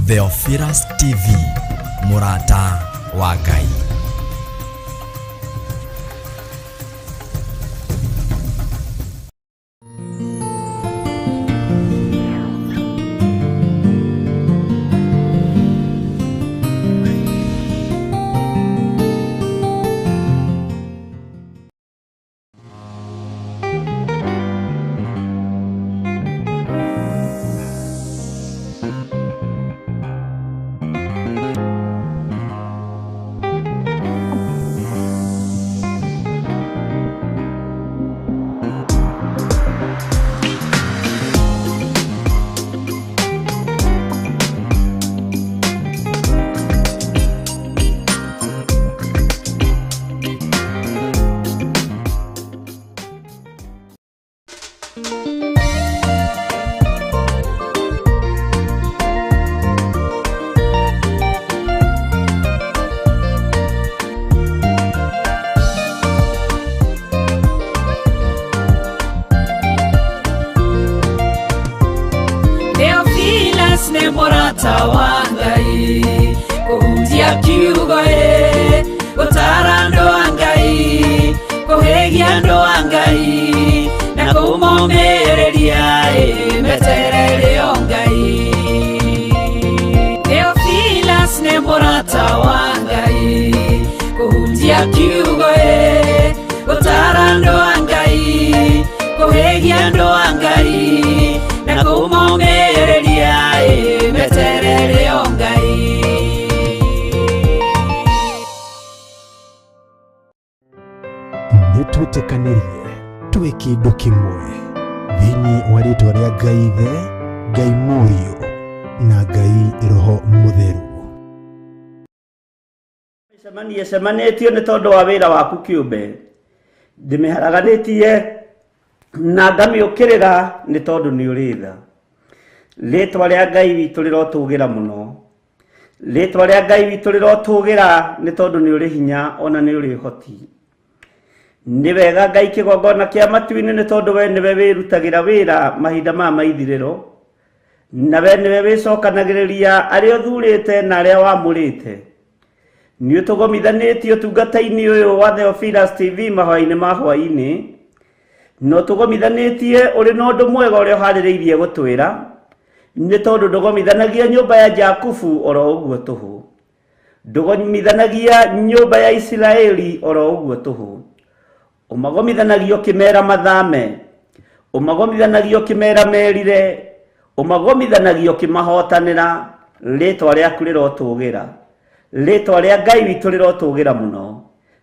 Theophilus TV, Murata wa Ngai. Theophilus ne Murata wa Ngai, kuhutia kiugo gutara ndo wa Ngai, kuhegia ndo wa Ngai, na kumomereria meterere o Ngai. Theophilus ne Murata wa Ngai, kuhutia kiugo gutara ndo wa Ngai, kuhegia ndo wa Ngai, na kumomereria meterere o Ngai. Nitwetekanirie tuwe kindu kimwe thiini wa ritwa ria Ngai Ithe, Ngai Mũriũ na Ngai Roho Mũtheru. Cemanĩtio nĩ tondũ wa wĩra waku kĩũmbe, ndĩmĩharaganĩtie na ngamĩũkĩrĩra nĩ tondũ nĩ ũrĩ tha. Rĩtwa rĩa Ngai witũ rĩrotũgĩra mũno, rĩtwa rĩa Ngai witũ rĩrotũgĩra nĩ tondũ nĩ ũrĩ hinya ona nĩ ũrĩ ũhoti. Nĩ wega Ngai kĩgongona kĩa matu-inĩ nĩ tondũ we nĩwe wĩrutagĩra wĩra mahinda maya ma ithirĩro, na we nĩwe wĩcokanagĩrĩria arĩa ũthurĩte na arĩa wamũrĩte. Nĩ ũtũgomithanĩtie ũtungata-inĩ ũyũ wa Theophilus TV mahwa-inĩ ma hwa-inĩ, no tũgomithanĩtie ũrĩ na ũndũ mwega ũrĩa ũharĩrĩirie gũtwĩra, nĩ tondũ ndũgomithanagia nyũmba ya Jakubu oro ũguo tũhũ, ndũgomithanagia nyũmba ya Isiraeli oro ũguo tũhũ. Ũmagomithanagia ũkĩmera mathame, ũmagomithanagia ũkĩmera merire, ũmagomithanagia ũkĩmahotanĩra. Rĩtwa rĩaku rĩrotũgĩra, rĩtwa rĩa Ngai witũ rĩrotũgĩra mũno.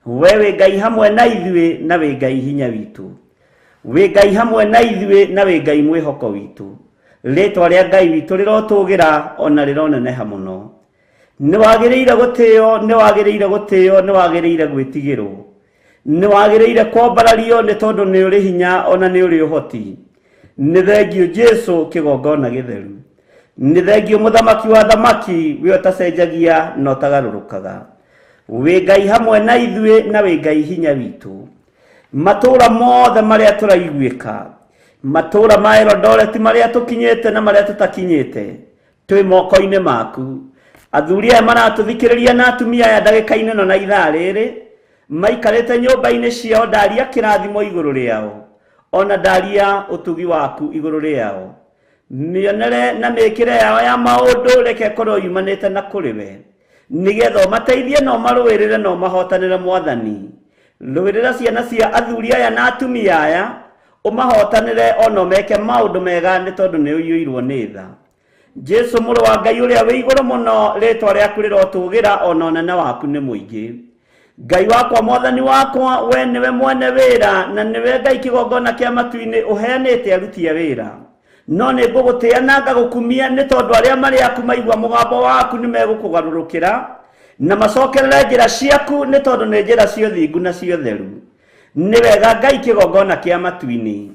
We wĩ Ngai hamwe na ithuĩ na wĩ Ngai hinya witũ, wĩ Ngai hamwe na ithuĩ na wĩ Ngai mwĩhoko witũ. Rĩtwa rĩa Ngai witũ rĩrotũgĩra ona rĩroneneha mũno. Nĩ wagĩrĩire gũtĩo, nĩ wagĩrĩire gũtĩo, nĩ wagĩrĩire gwĩtigĩrwo, nĩ wagĩrĩire kwambarario nĩ tondũ nĩ ũrĩ hinya ona nĩ ũrĩ ũhoti. Nĩ thengio Jesu kĩgongona gĩtheru, nĩ thengio mũthamaki wa thamaki, we ũtacenjagia na ũtagarũrũkaga. Wĩ Ngai hamwe na ithuĩ na wĩ Ngai hinya witũ. Matũũra mothe marĩa tũraiguĩka, matũũra ma Eldoret marĩa tũkinyĩte na marĩa tũtakinyĩte, twĩ moko-inĩ maku. Athuri aya maratũthikĩrĩria na atumia aya ndagĩka-inĩ ĩno na ithaa rĩrĩ, maikarĩte nyũmba-inĩ ciao, ndaria kĩrathimo igũrũ rĩao, ona ndaria ũtugi waku igũrũ rĩao. Mĩonere na mĩkĩre yao ya maũndũ reke korwo yumanĩte na kũrĩ we, nĩgetha ũmateithie na ũmarũĩrĩre na ũmahotanĩre Mwathani. Rũĩrĩra ciana cia athuri aya na atumia aya, ũmahotanĩre ona ũmeke maũndũ mega nĩ tondũ nĩ ũiyũirwo nĩ tha. Jesu mũrũ wa Ngai ũrĩa wĩ igũrũ mũno, rĩtwa rĩaku rĩrotũgĩra ona ũnene waku nĩ mũingĩ. Ngai wakwa, Mwathani wakwa, we nĩwe mwene wĩra na nĩwe Ngai kĩgongona kĩa matu-inĩ ũheanĩte aruti a wĩra. No nĩ ngũgũtĩĩa na ngagũkumia nĩ tondũ arĩa marĩ aku maigua mũgambo waku nĩ megũkũgarũrũkĩra na macokerere njĩra ciaku nĩ tondũ nĩ njĩra cia ũthingu na cia ũtheru. Nĩ wega Ngai kĩgongona kĩa matu-inĩ.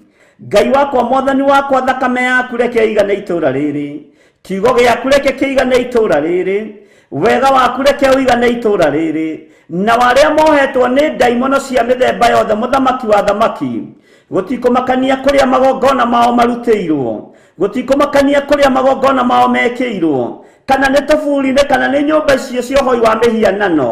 Ngai wakwa, Mwathani wakwa, thakame yaku reke ĩigane itũũra rĩrĩ, kiugo gĩaku reke kĩigane itũũra rĩrĩ, wega waku reke ũigane itũũra rĩrĩ, na warĩa mohetwo nĩ ndaimono cia mĩthemba yothe, mũthamaki wa thamaki, gũtikũmakania kũrĩa magongona mao marutĩirwo, gũtikũmakania kũrĩa magongona mao mekĩirwo, kana nĩ tũburi-inĩ kana nĩ nyũmba icio cia ũhoi wa mĩhianano,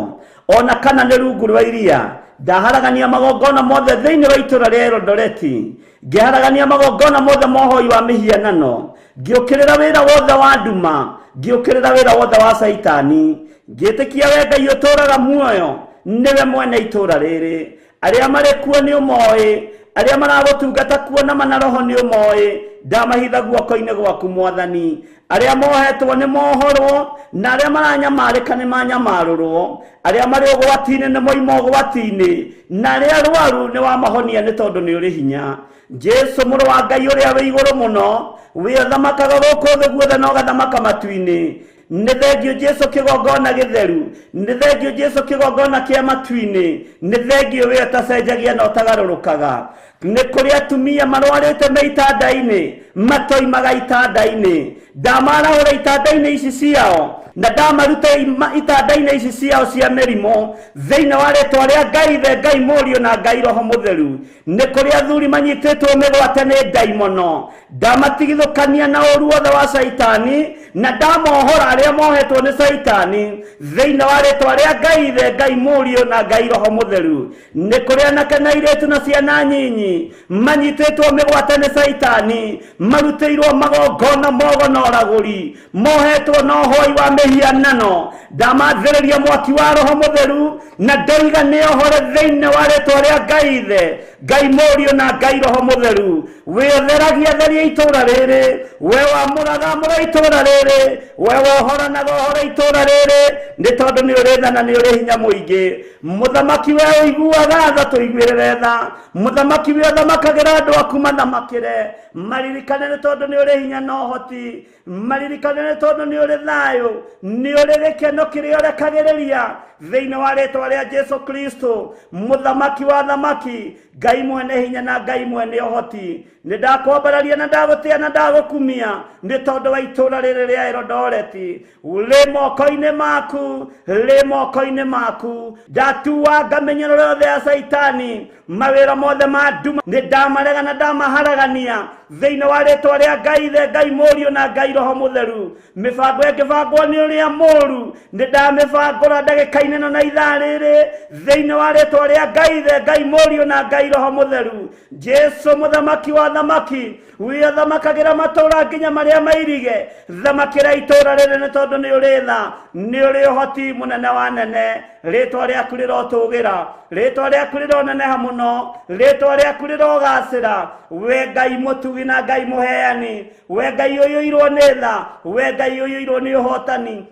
ona kana nĩ rungu rwa iria. Ndaharagania magongona mothe thĩinĩ wa itũũra rĩa Eldoreti, ngĩharagania magongona mothe ma ũhoi wa mĩhianano, ngĩũkĩrĩra wĩra wothe wa nduma, ngĩũkĩrĩra wĩra wothe wa Saitani, ngĩtĩkia we Ngai ũtũũraga muoyo, nĩwe mwene itũũra rĩrĩ. Arĩa marĩ kuo nĩ ũmoĩ, arĩa maragũtungata kuo na mana roho nĩ ũmoĩ, ndamahitha guoko-inĩ gwaku Mwathani. Arĩa mohetwo nĩ mohorwo, na arĩa maranyamarĩka nĩ manyamarũrwo, arĩa marĩ ũgwati-inĩ nĩ moima ũgwati-inĩ, na arĩa arwaru nĩ wamahonia nĩ tondũ nĩ ũrĩ hinya. Jesu mũrũ wa Ngai ũrĩa wĩ igũrũ mũno, we ũthamakaga gũkũ thĩ guothe na ũgathamaka matu-inĩ. Nĩ thengio Jesu kĩgongona gĩtheru, nĩ thengio Jesu kĩgongona kĩa matu-inĩ, nĩ thengio we ũtacenjagia na ũtagarũrũkaga. Nĩ kũrĩ atumia marwarĩte me itanda-inĩ, matoimaga itanda-inĩ, ndamarahũra itanda-inĩ ici ciao, na ndamaruta itanda-inĩ ici ciao cia mĩrimũ thĩinĩ wa rĩĩtwa rĩa Ngai Ithe, Ngai Mũriũ na Ngai Roho Mũtheru. Nĩ kũrĩ athuri manyitĩtwo mĩgwate nĩ ndaimono, ndamatigithũkania na ũru wothe wa Saitani, na ndamohora arĩa mohetwo nĩ Saitani thĩinĩ wa rĩĩtwa rĩa Ngai Ithe, Ngai Mũriũ na Ngai Roho Mũtheru. Nĩ kũrĩ anake na airĩtu na ciana nyinyi manyitĩtwo mĩgwate nĩ Saitani, marutĩirwo magongona mogo na ũragũri, mohetwo na ũhoi wa mĩhianano. Ndamathĩrĩria mwaki wa Roho Mũtheru, na ndoiga nĩohore thĩinĩ wa rĩĩtwa rĩa Ngai Ithe, Ngai Mũriũ na Ngai Roho Mũtheru. We ũtheragia theria itũũra rĩrĩ, we wamũra itũũra rĩrĩ, we wohoranaga ũhoro itũũra rĩrĩ, nĩ tondũ nĩ ũrĩ tha na nĩ ũrĩ hinya mũingĩ. Mũthamaki we ũiguaga tha, tũiguĩrĩre tha. Mũthamaki we ũthamakagĩra andũ aku mathamakĩre. Maririkane nĩ tondũ nĩ ũrĩ hinya na ũhoti, maririkane nĩ tondũ nĩ ũrĩ thayũ, nĩ ũrĩ gĩkeno kĩrĩa ũrekagĩrĩria thĩinĩ wa rĩĩtwa rĩa Jesu Kristo, mũthamaki wa thamaki, Ngai mwene hinya na Ngai mwene ũhoti. Nĩ ndakwambararia na ndagũtĩa na ndagũkumia nĩ tondũ wa itũũra rĩrĩ rĩa Eldoreti. Rĩ moko-inĩ maku, rĩ moko-inĩ maku. Ndatua ngamenyero yothe ya Saitani, mawĩra mothe ma nduma nĩ ndamarega na ndamaharagania thĩinĩ wa rĩĩtwa rĩa Ngai Ithe, Ngai Mũriũ na Ngai Roho Mũtheru. Mĩbango ĩngĩbangwo nĩ ũrĩa mũũru nĩ ndamĩbangũra ndagĩka-inĩ ĩno na ithaa rĩrĩ thĩinĩ wa rĩĩtwa rĩa Ngai Ithe, Ngai Mũriũ na Ngai Roho Mũtheru. Jesu mũthamaki wa thamaki, we ũthamakagĩra matũũra nginya marĩa mairige, thamakĩra itũũra rĩrĩ nĩ tondũ nĩ ũrĩ tha, nĩ ũrĩ ũhoti mũnene wa nene. Rĩĩtwa rĩaku rĩrotũũgĩra, rĩĩtwa rĩaku rĩroneneha mũno, rĩĩtwa rĩaku rĩrogacĩra. We Ngai mũtugi na Ngai mũheani, we Ngai ũiyũirwo nĩ tha, we Ngai ũiyũirwo nĩ ũhotani.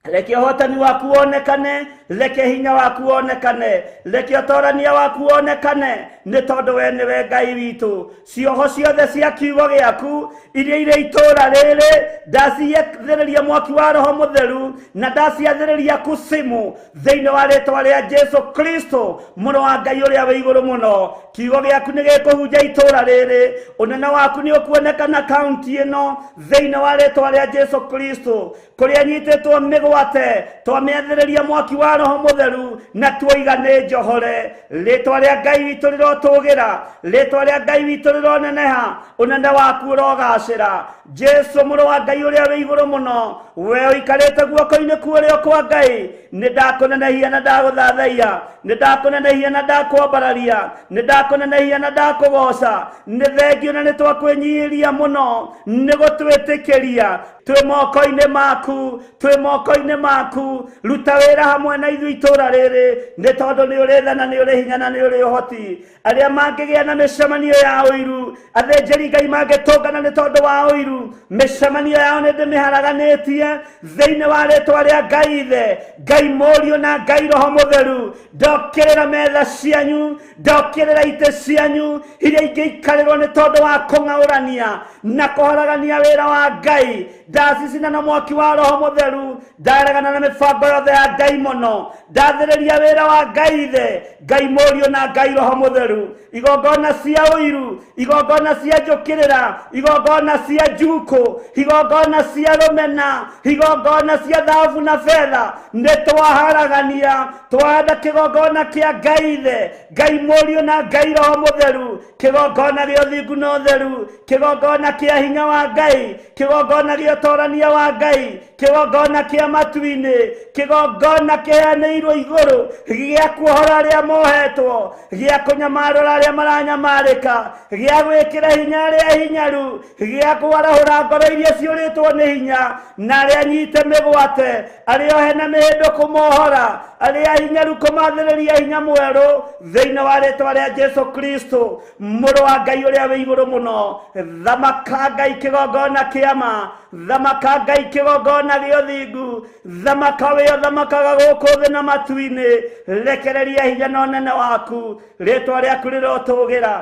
Reke ũhotani waku wonekane, reke hinya waku wonekane, reke ũtoorania waku wonekane, nĩ tondũ we nĩwe Ngai witũ. Cioho ciothe cia kiugo gĩaku iria irĩ itũũra rĩrĩ ndaciathĩrĩria mwaki wa Roho Mũtheru, na ndaciathĩrĩria kusimu thĩinĩ wa rĩĩtwa rĩa Jesu Kristo, mũrũ wa Ngai ũrĩa wĩ igũrũ mũno. Kiugo gĩaku nĩ gĩkũhunja itũũra rĩrĩ, ũnene waku nĩ ũkuonekana kaunti ĩno thĩinĩ wa rĩĩtwa rĩa Jesu Kristo. Kũrĩa nyitĩtwo mĩgwate twamĩathĩrĩria mwaki wa Roho Mũtheru na tuoiga nĩ njohore. Rĩĩtwa rĩa Ngai witũ rĩrotũũgĩra, rĩĩtwa rĩa Ngai witũ rĩroneneha, ũnene waku ũrogacĩra. Jesu mũrũ wa Ngai ũrĩa wĩ igũrũ mũno, we ũikarĩte guoko-inĩ kuũrĩo kwa Ngai, nĩ ndakũnenehia na ndagũthathaiya, nĩ ndakũnenehia na ndakwambararia, nĩ ndakũnenehia na ndakũgoca. Nĩ thengio na nĩ twakwĩnyihĩria mũno nĩ gũtwĩtĩkĩria. Twĩ moko-inĩ maku, twĩ moko-inĩ maku. Ruta wĩra hamwe na ithuĩ itũũra rĩrĩ, nĩ tondũ nĩ ũrĩ tha na nĩ ũrĩ hinya na nĩ ũrĩ ũhoti. Arĩa mangĩgĩa na mĩcemanio ya ũiru, athĩnjĩri Ngai mangĩtũngana nĩ tondũ wa ũiru, mĩcemanio yao nĩ ndĩmĩharaganĩtie thĩinĩ wa rĩĩtwa rĩa Ngai Ithe, Ngai Mũriũ na Ngai Roho Mũtheru. Ndokĩrĩra metha cianyu, ndokĩrĩra itĩ cianyu iria ingĩikarĩrwo nĩ tondũ wa kũng'aũrania na kũharagania wĩra wa Ngai. Ndacicina na mwaki wa Roho Mũtheru, ndaregana na mĩbango yothe ya Ngai mũno, ndathĩrĩria wĩra wa Ngai Ithe, Ngai Mũriũ na Ngai Roho Mũtheru. Igongona cia ũiru, igongona cia njũkĩrĩra, igongona cia njuko, igongona cia rũmena, igongona cia thahabu na betha nĩ twaharagania twanda kigongona kia Ngai Ithe, Ngai Mũriũ na Ngai Roho Mũtheru, kigongona gĩa ũthingu na ũtheru, kigongona kia hinya wa Ngai, kigongona gĩa ũtorania wa Ngai, kigongona kia matu-inĩ, kigongona kĩheanĩirwo igũrũ gĩa kuohora arĩa mohetwo, gĩa kũnyamarũra arĩa maranyamarĩka, gĩa gwĩkĩra hinya arĩa hinyaru, gĩa kwarahũra ngoro iria ciũrĩtwo nĩ hinya na arĩa nyite mĩgwate, arĩa ohe na mĩhĩndũ kũmohora, arĩa hinyaru kũmathĩrĩria hinya mwerũ thĩinĩ wa rĩĩtwa rĩa Jesu Kristo, mũrũ wa Ngai ũrĩa wĩ igũrũ mũno. Thamaka Ngai kĩgongona kĩa ma, thamaka Ngai kĩgongona gĩa ũthingu, thamaka wĩ ũthamakaga gũkũ thĩ na matu-inĩ, rekereria hinya na ũnene waku, rĩĩtwa rĩaku rĩrotũgĩra.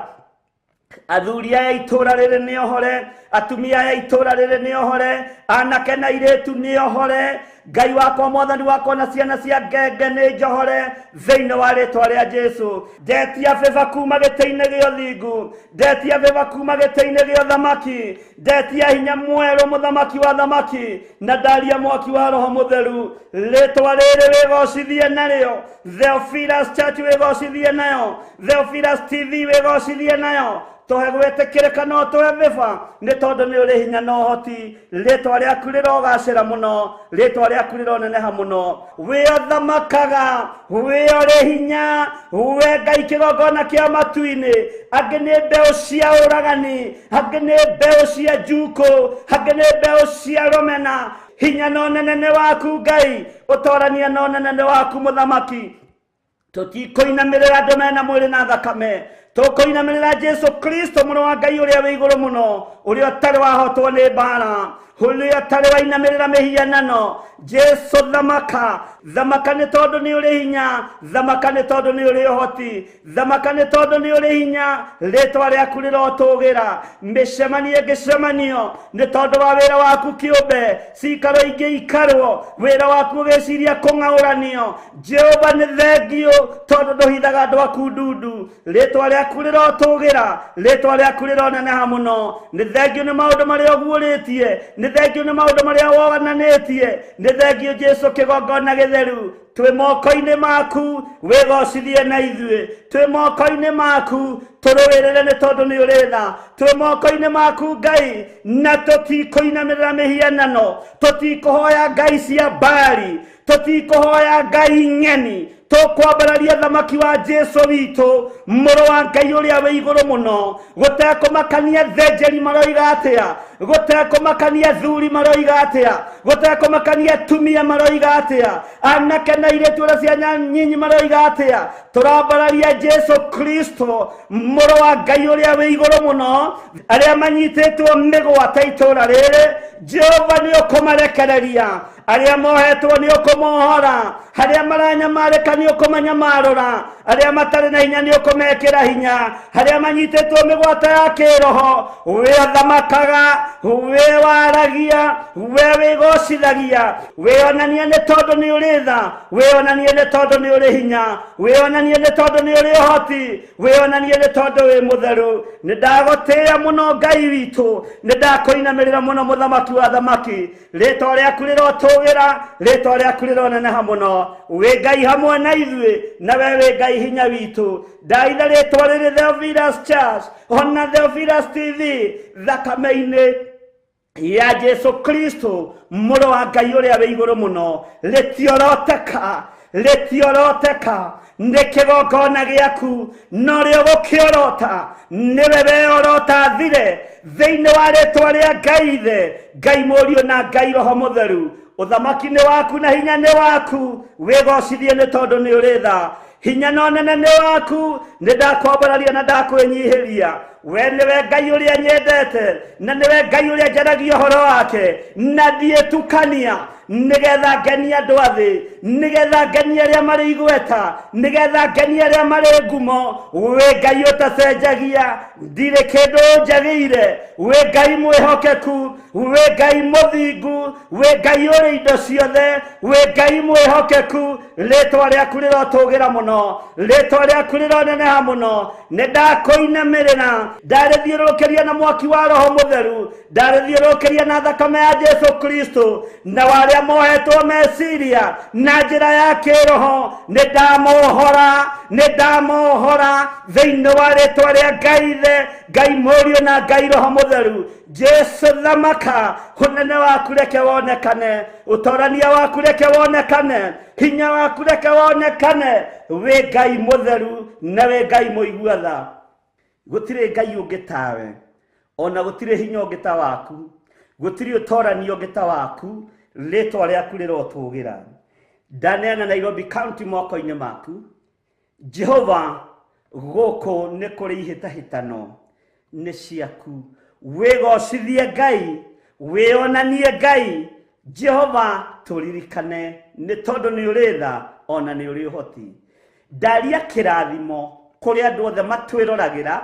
Athuri aya itũra rĩrĩ nĩ ohore, atumia aya itũra rĩrĩ nĩ ohore, anake na airĩtu nĩ ohore. Ngai wakwa Mwathani wakwa na ciana cia ngenge nĩ njohore thĩinĩ wa rĩĩtwa rĩa Jesu. Ndetia beba kuma gĩtĩ-inĩ gĩa ũthingu, ndetia beba kuma gĩtĩ-inĩ gĩa ũthamaki, ndetia hinya mwerũ mũthamaki wa thamaki, na ndaria mwaki wa Roho Mũtheru. Rĩĩtwa rĩrĩ wĩgocithie narĩo, Theophilus Church wĩgocithie nayo, Theophilus TV wĩgocithie nayo. Tũhe gwĩtĩkĩrĩka no tũhe beba nĩ tondũ nĩ ũrĩ hinya na ũhoti. Rĩĩtwa rĩaku rĩrogacĩra mũno, rĩĩtwa rĩaku rĩroneneha mũno. Wĩ ũthamakaga, wĩ ũrĩ hinya, we Ngai kĩgongona kĩa matu-inĩ. Angĩ nĩ mbeũ cia ũragani, angĩ nĩ mbeũ cia njukũ, angĩ nĩ mbeũ cia rũmena. Hinya na ũnene waku Ngai, ũtorania na ũnene waku mũthamaki. Tũtikũinamĩrĩra andũ mena mwĩrĩ na thakame, tũkũinamĩrĩra Jesu Kristo mũrũ wa Ngai ũrĩa wĩ igũrũ mũno, ũrĩa ũtarĩ wahotwo nĩ mbara, ũrĩa ũtarĩ wainamĩrĩra mĩhianano. Jesu thamaka, thamaka nĩ tondũ nĩ ũrĩ hinya, thamaka nĩ tondũ nĩ ũrĩ ũhoti, thamaka nĩ tondũ nĩ ũrĩ hinya. Rĩĩtwa rĩaku rĩrotũgĩra, mĩcemanio ĩngĩcemanio nĩ tondũ wa wĩra waku kĩũmbe, cikaro ingĩ ikarwo wĩra waku ũgĩciria kũng'aũranio. Jehova nĩ thengio tondũ ndũhithaga andũ aku ndundu. Rĩĩtwa rĩaku rĩrotũgĩra, rĩĩtwa rĩaku rĩroneneha mũno. Nĩ thengio nĩ maũndũ marĩa ũguũrĩtie, nĩ thengio nĩ maũndũ marĩa wogananĩtie, nĩ thengio Jesu kĩgongona gĩtheru. Twĩ moko-inĩ maku wĩgocithie na ithuĩ, twĩ moko-inĩ maku tũrũĩrĩre nĩ tondũ nĩ ũrĩ tha, twĩ moko-inĩ maku Ngai, na tũtikũinamĩrĩra mĩhianano, tũtikũhoya ngai cia Baali, tũtikũhoya ngai ng'eni. Tũkwambararia thamaki wa Jesu witũ, mũrũ wa Ngai ũrĩa wĩ igũrũ mũno. Gũtekũmakania thenjeri maroiga atĩa, gũtekũmakania thuri maroiga atĩa, gũtekũmakania atumia maroiga atĩa, anake na airĩtu arĩa cia nyinyi maroiga atĩa. Tũrambararia Jesu Kristo, mũrũ wa Ngai ũrĩa wĩ igũrũ mũno. Arĩa manyitĩtwo mĩgwate itũra rĩrĩ, Jehova nĩ ũkũmarekereria. Arĩa mohetwo nĩ ũkũmohora, arĩa maranyamarĩka nĩ ũkũmanyamarũra, arĩa matarĩ na hinya nĩ ũkũmekĩra hinya, arĩa manyitĩtwo mĩgwate ya kĩroho, we ũthamakaga, we waragia, we wĩgocithagia. Wĩonanie nĩ tondũ nĩ ũrĩ tha, wĩonanie nĩ tondũ nĩ ũrĩ hinya, wĩonanie nĩ tondũ nĩ ũrĩ ũhoti, wĩonanie nĩ tondũ wĩ mũtheru. Nĩ ndagũtĩĩa mũno Ngai witũ, nĩ ndakũinamĩrĩra mũno mũthamaki wa thamaki. Rĩĩtwa rĩaku rĩrotũgĩra, rĩĩtwa rĩaku rĩroneneha mũno. Wĩ Ngai hamwe na ithuĩ, nawe wĩ Ngai hinya witũ. Ndaitha rĩĩtwa rĩrĩ Theophilus Church, ona Theophilus TV, thakame-inĩ ya Jesu Kristo, mũrũ wa Ngai ũrĩa wĩ igũrũ mũno. Rĩtioroteka, rĩtioroteka nĩ kĩgongona gĩaku, no rĩo gũkĩorota nĩwe weorota thire thĩinĩ wa rĩĩtwa rĩa Ngai Ithe, Ngai Mũriũ na Ngai Roho Mũtheru. Ũthamaki nĩ waku na hinya nĩ waku, wĩgocithie nĩ tondũ nĩ ũrĩ tha. Hinya na ũnene nĩ waku, nĩ ndakwambararia na ndakwĩnyihĩria. We nĩwe Ngai ũrĩa nyendete, na nĩwe Ngai ũrĩa njaragia ũhoro wake, na ndiĩtukania, nĩgetha ngenie andũ a thĩ, nĩgetha ngenie arĩa marĩ igweta, nĩgetha ngenie arĩa marĩ ngumo. We Ngai ũtacenjagia, ndirĩ kĩndũ njagĩire, we Ngai mwĩhokeku, we Ngai mũthingu, we Ngai ũrĩ indo ciothe, we Ngai mwĩhokeku. Rĩĩtwa rĩaku rĩrotũgĩra mũno, rĩĩtwa rĩaku rĩroneneha mũno. Nĩ ndakũinamĩrĩra, ndarithiũrũrũkĩria na mwaki wa roho mũtheru, ndarithiũrũrũkĩria na thakame ya Jesu Kristo, na warĩa mohetwo meciria na njĩra ya kĩroho nĩ ndamohora thĩinĩ wa rĩtwa rĩa Ngai Ithe, Ngai Mũriũ na Ngai Roho Mũtheru. Jesu thamaka, ũnene waku reke wonekane, ũtorania waku reke wonekane, hinya waku reke wonekane. Wĩ Ngai mũtheru na wĩ Ngai mũigua tha. Gũtirĩ Ngai ũngĩ tawe, ona gũtirĩ hinya ũngĩ ta waku, gũtirĩ ũtorania ũngĩ ta waku. Rĩtwa rĩaku rĩrotũgĩra. Ndaneana Nairobi County moko-inĩ maku. Jehova, gũkũ nĩ kũrĩ ihĩtahĩtano nĩ ciaku. Wĩgocithie Ngai, wĩonanie Ngai. Jehova, tũririkane nĩ tondũ nĩ ũrĩ tha ona nĩ ũrĩ ũhoti. Ndaria kĩrathimo kũrĩ andũ othe matwĩroragĩra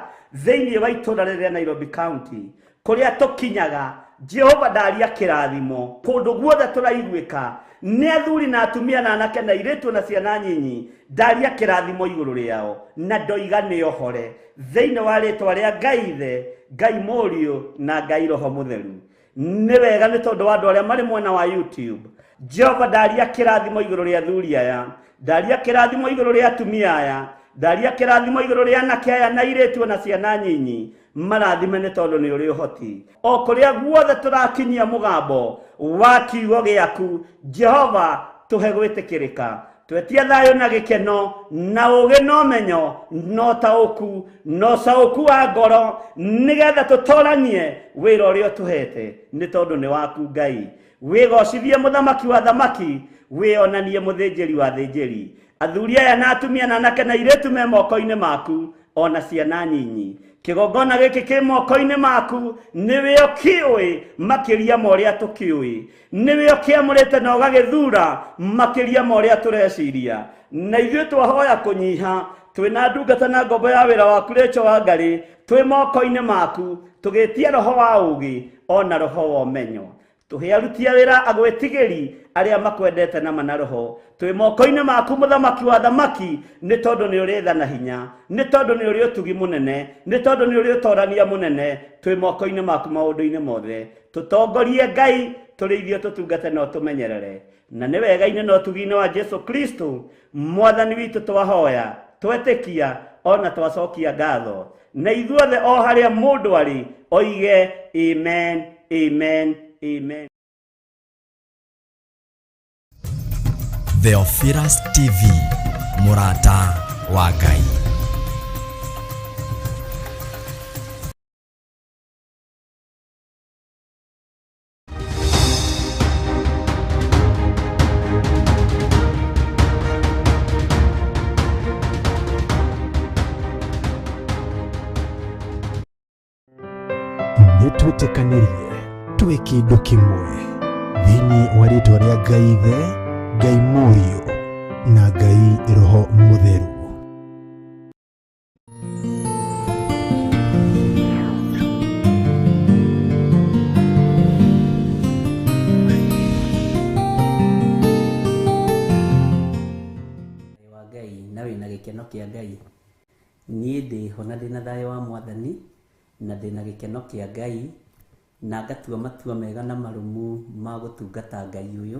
thĩinĩ wa itũũra rĩrĩa Nairobi County, kũrĩa tũkinyaga. Jehova, ndaria kĩrathimo kũndũ guothe tũraiguĩka, nĩ athuri na atumia na anake na airĩtu na ciana nyinyi. Ndaria kĩrathimo igũrũ rĩao na ndoiga nĩ ohore thĩinĩ wa rĩtwa rĩa Ngai Ithe, Ngai Mũriũ na Ngai Roho Mũtheru. Nĩ wega nĩ tondũ wa andũ arĩa marĩ mwena wa YouTube. Jehova, ndaria kĩrathimo igũrũ rĩa athuri aya, ndaria kĩrathimo igũrũ rĩa atumia aya, ndaria kĩrathimo igũrũ rĩa anake aya na airĩtu na ciana nyinyi. Marathime nĩ tondũ nĩ ũrĩ ũhoti. O kũrĩa guothe tũrakinyia mũgambo wa kiugo gĩaku, Jehova, tũhe gwĩtĩkĩrĩka, twetie thayũ na gĩkeno na ũũgĩ na ũmenyo na ũtaũku na ũcaũku wa ngoro, nĩgetha tũtoranie wĩra ũrĩa ũtũhete nĩ tondũ nĩ waku Ngai. Wĩgocithie mũthamaki wa thamaki, wĩonanie mũthĩnjĩri wa thĩnjĩri. Athuri aya na atumia na anake na airĩtu me moko-inĩ maku, ona ciana nyinyi. Kĩgongona gĩkĩ kĩ moko-inĩ maku, nĩwe ũkĩũĩ makĩria ma ũrĩa tũkĩũĩ, nĩwe ũkĩamũrĩte na ũgagĩthura makĩria ma ũrĩa tũreciria. Na ithuĩ twahoya kũnyiha, twĩna ndungata na ngombo ya wĩra waku Rachel Wangarĩ, twĩ moko-inĩ maku, tũgĩtia roho wa ũũgĩ ona roho wa ũmenyo. Tũhe aruti a wĩra agwĩtigĩri arĩa makwendete na mana roho. Twĩ moko-inĩ maku mũthamaki wa thamaki, nĩ tondũ nĩ ũrĩ tha na hinya, nĩ tondũ nĩ ũrĩ ũtugi mũnene, nĩ tondũ nĩ ũrĩ ũtorania mũnene. Twĩ moko-inĩ maku maũndũ-inĩ mothe. Tũtongorie Ngai, tũrĩ ithuĩ tũtungate na ũtũmenyerere. Na nĩ wega-inĩ na ũtugi-inĩ wa Jesu Kristo Mwathani witũ twahoya, twetĩkia ona twacokia ngatho. Na ithuothe o harĩa mũndũ arĩ oige amen, amen, amen. Theophilus TV, mũrata wa Ngai. Nĩtwĩtĩkanĩrie twĩ kĩndũ kĩmwe thĩinĩ wa rĩtwa rĩa Ngai Ithe, Ngai Mũriũ na Ngai Roho Mũtheru. wa Ngai na wĩna gĩkeno kĩa Ngai. Niĩ ndĩho na ndĩna thayũ wa Mwathani na ndĩna gĩkeno kĩa Ngai, na ngatua matua mega na marũmu ma gũtungata Ngai ũyũ,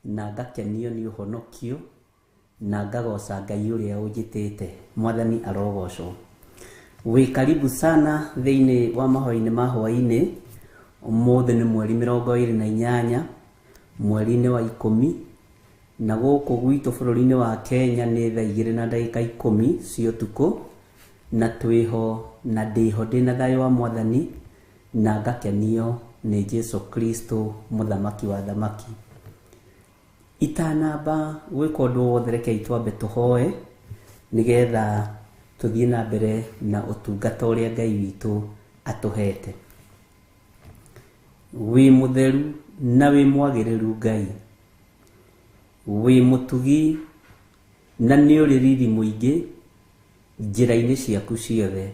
na ngakenio nĩ ũhonokio, na ngagoca Ngai ũrĩa ũnjĩtĩte. Mwathani arogocwo. Wĩ karibu sana thĩinĩ wa mahoya-inĩ ma hwaĩ-inĩ. Ũmũthĩ nĩ mweri 28 mweri-inĩ wa 10, na gũkũ gwitũ bũrũri-inĩ wa Kenya nĩ thaa 2:10 cia ũtukũ, na twĩho na ndĩho ndĩna thayũ wa Mwathani, na ngakenio nĩ Jesu Kristo mũthamaki wa thamaki. Itanamba gwĩka ũndũ wothe rekei twambe tũhoe nĩgetha tũthiĩ na mbere na ũtungata ũrĩa Ngai witũ atũhete. Wĩ mũtheru na wĩ mwagĩrĩru Ngai, wĩ mũtugi na nĩ ũrĩ riri mũingĩ njĩra-inĩ ciaku ciothe.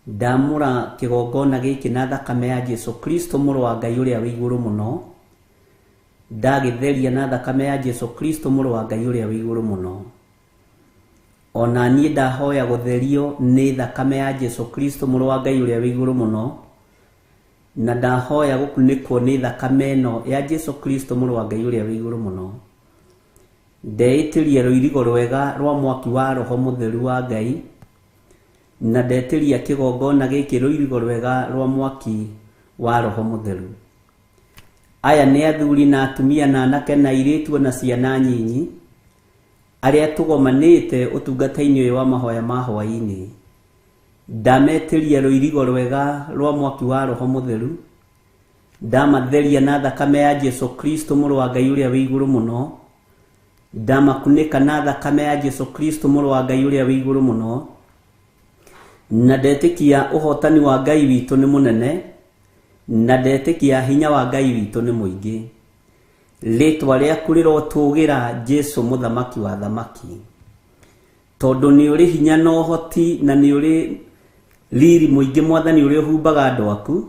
Ndamũra kĩgongona gĩkĩ na thakame ya Jesu Kristo mũrũ wa Ngai ũrĩa wĩ igũrũ mũno, ndagĩtheria na thakame ya Jesu Kristo mũrũ wa Ngai ũrĩa wĩ igũrũ mũno. ona niĩ ndahoya gũtherio nĩ thakame ya Jesu Kristo mũrũ wa Ngai ũrĩa wĩ igũrũ mũno, na ndahoya gũkunĩkwo nĩ thakame ĩno ya Jesu Kristo mũrũ wa Ngai ũrĩa wĩ igũrũ mũno. Ndeĩtĩria rũirigo rwega rwa mwaki wa Roho Mũtheru wa Ngai, na ndetĩria kĩgongona gĩkĩ rũirigo rwega rwa mwaki wa Roho Mũtheru. Aya nĩ athuri na atumia na anake na airĩtu na ciana nyinyi arĩa tũgomanĩte ũtungata-inĩ ũyũ wa mahoya ma hwaĩ-inĩ. Ndametĩria rũirigo rwega rwa mwaki wa Roho Mũtheru, ndamatheria na thakame ya Jesu Kristo mũrũ wa Ngai ũrĩa wĩ igũrũ mũno, ndamakunĩka na thakame ya Jesu Kristo mũrũ wa Ngai ũrĩa wĩ igũrũ mũno, na ndetĩkia ũhotani wa Ngai witũ nĩ mũnene, na ndetĩkia hinya wa Ngai witũ nĩ mũingĩ. Rĩtwa rĩaku rĩrotũgĩra Jesu mũthamaki wa thamaki, tondũ nĩ ũrĩ hinya na ũhoti na nĩ ũrĩ riri mũingĩ Mwathani ũrĩa ũhumbaga andũ aku.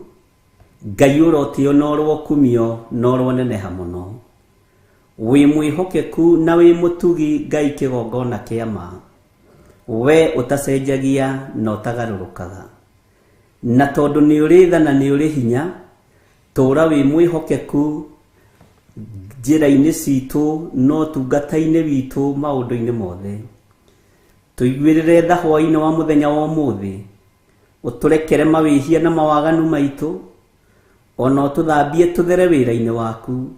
Ngai ũrotĩo na ũrokumio na ũroneneha mũno. Wĩ mwĩhokeku na wĩ mũtugi Ngai kĩgongona kĩa ma, we ũtacenjagia na ũtagarũrũkaga. Na tondũ nĩ ũrĩ tha na nĩ ũrĩ hinya, tũũra wĩ mwĩhokeku njĩra-inĩ citũ no tungata-inĩ witũ maũndũ-inĩ mothe. Tũiguĩrĩre tha hwaĩ-inĩ wa mũthenya wa ũmũthĩ, ũtũrekere mawĩhia na mawaganu maitũ, ona ũtũthambie tũthere wĩra-inĩ waku,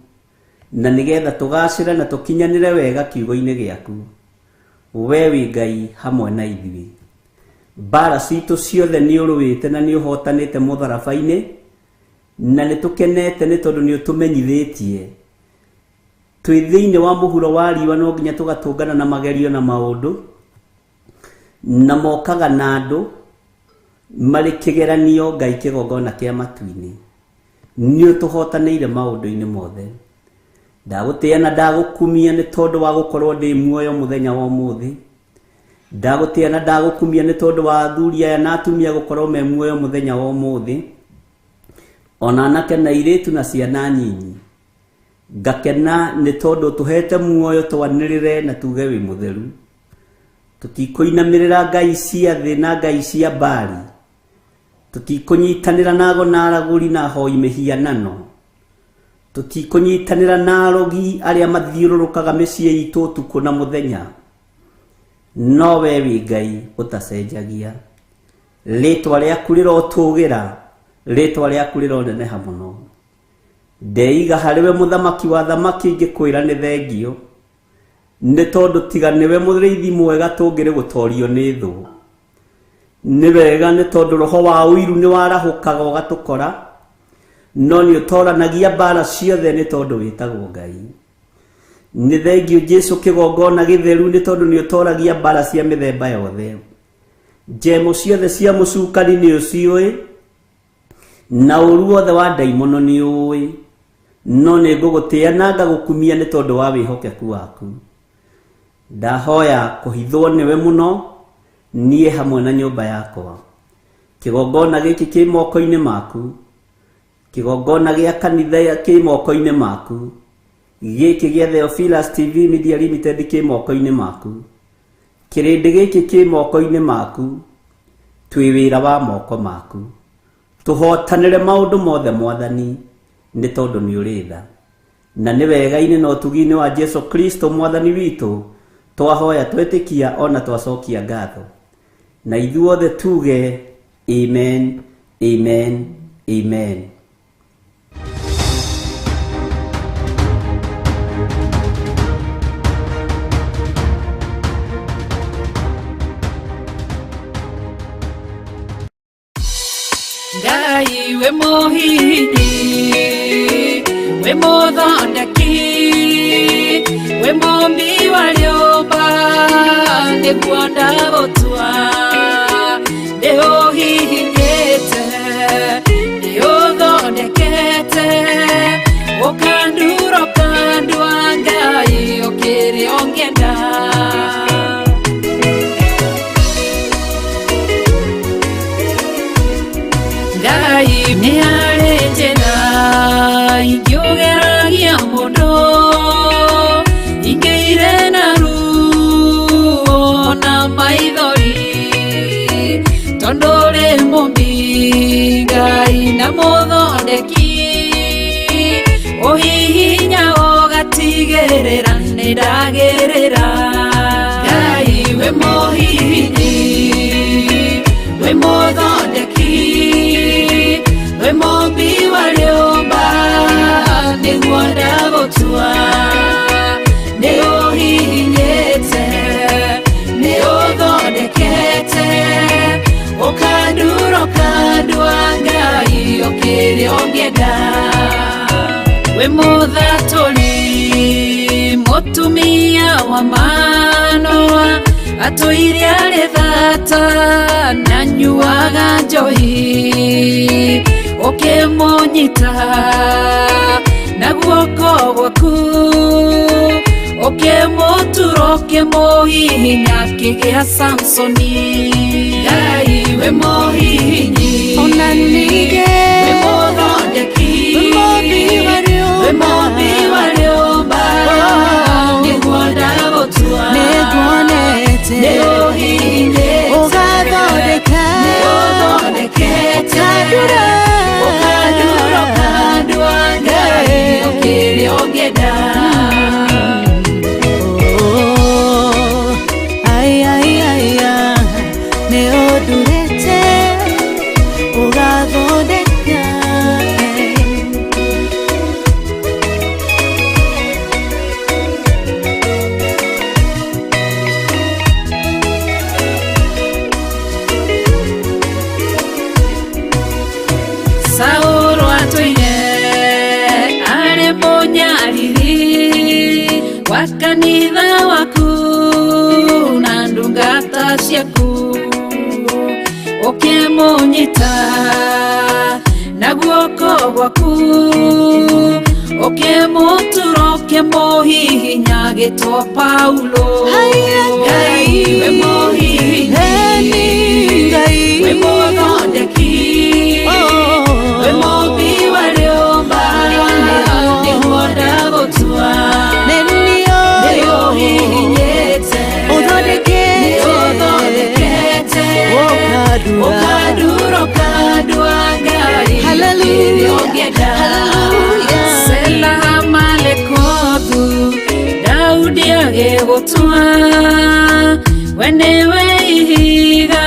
na nĩgetha tũgacĩre na tũkinyanĩre wega kiugo-inĩ gĩaku. We wĩ Ngai hamwe na ithuĩ. Mbara citũ ciothe nĩ ũrũĩte na nĩ ũhotanĩte mũtharaba-inĩ, na nĩ tũkenete nĩ tondũ nĩ ũtũmenyithĩtie. Twĩ thĩinĩ wa mũhuro wa riũa no nginya tũgatũngana na magerio na maũndũ, na mokaga na andũ marĩ kĩgeranio Ngai kĩgongona kĩa matu-inĩ. Nĩ ũtũhotanĩire maũndũ-inĩ mothe. Ndagũtĩĩa na ndagũkumia nĩ tondũ wa gũkorwo ndĩ muoyo mũthenya wa ũmũthĩ. Ndagũtĩĩa na ndagũkumia nĩ tondũ wa athuri aya na atumia gũkorwo me muoyo mũthenya wa ũmũthĩ, ona anake na airĩtu na ciana nyinyi. Ngakena nĩ tondũ tũhete muoyo twanĩrĩre na tuge wĩ mũtheru. Tũtikũinamĩrĩra ngai cia thĩ na ngai cia Baali. Tũtikũnyitanĩra na ago na aragũri na ahoi mĩhianano. Tũtikũnyitanĩra na arogi arĩa mathiũrũrũkaga mĩciĩ itũ ũtukũ na mũthenya. No we wĩ Ngai ũtacenjagia. Rĩtwa rĩaku rĩrotũgĩra, rĩtwa rĩaku rĩroneneha mũno. Ndeiga harĩwe mũthamaki wa thamaki ngĩkwĩra nĩ thengio, nĩ tondũ tiga nĩwe mũrĩithi mwega tũngĩrĩ gũtorio nĩ thũ. Nĩ wega nĩ tondũ roho wa ũiru nĩ warahũkaga ũgatũkora, no nĩ ũtoranagia mbara ciothe nĩ tondũ wĩtagwo Ngai. Nĩ thengio Jesu kĩgongona gĩtheru nĩ tondũ nĩ ũtoragia mbara cia mĩthemba yothe. Njemo ciothe cia mũcukani nĩ ũciũĩ, na ũru wothe wa ndaimono nĩ ũĩ, no nĩ ngũgũtĩĩa na ngagũkumia nĩ tondũ wa wĩhokeku waku. Ndahoya kũhithwo nĩwe mũno, niĩ hamwe na nyũmba yakwa. Kĩgongona gĩkĩ kĩ moko-inĩ maku, kĩgongona gĩa kanitha kĩ moko-inĩ maku, gĩkĩ gĩa Theophilus TV Media Limited kĩ moko-inĩ maku, kĩrĩndĩ gĩkĩ kĩ moko-inĩ maku, twĩ wĩra wa moko maku. Tũhotanĩre maũndũ mothe Mwathani nĩ tondũ nĩ ũrĩ tha, na nĩ wega-inĩ na ũtugi-inĩ wa Jesu Kristo Mwathani witũ twahoya twetĩkia ona twacokia ngatho. Na ithuothe tuge amen, amen, amen. Ngai we mũhigi, we mũthondeki, we mũmbi wa rĩũmba, nĩguo ndagũtua, ndĩũhihinyĩte, ndĩũthondekete, ũkandura ũkandua Ngai ũkĩrĩa ũngĩenda. Ngai nĩ arĩ njĩra ingĩũgeragia mũndũ, ingĩire na ruo na Ngai na muthondeki uhihinya ugatigirira nindagirira Ngai we muhihinyi we muthondeki we mumbi wa riumba niguo ndagutua ni uhihinyite ni uthondekete ukandura ukandua Ngai ukiria ungienda we muthaturi mutumia wa Manoa atũire arĩ thata na nyuaga njohi ũkĩmũnyita na guoko gwaku ũkĩmũtura ũkĩmũhihinya kĩgĩa Samsoni Ngai we mũhihinyi ona ningĩ we mũthondeki we mũmbi wa rĩũmba nĩguo ndagũtua nĩguonete nĩũhihinyĩte ũgathondekete ũkandura ũkandua Ngai ũkĩrĩa ũngĩenda nĩũndurĩte ũgathondeka Saũlũ atũire arĩ mũnyariri wa kanitha waku na ndungata ciaku ũkĩmũnyita na guoko gwaku ũkĩmũtura ũkĩmũhihinya gĩtwo Paulo Ngai we mũhihinyi we mũthondeki we mũmbi wa rĩũmba nĩguo ndagũtua nĩũhihinyĩte nĩũthondekete ũkandura ũkandua Ngai ũkĩrĩa ũngĩenda Selaha Malekothu Daudi agĩgũtua we nĩwe ihiga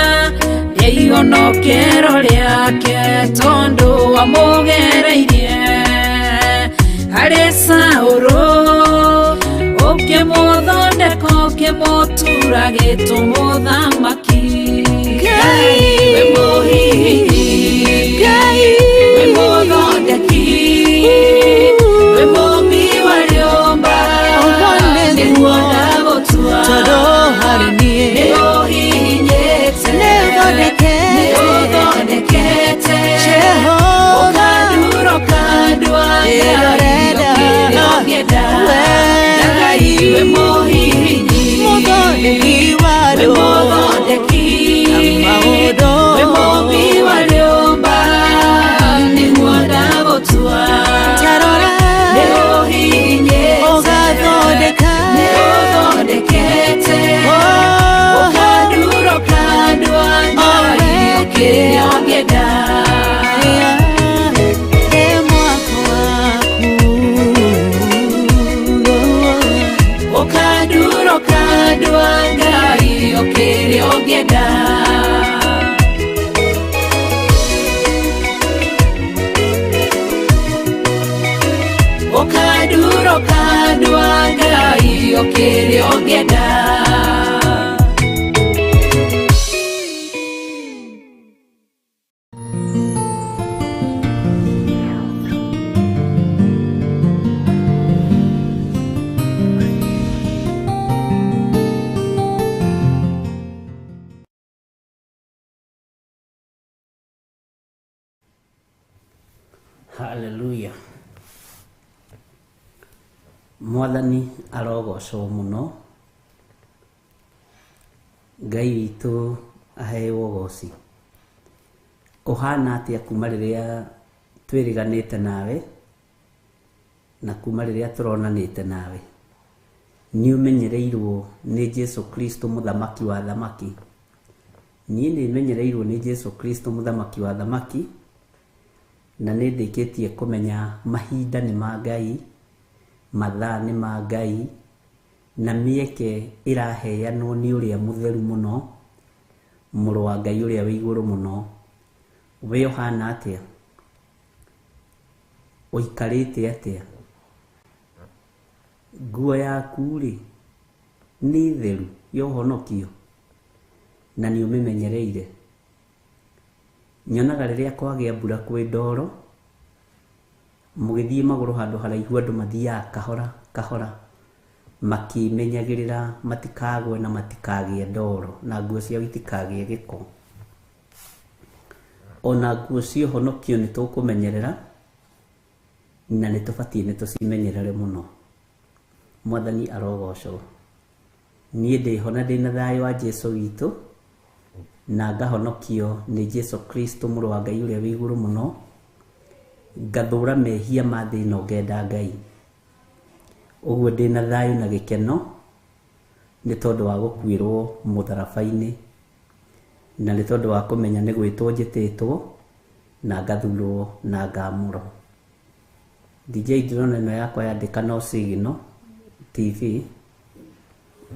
rĩa ihonokero rĩake tondũ wamũgereirie harĩ Saũlũ ũkĩmũthondeka ũkĩmũtura gĩtwo mũthamaki Ngai we mũhihinyi we mũthondeki we mũmbi wa rĩũmba nĩguo ndagũtua nĩũhihinyĩte nĩũthondekete ũkandura ũkandua Ngai ũngĩenda Ngai we mũhihinyi we mũthondeki we mũmbi wa rĩũmba nĩguo ndagũtua nĩũhihinyĩte nĩũthondekete ũkandura ũkandua Ngai ũkĩrĩa ũngĩenda ũkandura ũkandua Ngai ũkĩrĩa ũngĩenda ũkandura ũkandua Ngai ũkĩrĩa ũngĩenda Haleluya. Mwathani arogocwo muno. Ngai witũ aheo goci. Ũhana atĩa kuma rĩrĩa twĩriganĩte nawe na kuma rĩrĩa tũronanĩte nawe? Nĩ ũmenyereirwo nĩ Jesu Kristo mũthamaki wa thamaki. niĩ nĩmenyereirwo nĩ Jesu Kristo mũthamaki wa thamaki, na nĩndĩkĩtie kũmenya mahinda nĩ ma Ngai, mathaa nĩ ma Ngai, na mĩeke ĩraheanwo nĩ ũrĩa mũtheru mũno, mũrũ wa Ngai ũrĩa wĩ igũrũ mũno. We ũhana atĩa? Ũikarĩte atĩa? Nguo yaku rĩ nĩ theru ya ũhonokio na nĩ ũmĩmenyereire? Nyonaga rĩrĩa kwagĩa mbura kwĩ ndoro, mũgĩthiĩ magũrũ handũ haraihu andũ mathiaga kahora kahora makĩmenyagĩrĩra matikagwe na matikagĩe ndoro, na nguo ciao itikagĩe gĩko. Ona nguo cia ũhonokio nĩ tũkũmenyerera, na nĩ tũbatiĩ nĩ tũcimenyerere mũno. Mwathani arogocwo. Niĩ ndĩhona ndĩna thayũ wa Jesu witũ, na ngahonokio nĩ Jesu Kristo mũrũ wa Ngai ũrĩa wĩ igũrũ mũno, ngathũra mehia ma thĩ ĩno ngenda Ngai. Ũguo ndĩna thayũ na gĩkeno nĩ tondũ wa gũkuĩrwo mũtharaba-inĩ, na nĩ tondũ wa kũmenya nĩ gwĩtwo njĩtĩtwo na ngathurwo na ngamũrwo. DJ ndĩrona ĩno yakwa yandĩka no signal TV,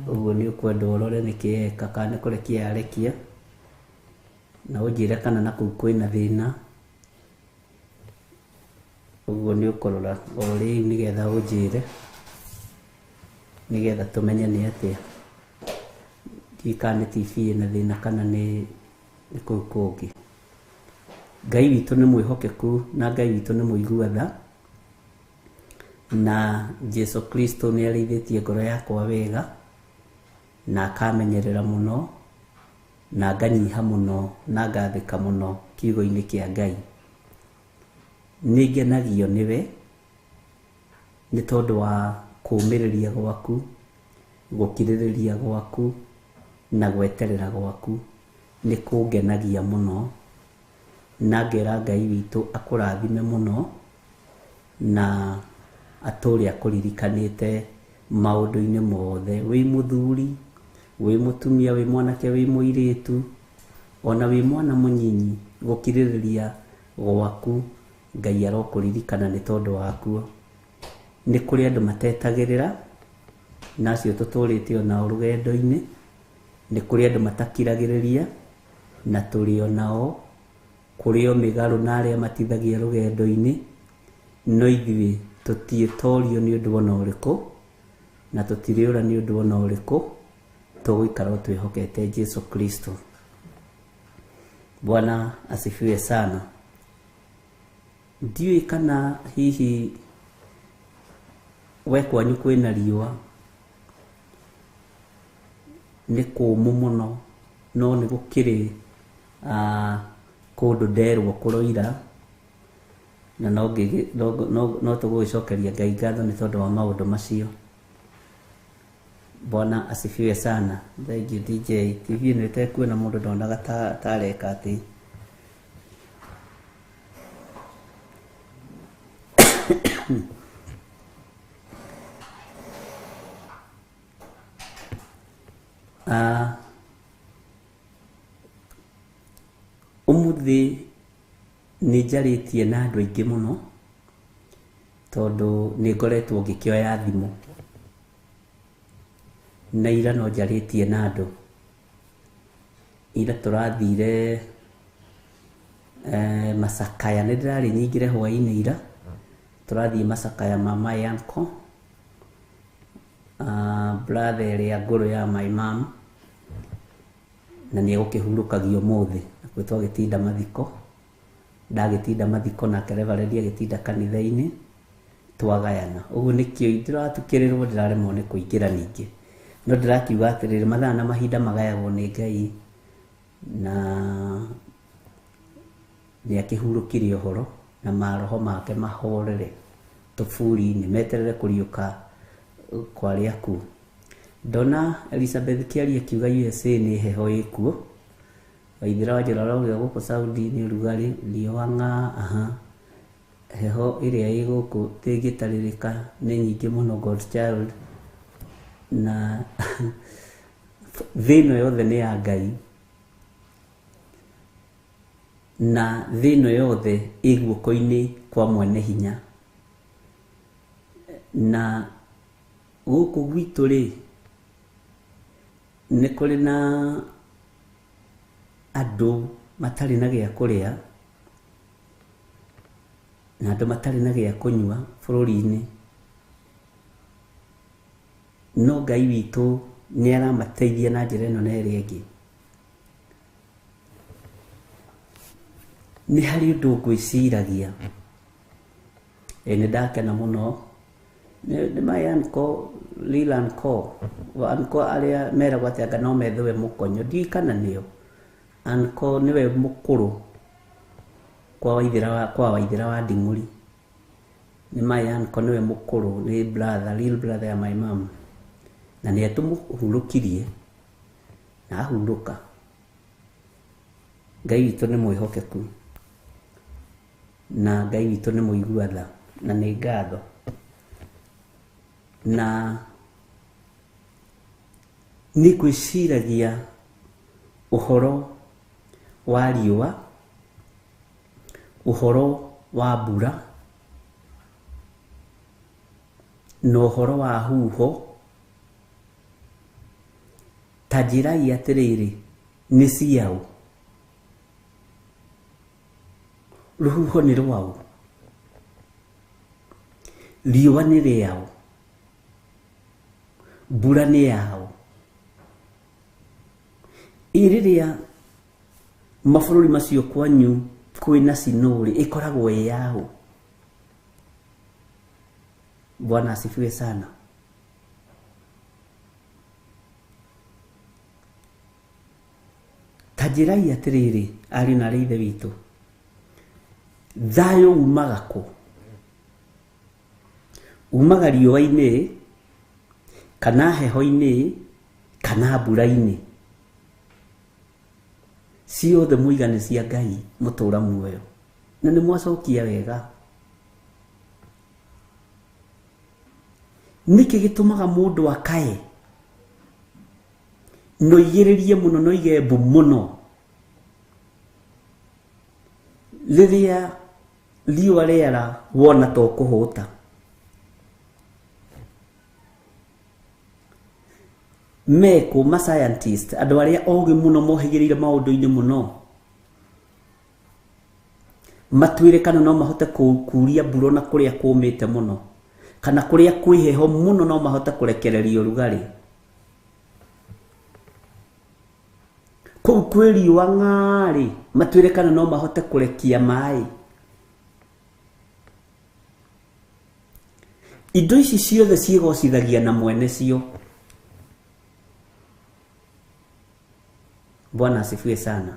ũguo nĩ ũkwenda ũrore nĩkĩ yeka, kana nĩ kũrekia yarekia, na ũnjĩre kana na kũu kwĩna thĩna. Ũguo nĩ ũkũrora o rĩu nĩgetha ũnjĩre, nĩgetha tũmenye nĩ atĩa, kana nĩ TV ĩna thĩna kana nĩ kũu kũngĩ. Ngai witũ nĩ mwĩhokeku na Ngai witũ nĩ mũigua tha, na Jesu Kristo nĩ arĩithĩtie ngoro yakwa wega, na akamenyerera mũno, na nganyiha mũno, na ngathĩka mũno kiugo-inĩ kĩa Ngai. Nĩ ngenagio nĩwe nĩ tondũ wa kũũmĩrĩria gwaku, gũkirĩrĩria gwaku na gweterera gwaku. Nĩ kũngenagia mũno, na ngera Ngai witũ akũrathime mũno, na atũre akũririkanĩte maũndũ-inĩ mothe. Wĩ mũthuri, wĩ mũtumia, wĩ mwanake, wĩ mũirĩtu, ona wĩ mwana mũnyinyi, gũkirĩrĩria gwaku Ngai arokũririkana nĩ tondũ wakuo. Nĩ kũrĩ andũ matetagĩrĩra, na acio tũtũrĩte onao rũgendo-inĩ. Nĩ kũrĩ andũ matakiragĩrĩria, na tũrĩ onao. Kũrĩ o mĩgarũ na arĩa matithagia rũgendo-inĩ, no ithuĩ tũtiĩtorio nĩ ũndũ ona ũrĩkũ, na tũtirĩũra nĩ ũndũ ona ũrĩkũ, tũgũikara o twĩhokete Jesu Kristo. Bwana asifiwe sana. Ndiũĩ kana hihi we kwanyu kwĩna riũa, nĩ kũmũ mũno, no nĩ gũkĩrĩ kũndũ nderwo kũroira, na no tũgũgĩcokeria Ngai ngatho nĩ tondũ wa maũndũ macio. Bwana asifiwe sana. Thank you DJ. TV nĩ tekuona mũndũ ndonaga tareka atĩ. Ũmũthĩ nĩ njarĩtie na andũ aingĩ mũno, tondũ nĩ ngoretwo ngĩkĩoya thimũ, na ira no njarĩtie na andũ. Ira tũrathire Macakaya, nĩ ndĩrarĩ nyingĩre hwaĩ-inĩ ira, tũrathiĩ Macakaya ma my uncle, brother ĩrĩa ngũrũ ya my mom, na nĩ egũkĩhurũkagio ũmũthĩ. Nakuo twagĩtinda mathiko, ndagĩtinda mathiko nake Reverend agĩtinda kanitha-inĩ, twagayana. Ũguo nĩkĩo ndĩratukĩrĩrwo, ndĩraremwo nĩ kũingĩra ningĩ, no ndĩrakiuga atĩrĩrĩ, mathaa na mahinda magayagwo nĩ Ngai, na nĩ akĩhurũkire ũhoro, na maroho make mahorere tũburi-inĩ, meterere kũriũka kwa arĩa akuũ. Ndona Elizabeth Kiari akiuga USA nĩ heho ĩkuo, Waithĩra wa Njĩra arauga gũkũ Saudi nĩ ũrugarĩ, riũa ng'a, heho ĩrĩa ĩ gũkũ tĩngĩtarĩrĩka nĩ nyingĩ mũno Godchild, na thĩ ĩno yothe nĩ ya Ngai, na thino yothe iguoko-ini kwa mwene hinya. Na guku gwitu ri ni kuri na andu matari na gia kuria na andu matari na gia kunywa bururi-ini, no Ngai witu ni aramateithia na njira ino na ĩrĩa ĩngĩ. Ni hari undu ngwiciragia ni ndakena muno ni mai anko Leland ko anko aria meragwo ati anga no methiwe mukonyo ndikana nio anko niwe mukuru kwa Waithira wa Nding'uri. Ni mai anko niwe mukuru, ni real brother ya my mom, na ni atumuhurukirie na ahuruka. Ngai witu ni mwihokeku na Ngai witu ni muigua tha na ni ngatho. Na ni gwiciragia uhoro wa riua, uhoro wa mbura na uhoro wa huho, ta njirai atiriri ni ciau, ruhuho ni rwau, riua ni riao, mbura ni yao. Iriria mabururi macio kwanyu kwina sinuri ikoragwo yao. Bwana asifiwe sana. Tajirai atiriri ari na ithe witu, thayo umaga ku? Umaga riua-ini kana heho-ini kana mbura-ini? Ciothe muigane cia Ngai mutura muoyo, na ni mwacokia wega. Niki gitumaga mundu akae no igiririe muno no igembu muno riria riua riera wona to kuhuta? Meko ma scientist andu aria ogi muno mohigirire maundu-ini muno matwire kana no mahote kuria mbura na kuria kumite muno kana kuria kwiheho muno no mahote kurekereria urugari. Kou kwi riua ng'ari matwire kana no mahote kurekia mai. Indo ici ciothe ciigocithagia na mwene cio. Bwana asifiwe sana.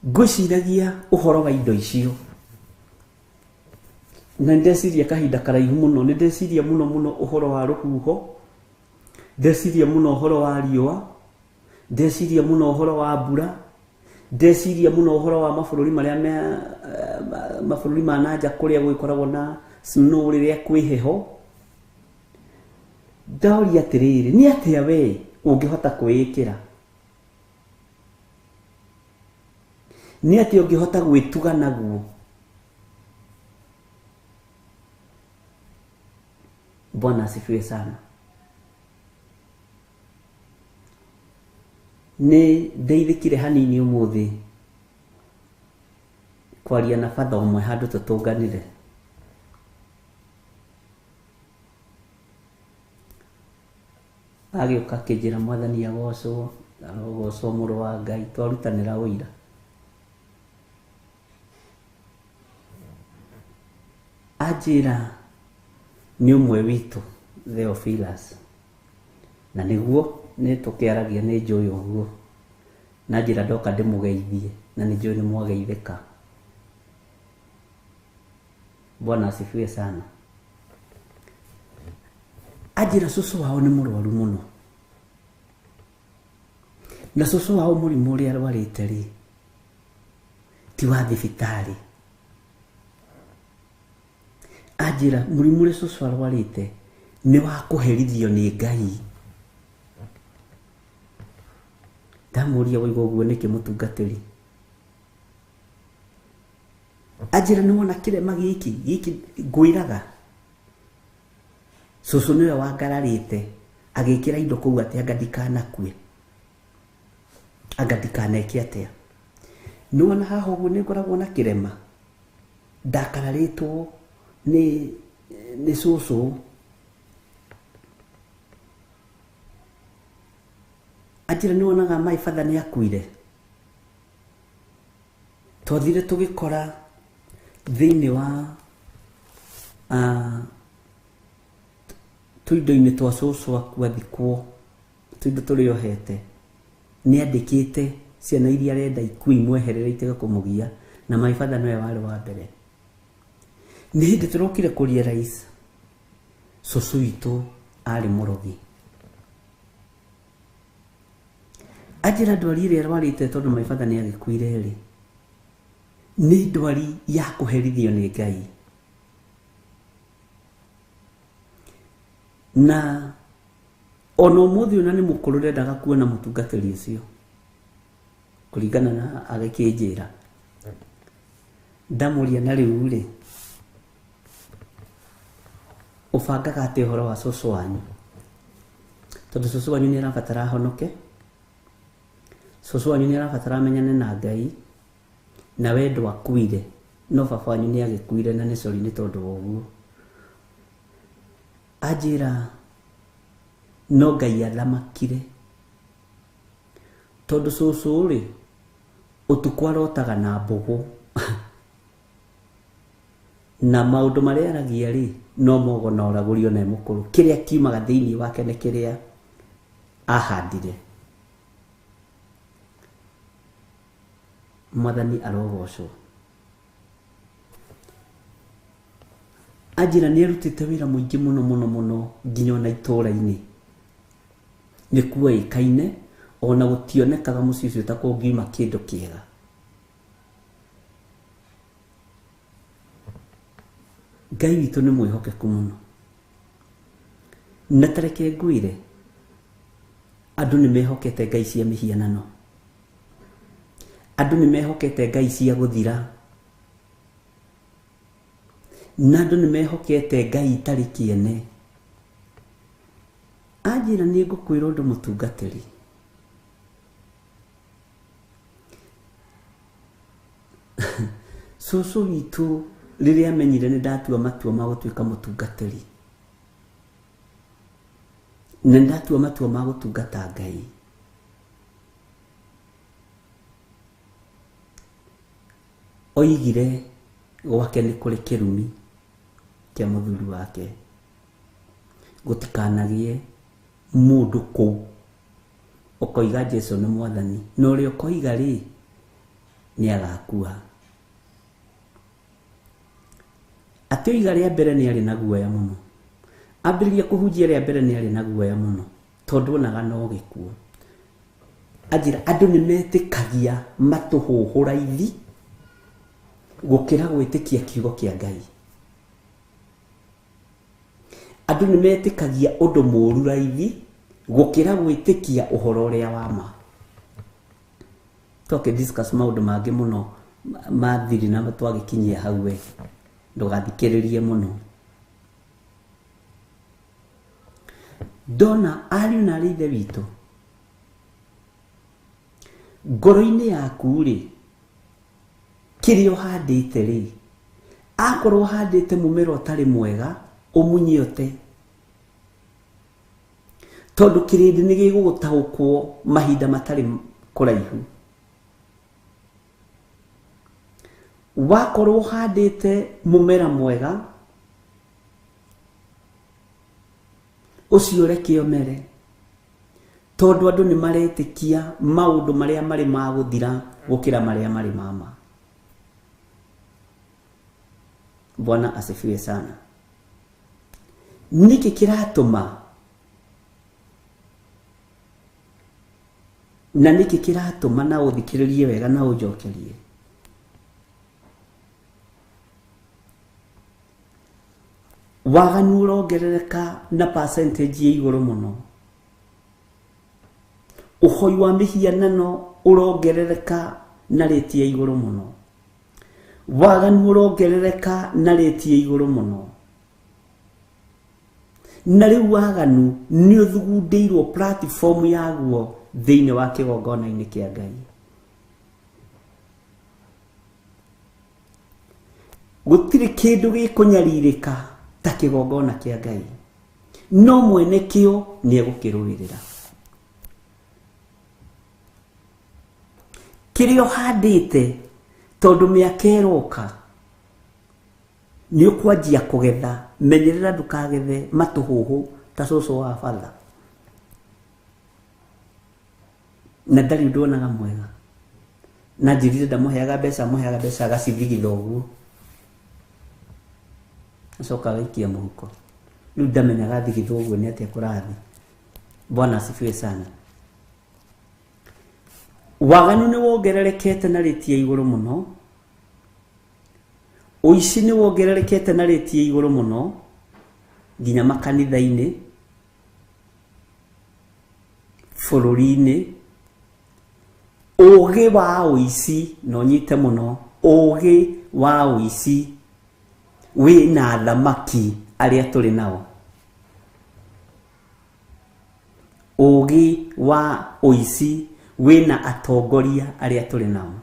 Ngwiciragia uhoro wa indo icio na ndeciria kahinda karaihu muno, ni ndeciria muno uhoro wa ruhuho, ndeciria muno uhoro wa riua, ndeciria muno uhoro wa mbura, ndeciria muno uhoro wa mabururi maria mabururi ma nanja kuria gwikoragwo na snow riria kwiheho. Ndauri atiriri ni atia we ungihota kwikira? Ni atia ungihota gwituga naguo? Bwana asifiwe sana. Ni ndeithikire hanini umuthi kwaria na father umwe handu tutunganire. Agioka kijira mwathani agocwo muru wa Ngai twarutanira uira. Ajira ni umwe witu Theophilus, na niguo ni tukiaragia ni njui uguo, na njira ndoka ndimugeithie na ni njui ni mwageithika. Bwana asifiwe sana. Ajira susu wao ni murwaru muno, na susu wao murimu uria arwarite ri ti wa thibitari. Ajira murimu uria susu arwarite ni wa kuherithio ni Ngai. ndamuria waigo guo niki mutungatiri ajira ni wona kirema giki ngwiraga cucu niwe wangararite agikira indo kuu ati anga ndikanakue anga ndikaneke atia ni wona haha uguo ni ngoragwo na kirema ndakararitwo ni cucu ajira ni wonaga my father ni akuire twathire tugikora thiini wa tuindo-ini twa cucu akua thikwo tuindo turiohete ni andikite ciana iria arenda ikui mweherere itega kumugia na my father niwe wari wa mbere ni hindi turokire kuria rais cucu witu ari murogi ajira ndwari iria arwarite tondu my father ni agikuire ri ni ndwari ya kuherithio ni Ngai na ono muthi una ni mukuru rendaga kuona mutungatiri ucio kuringana na agakinjira ndamuria na riu ri ubangaga ati horo wa cucu wanyu tondu cucu wanyu ni arabatara honoke cucu wanyu ni arabatara amenyane na Ngai na wendo akuire no baba wanyu ni agikuire na ni cori ni tondu woguo ajira no Ngai athamakire tondu cucu ri utukwa arotaga na mbugu na maundu maria aragia ri no mogo na uragurio na mukuru kiria kiumaga thiini wake ni kiria ahandire Mwathani arogocwo ajira ni arutite wira muingi muno nginya na itura-ini ni kuwa ikaine ona gutionekaga muciĩ ũcio ta kũngiuma kĩndũ kĩega Ngai witũ nĩ mwĩhokeku mũno na tareke ngwĩre andũ nĩ mehokete ngai cia mĩhianano andũ nĩ mehokete ngai cia gũthira na andũ nĩ mehokete ngai itarĩ kĩene ajira nĩ ngũkwĩra ũndũ mũtungatĩri cucu witũ rĩrĩa amenyire nĩ ndatua matua ma gũtuĩka mũtungatĩri na ndatua matua ma gũtungata Ngai oigire gwake nĩ kũrĩ kĩrumi kĩa mũthuri wake gũtikanagie mũndũ kũu ũkoiga Jesũ nĩ Mwathani na ũrĩa ũkoiga rĩ nĩ agakua atĩ oiga rĩa mbere nĩ arĩ na guoya mũno ambĩrĩria kũhunjia rĩa mbere nĩ arĩ na guoya mũno tondũ onaga no gĩkuũ ajira andũ nĩ metĩkagia matũhũhũ raithi gũkĩra gwĩtĩkia kiugo kĩa Ngai andũ nĩ metĩkagia ũndũ mũũru raithi gũkĩra gwĩtĩkia ũhoro ũrĩa wa ma tũke discuss maũndũ mangĩ mũno ma thiri na twagĩkinyia hau we ndũgathikĩrĩrie mũno ndona ariũ na ithe witũ ngoro-inĩ yaku rĩ kĩrĩa ũhandĩte rĩ akorwo ũhandĩte mũmera ũtarĩ mwega ũmunyote tondũ kĩrĩndĩ nĩ gĩgũgũtaũkwo mahinda matarĩ kũraihu wakorwo ũhandĩte mũmera mwega ũcio reke ũmere tondũ andũ nĩ maretĩkia maũndũ marĩa marĩ ma gũthira gũkĩra marĩa marĩ ma ma Bwana asifiwe sana niki kiratuma na niki kiratuma na uthikiririe wega na ujokerie waganu urongerereka na percentage ya iguru muno uhoi wa mihianano urongerereka na rate ya iguru muno, waganu urongerereka na rate ya iguru muno, na riu waganu ni uthugundirwo platform yaguo thiini wa kigongona-ini kia Ngai. Gutiri kindu gikunyaririka ta kigongona kia Ngai, no mwene kio ni egukiruirira. Kirio handite tondu miaka iroka ni ukwanjia kugetha, menyerera ndukagethe matuhuhu ta cucu wa batha, na ndari ndonaga mwega, na njirire ndamuheaga mbeca agacithigitha uguo, acoka agaikia muhuko. Riu ndamenyaga thigitha uguo ni atia kurathi. Bwana asifiwe sana. Waganu ni wongererekete na rate ya iguru muno, uici ni wongererekete na rate ya iguru muno, nginya makanitha-ini, bururi-ini. Ugi wa uici no nyite muno, ugi wa uici wina thamaki aria turi nao. Ugi wa uici wina atongoria aria turi nao,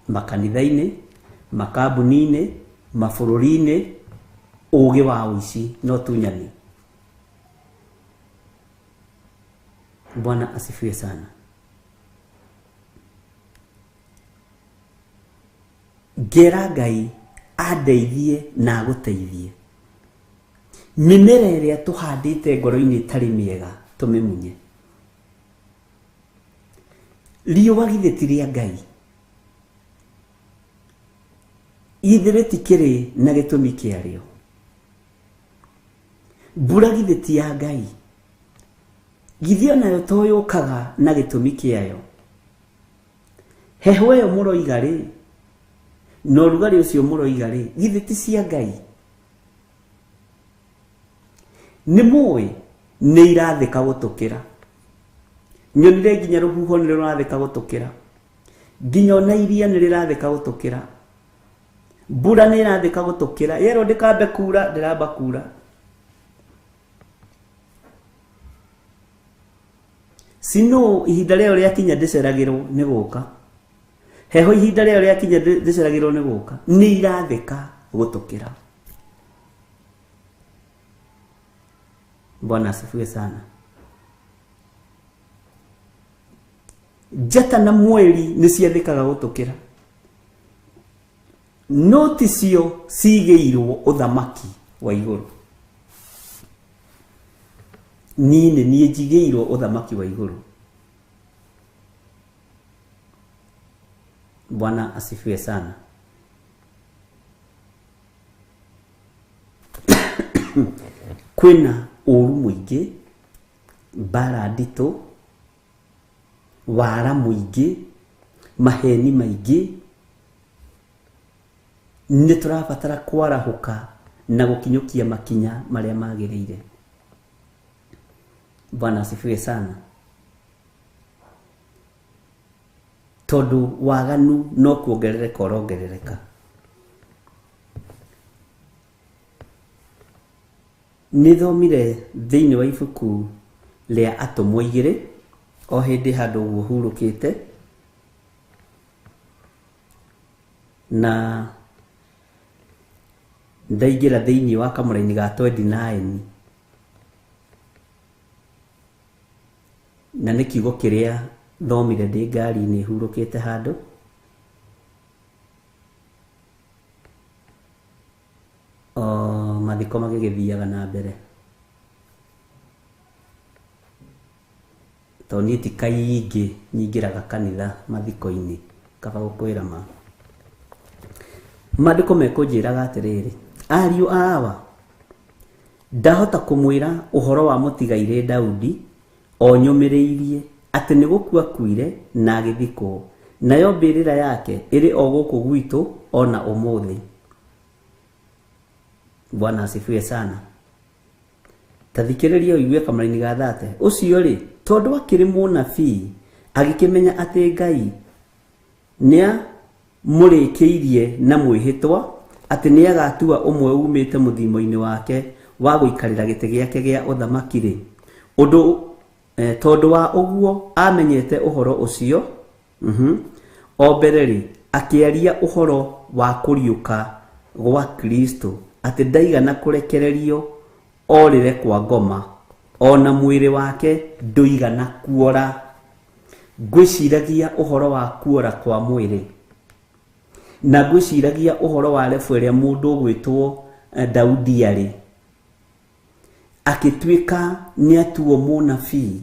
makanitha-ini, makambuni-ini, mabururi-ini. Ugi wa uici no tunyani. Bwana asifiwe sana. Ngera Ngai andeithie na guteithie mimera iria tuhandite ngoro-ini itari miega tumimunye. Riũa githĩ ti rĩa Ngai? Githĩ rĩtikĩrĩ na gĩtũmi kĩarĩo? Mbura githĩ ti ya Ngai? Githĩ onayo to yũkaga na gĩtũmi kĩayo? Heho ĩyo mũroiga rĩ, na ũrugarĩ ũcio mũroiga rĩ, githĩ ti cia Ngai? Nĩ mũĩ nĩ irathĩka gũtũkĩra. Nyonire nginya rũhuho nĩ rũrathĩka gũtũkĩra, nginya ona iria nĩ rĩrathĩka gũtũkĩra, mbura nĩ ĩrathĩka gũtũkĩra. Yerwo ndĩkambe kura, ndĩramba kura. Sino ihinda rĩo rĩakinya ndĩceragĩrwo nĩ gũka, heho ihinda rĩo rĩakinya ndĩceragĩrwo nĩ gũka, nĩ irathĩka gũtũkĩra. Bwana asifiwe sana. Njata na mweri nĩ ciathĩkaga gũtũkĩra, no ticio cigĩirwo ũthamaki wa igũrũ. Niĩ njigĩirwo ũthamaki wa igũrũ. Bwana asifiwe sana. Kwĩna ũru mũingĩ, mbara nditũ, wara mũingĩ, maheni maingĩ. Nĩ tũrabatara kwarahũka na gũkinyũkia makinya marĩa magĩrĩire. Bwana asifiwe sana. Tondu waganu no kuongerereka ũrongerereka. Nĩthomire thĩinĩ wa ibuku rĩa Atũmwo 2 o hĩndĩ handũ ũguo hurũkĩte, na ndaingĩra thĩinĩ wa kamũra-inĩ ga 29, na nĩ kiugo kĩrĩa thomire ndĩ ngari-inĩ hurũkĩte handũ. Mathiko magĩgĩthiaga na mbere, tondũ niĩ ti kaingĩ nyingĩraga kanitha mathiko-inĩ, kaba gũkwĩra ma. Maandĩko mekũnjĩraga atĩrĩrĩ, ariũ a Ava, ndahota kũmwĩra ũhoro wa mũtigairĩ Daudi o nyũmĩrĩirie atĩ nĩ gũkua kuire na agĩthikwo, nayo mbĩrĩra yake ĩrĩ o gũkũ gwitũ ona ũmũthĩ. Bwana asifiwe sana. Tathikĩrĩria ũigue kamara-inĩ ga 30. Ũcio rĩ tondu akiri munabii agikimenya ati Ngai nia murikiirie na mwihitwa ati ni agatua umwe umite muthimo-ini wake wa guikarira gite giake gia uthamaki ri undu tondu wa uguo amenyete uhoro ucio obereri akiaria uhoro wa kuriuka gwa Kristo ati ndaigana kurekererio orire kwa ngoma ona mwiri wake nduigana kuora. Ngwiciragia uhoro wa kuora kwa mwiri na ngwiciragia uhoro wa refu iria mundu gwitwo Daudi ari akitwika ni atuo munabii.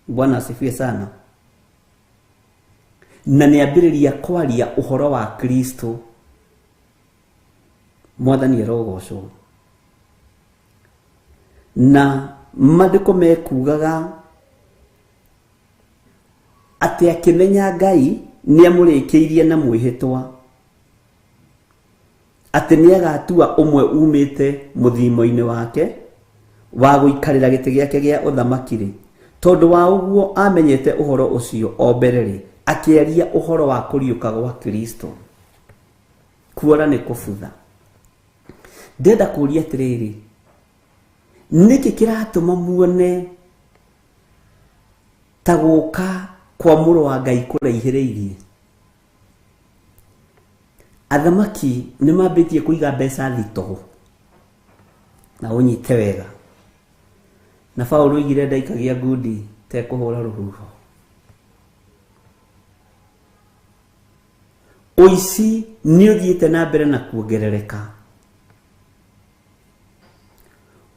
Bwana asifiwe sana. Na niambiriria kwaria uhoro wa Kristo. Mwathani arogocwo. Na mandiko mekugaga ati akimenya Ngai ni amurikiirie na mwihitwa ati ni agatua umwe umite muthimo-ini wake wa guikarira gite giake gia uthamaki ri tondu wa uguo amenyete uhoro ucio obereri akiaria uhoro wa kuriuka gwa Kristo. Kuora ni kufutha. Ndenda kuria atiriri, niki kiratuma muone ta guka kwa muro wa Ngai kuraihireirie? Athamaki ni mambitie kuiga mbeca thito na unyite wega. Na Paulo igire ndaikagia ngundi te kuhura ruhuho. Uici ni uthiite na mbere na kuongerereka.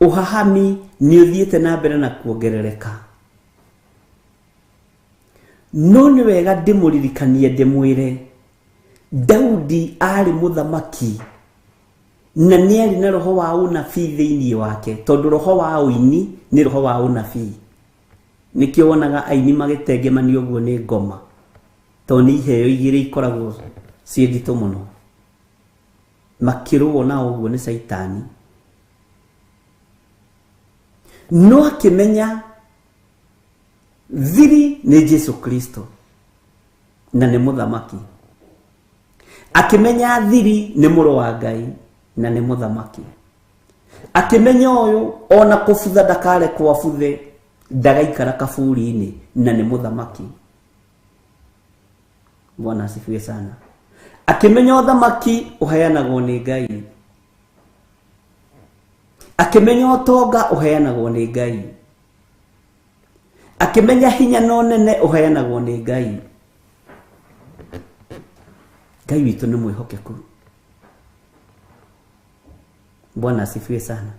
Uhahami ni uthiite na mbere na kuongerereka. No ni wega ndimuririkanie ndimwire Daudi ari muthamaki na niari na roho wa unabii thiini wake tondu roho wa uini ni roho wa unabii. Nikio wonaga aini magitengemanio guo ni ngoma to ni iheo igire ikoragwo ciendito muno makiruo na uguo ni Saitani. No akimenya thiri ni Jesu Kristo na ni muthamaki. Akimenya thiri ni muro wa Ngai na ni muthamaki. Akimenya uyu ona kufutha ndakare kwafuthe ndagaikara kaburi-ini na ni muthamaki. Bwana asifiwe sana. Akimenya uthamaki uheanagwo ni Ngai. Akimenya utonga uheanagwo ni Ngai. Akimenya hinya no nene uheanagwo ni Ngai. Ngai witu ni mwihokeku. Bwana asifiwe sana.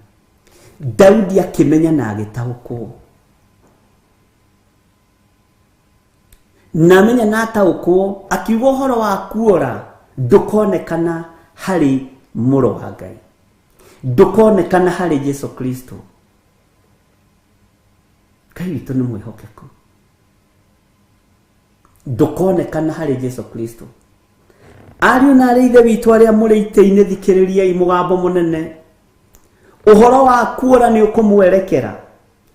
Daudi akimenya na agitaukwo. Na menya na ataukwo akiuga uhoro wa kuora ndukonekana hari muro wa Ngai. Ndukonekana hari Jesu Kristo. Ngai witu ni mwihokeku. Ndukonekana hari Jesu Kristo. Ariu na areithe witu aria muri ite-ini thikiriria mugambo munene. Uhoro wa kuora ni ukumwerekera.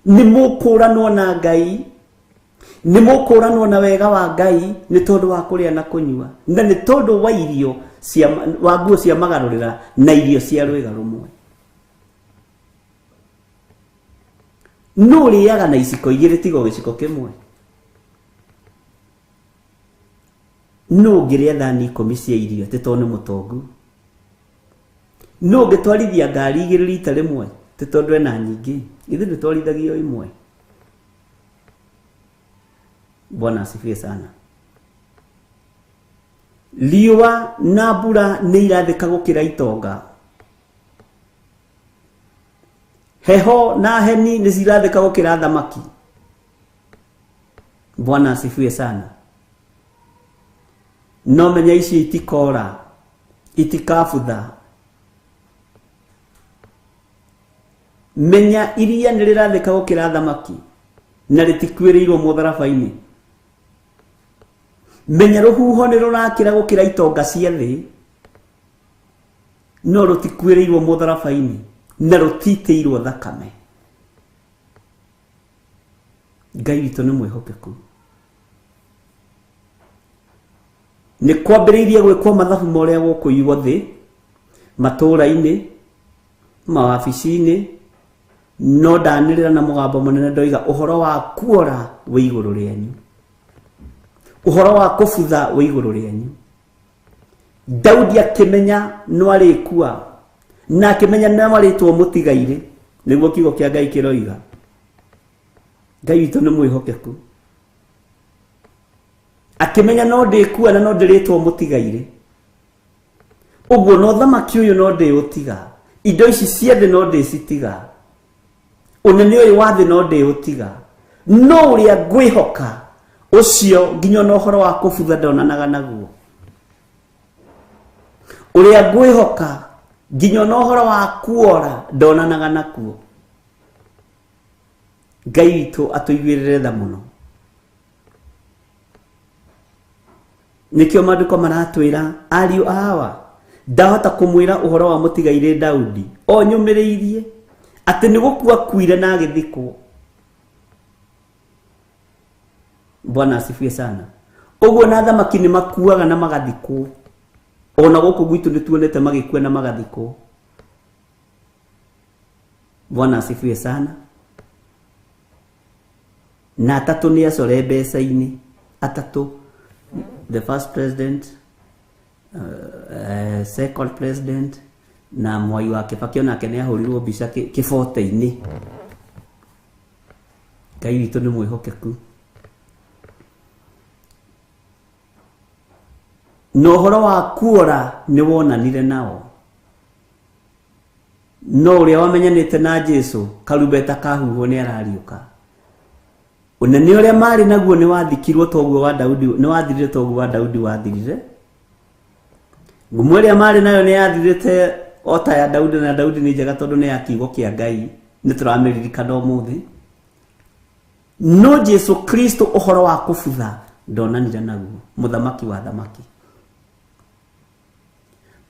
Ni mukuranwo na Ngai. Ni mukuranwo na wega wa Ngai ni tondu wa kuria na kunyua. Na ni tondu wa irio cia wa nguo cia magarurira na irio cia rwega rumwe. No riaga na iciko igiri tigo giciko kimwe. No ngiria thani 10 cia irio titone mutongu. No ngitwarithia ngari igiri rita rimwe titondu ena nyingi. Ithu nditwarithagio imwe. Bwana asifiwe sana. Liwa na mbura ni irathika gukira itonga. Heho na heni ni zirathika gukira thamaki. Bwana asifiwe sana. No menya ici itikora, itikafutha. Menya iria nirirathika gukira thamaki na ritikwiriirwo mutharabaini. Menya ruhuho nirurakira gukira itonga cia thi no rutikwiriirwo mutharabaini na rutiteirwo thakame. Ngai witũ nĩ mwĩhokeku. Nĩ kwambĩrĩirie gwĩkwo mathabu marĩa gũkũ igwo thĩ, matũũra-inĩ, mawabici-inĩ, no ndanĩrĩra na mũgambo mũnene ndoiga ũhoro wa kuora wĩ igũrũ rĩanyu, ũhoro wa kũbutha wĩ igũrũ rĩanyu. Daudi akĩmenya no arĩkua na akĩmenya nĩ marĩtwo mũtigaire, nĩguo kiugo kĩa Ngai kĩroiga. Ngai witũ nĩ mwĩhokeku. Akĩmenya no ndĩkua na no ndĩrĩtwo mũtigaire. Ũguo no thamaki ũyũ no ndĩũtiga, indo ici cia thĩ no ndĩcitiga, ũnene ũyũ wa thĩ no ndĩũtiga, no ũrĩa ngwĩhoka ũcio nginya no ũhoro wa kũbutha ndonanaga naguo. Ũrĩa ngwĩhoka nginya no ũhoro wa kuora ndonanaga nakuo. Ngai witũ atũiguĩrĩre tha mũno. Nĩkĩo maandĩko maratwĩra ariũ a Hawa ndahota kũmwĩra ũhoro wa mũtigaire Daudi o nyũmĩrĩirie atĩ nĩ gũkua kuire na agĩthikwo. Bwana asifiwe sana. Ũguo na thamaki nĩ makuaga na magathikwo. Ona gũkũ gwitũ nĩ tuonete magĩkua na magathikwo. Bwana asifiwe sana. Na atatũ nĩ acore mbeca-inĩ. Atatũ, the first president, second president, na Mwai wa Kibaki onake nĩ ahũrirwo mbica kĩbote-inĩ. Ngai witũ nĩ mwĩhokeku. No ũhoro wa kuora nĩ wonanire nao. No ũrĩa wamenyanĩte na Jesũ karumbeta kahuhwo nĩ arariũka. Ũnene ũrĩa marĩ naguo nĩ wathikirwo toguo wa Daudi, nĩ wathirire toguo wa Daudi wathirire. Ngumo ĩrĩa marĩ nayo nĩ yathirĩte o ta ya Daudi, na Daudi nĩ njega tondũ nĩ ya kiugo kĩa Ngai, nĩ tũramĩririkana ũmũthĩ. No Jesũ Kristo ũhoro wa kũbutha ndonanire naguo, mũthamaki wa thamaki.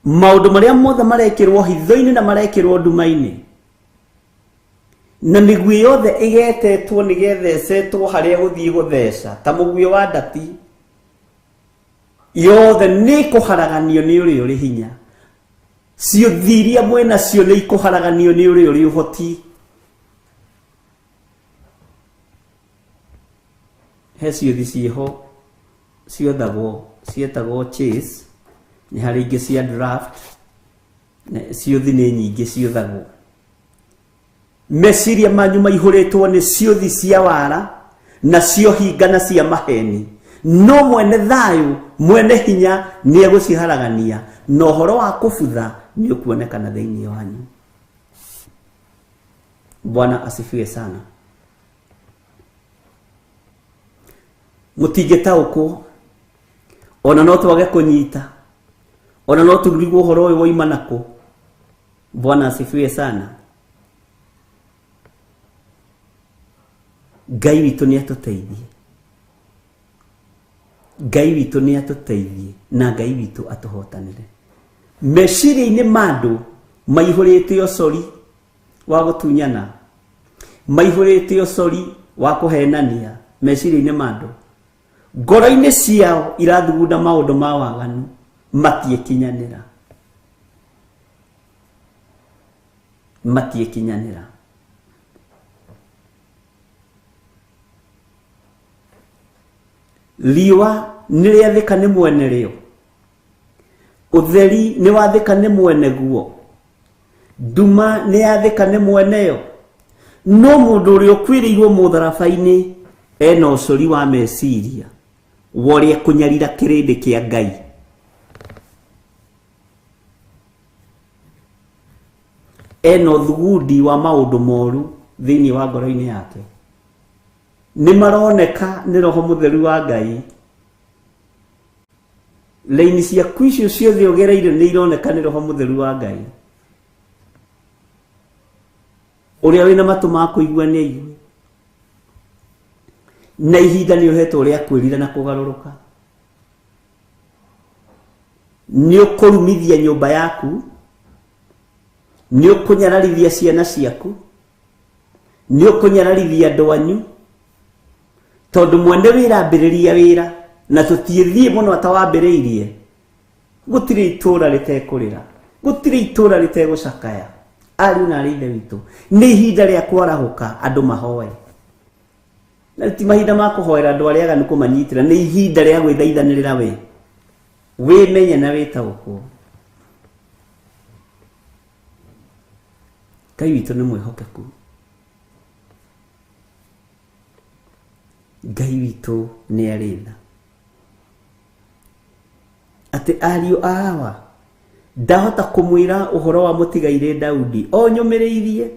Maũndũ marĩa mothe marekĩrwo hitho-inĩ na marekĩrwo nduma-inĩ, na mĩguĩ yothe ĩgetetwo nĩgethecetwo harĩa gũthiĩ gũtheca ta mũguĩ wa ndati, yothe nĩ kũharaganio nĩ ũrĩa ũrĩ hinya. Ciũthi iria mwĩna cio nĩ ikũharaganio nĩ ũrĩa ũrĩ ũhoti. He ciũthi ciĩho cietagwo chase, nĩ harĩ ingĩ cia draft, ciũthi nĩ nyingĩ ciũthagwo. Meciria manyu maihũrĩtwo nĩ ciũthi cia wara na cio hinga na cia maheni, no mwene thayũ mwene hinya nĩ egũciharagania, na ũhoro wa kũbutha nĩ ũkuonekana thĩinĩ wanyu. Bwana asifiwe sana. Mũtingĩtaũkwo, ona no twage kũnyita, ona no tũrigwo ũhoro ũyũ woima nakũ. Bwana asifiwe sana. Ngai witũ nĩ atũteithie. Ngai witũ nĩ atũteithie na Ngai witũ atũhotanĩre. Meciria-inĩ ma andũ maihũrĩte ũcori wa gũtunyana, maihũrĩte ũcori wa kũhenania. Meciria-inĩ ma andũ, ngoro-inĩ ciao irathugunda maũndũ ma waganu, matiĩkinyanĩra. Matiĩkinyanĩra. Riũa nĩ rĩathĩka nĩ mwene rĩo, ũtheri nĩ wathĩka nĩ mwene guo, nduma nĩ yathĩka nĩ mweneyo, no mũndũ ũrĩa ũkuĩrĩirwo mũtharaba-inĩ ena ũcori wa meciria wa ũrĩa kũnyarira kĩrĩndĩ kĩa Ngai. Ena ũthugundi wa maũndũ moru thĩinĩ wa ngoro-inĩ yake. Nĩ maroneka nĩ Roho Mũtheru wa Ngai. Laini ciaku icio ciothe ũgereire nĩ ironeka nĩ Roho Mũtheru wa Ngai. Ũrĩa wĩna matũ ma kũigua nĩ aigue. Na ihinda nĩ ũhetwo rĩa kwĩrira na kũgarũrũka. Nĩ ũkũrumithia nyũmba yaku, nĩ ũkũnyararithia ciana ciaku, nĩ ũkũnyararithia andũ anyu, tondu mwende wira ambiriria wira na tutiithie muno atawambiriirie gutire itura ritekurira gutire itura ritegucakaya ari na ri ithe witu ni ihinda ria kwarahuka andu mahoe na ti mahinda ma kuhoera andu aria aganu kumanyitira ni ihinda ria gwithaithanirira we wimenye na witaguku Ngai witu ni mwihokeku Ngai witu ni aritha ati ariu awa ndahota kumwira uhoro wa mutigaire Daudi o nyumiriirie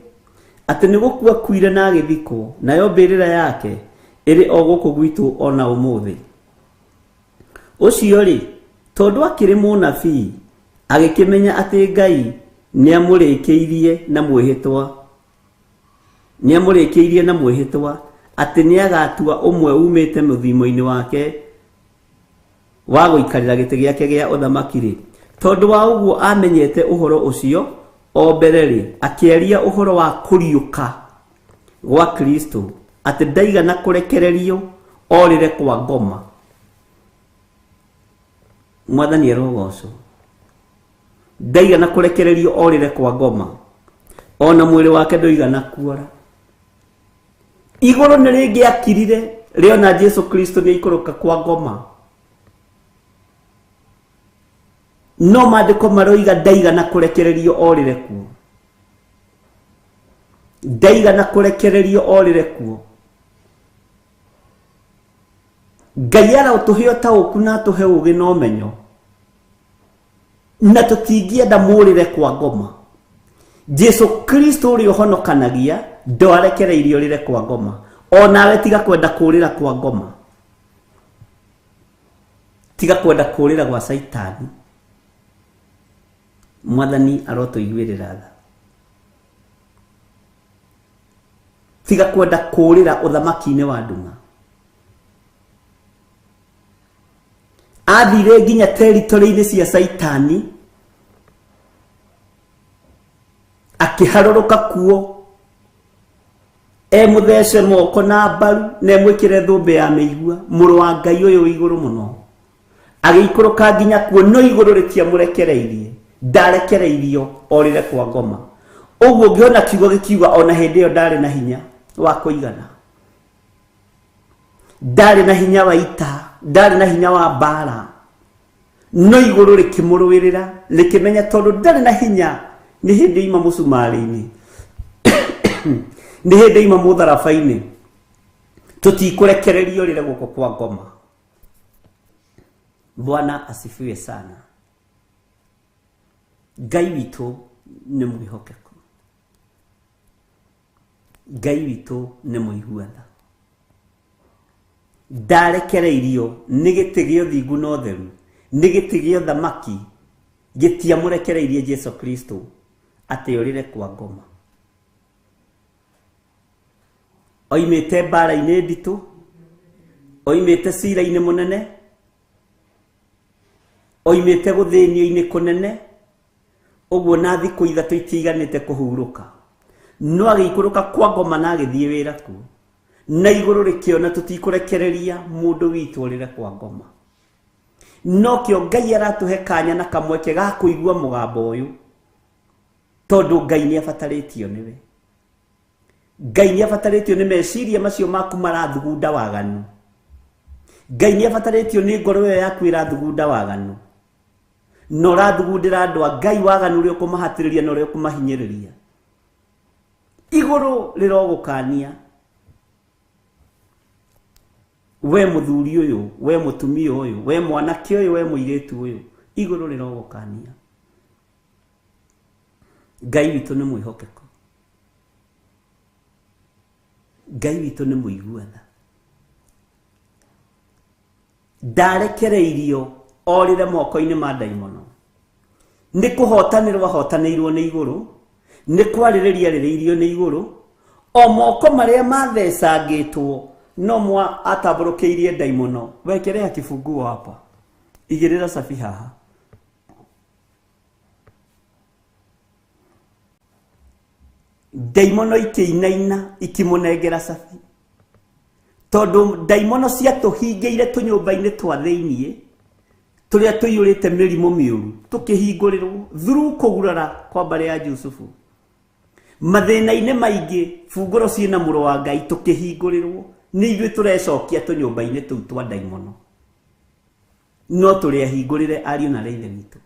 ati ni gukua kuire na agithiko nayo mbirira yake iri o guku gwitu ona umuthi ucio ri tondu akiri munabii agikimenya ati Ngai ni amurikiirie na mwihitwa ati ni agatua umwe umite muthimo-ini wake wa guikarira giti giake gia uthamakiri tondu wa uguo amenyete uhoro ucio o mbere akieria uhoro wa kuriuka gwa Kristo ati ndaiga na kurekererio orire kwa ngoma mwathani erogoco ndaiga na kurekererio orire kwa ngoma ona mwiri wake ndoiga na kuora iguru ni ringi akirire riona Jesu Kristo ni ikuruka kwa ngoma no maandiko maroiga ndaiga na kurekererio orire kuo ndaiga na kurekererio orire kuo Ngai ara utuheo tauku na tuhe ugi no menyo na tutingienda murire kwa ngoma Jesu Kristo uri uhonokanagia ndwarekereirio rire kwa ngoma onawe tiga kwenda kurira kwa ngoma tiga kwenda kurira gwa Saitani mwathani arotuiguirira tha tiga kwenda kurira uthamaki-ini wa nduma athire nginya territory-ini cia Saitani akiharuruka kuo muthece moko na mbaru na mwikire thumbe ya meigua muru wa Ngai uyu iguru muno agikuruka nginya kuo no iguru ritia murekereirie ndarekereirio orire kwa ngoma uguo ngiona kiugo gikiuga ona hindi iyo ndari na hinya wa kuigana ndari na hinya wa ita ndari na hinya wa mbara no iguru rikimurwirira rikimenya tondu ndari na hinya ni hindi ima musumari-ini ni hindi ima mutharabai-ini tutikurekererio rire guko kwa ngoma Bwana asifiwe sana Ngai witu ni mwihokeku Ngai witu ni muiguatha ndarekereirio ni giti gio thingu no theru ni giti gio thamaki gitia murekereirie Jesu Kristo ati urire kwa ngoma oimite mbara-ini nditu oimite cira-ini munene oimite guthinio-ini kunene uguo na thiku ithatu itiganite kuhuruka no agikuruka kwa ngoma na agithie wira ku na iguru rikiona tutikurekereria mundu witu urire kwa ngoma no kio Ngai aratuhe kanya na kamweke ga kuigua mugambo uyu tondu Ngai ni afatariitio niwe Ngai ni afatariitio ni meciria macio maku marathugunda waganu Ngai ni afatariitio ni ngoro yo yaku irathugunda waganu no rathugundira andu a Ngai waganu ri ukumahatiriria no ri ukumahinyiriria iguru rirogukania we muthuri uyu we mutumia uyu we mwanake uyu we muiretu uyu iguru rirogukania Ngai witu ni mwihokeku Ngai witu ni muiguatha ndarekereirio orire moko-ini ma daimono ni kuhotanirwo ahotanirwo ni iguru ni kwaririria ririirio ni iguru o moko maria mathecangitwo no mwa ataburukeirie daimono wekere akifunguo hapa igirira safi haha daimono ikiinaina ikimunengera safi tondu daimono cia tuhingeire tunyumba-ini twa thiini turia tuiyurite mirimu miuru tukihingũrĩrwo through kugurara kwa mbari ya Jusufu mathĩna-inĩ maingĩ funguro ciina mũrũ wa Ngai tukihingũrĩrwo ni ithuĩ turecokia tunyumba-ini tũu twa daimono no tũrĩahingũrĩre ariũ na aithe witũ.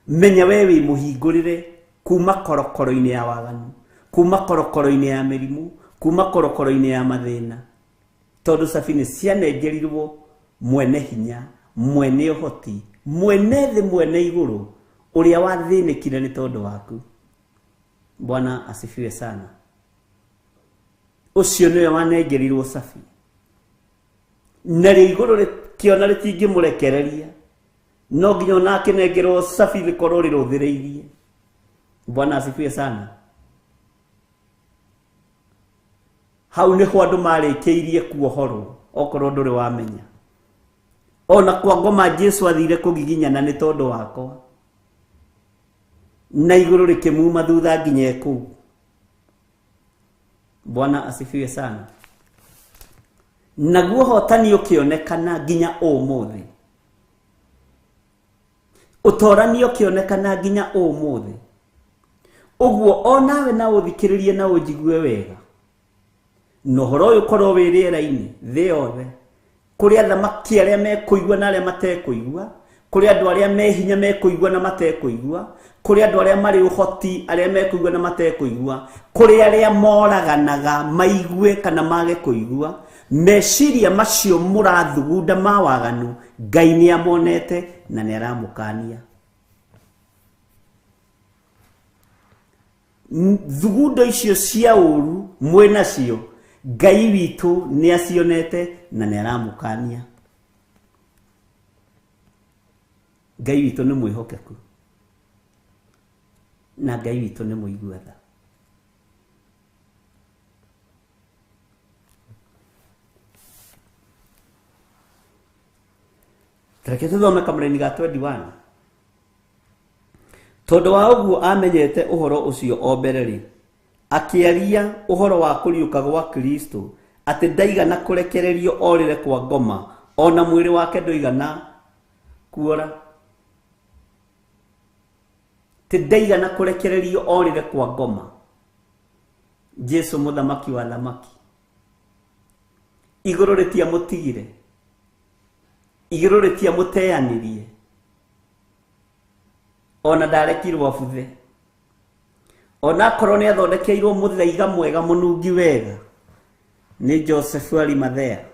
Menya we wĩ mũhingũrĩre kuma korokoro-inĩ ya waganu, kuma korokoro-inĩ ya mĩrimũ, kuma korokoro-inĩ ya mathĩna, tondu cabi nĩ cianengerirwo mwene hinya, mwene ũhoti, mwene thĩ, mwene igũrũ, ũrĩa wathĩnĩkire nĩ tondu waku. Bwana asifiwe sana. Ũcio nĩwe wanengerirwo cabi, na rĩ igũrũ rĩkĩona rĩtingĩmũrekereria, no nginya ona akĩnengerwo cabi rĩkorwo rĩrũthĩrĩirie. Bwana asifiwe sana. Hau nĩho andũ marĩkĩirie kuohorwo, okorwo ndũrĩ wamenya. Ona kwa ngoma Jesu athire kũgiginyana nĩ tondu wakwa, na igũrũ rĩkĩmuma thutha nginya kũu. Bwana asifiwe sana. Naguo hotani ũkĩonekana nginya ũmũthĩ, ũtorani ũkĩonekana nginya ũmũthĩ. Ũguo onawe na ũthikĩrĩrie na ũnjigue wega, na ũhoro ũyũ ũkorwo wĩ rĩera-inĩ thĩ yothe, kũrĩ athamaki arĩa mekũigua na arĩa matekũigua, kũrĩ andũ arĩa me hinya mekũigua na matekũigua, kũrĩ andũ arĩa marĩ ũhoti arĩa mekũigua na matekũigua, kũrĩ arĩa moraganaga maigue kana mage kũigua. Meciria macio mũrathugunda ma waganu, Ngai nĩ amonete na nĩ aramũkania. Thugundo icio cia ũru mwĩna cio, Ngai witũ nĩ acionete na nĩ aramũkania. Ngai witũ nĩ mwĩhokeku, na Ngai witũ nĩ mũigua tha. Reke tuthome kamũra-inĩ ga 21. Tondu wa ũguo amenyete ũhoro ũcio o mbere rĩ, akĩaria ũhoro wa kũriũka gwa Kristo, atĩ ndaigana kũrekererio orĩre kwa ngoma, ona mwĩrĩ wake ndũigana kuora. Ti ndaigana kũrekererio orĩre kwa ngoma. Jesu mũthamaki wa thamaki, igũrũ rĩtiamũtigire, igũrũ rĩtiamũteanĩrie, ona ndarekirwo abuthe, ona akorwo nĩ athondekeirwo mũthaiga mwega mũnungi wega nĩ Joseph Arimathea,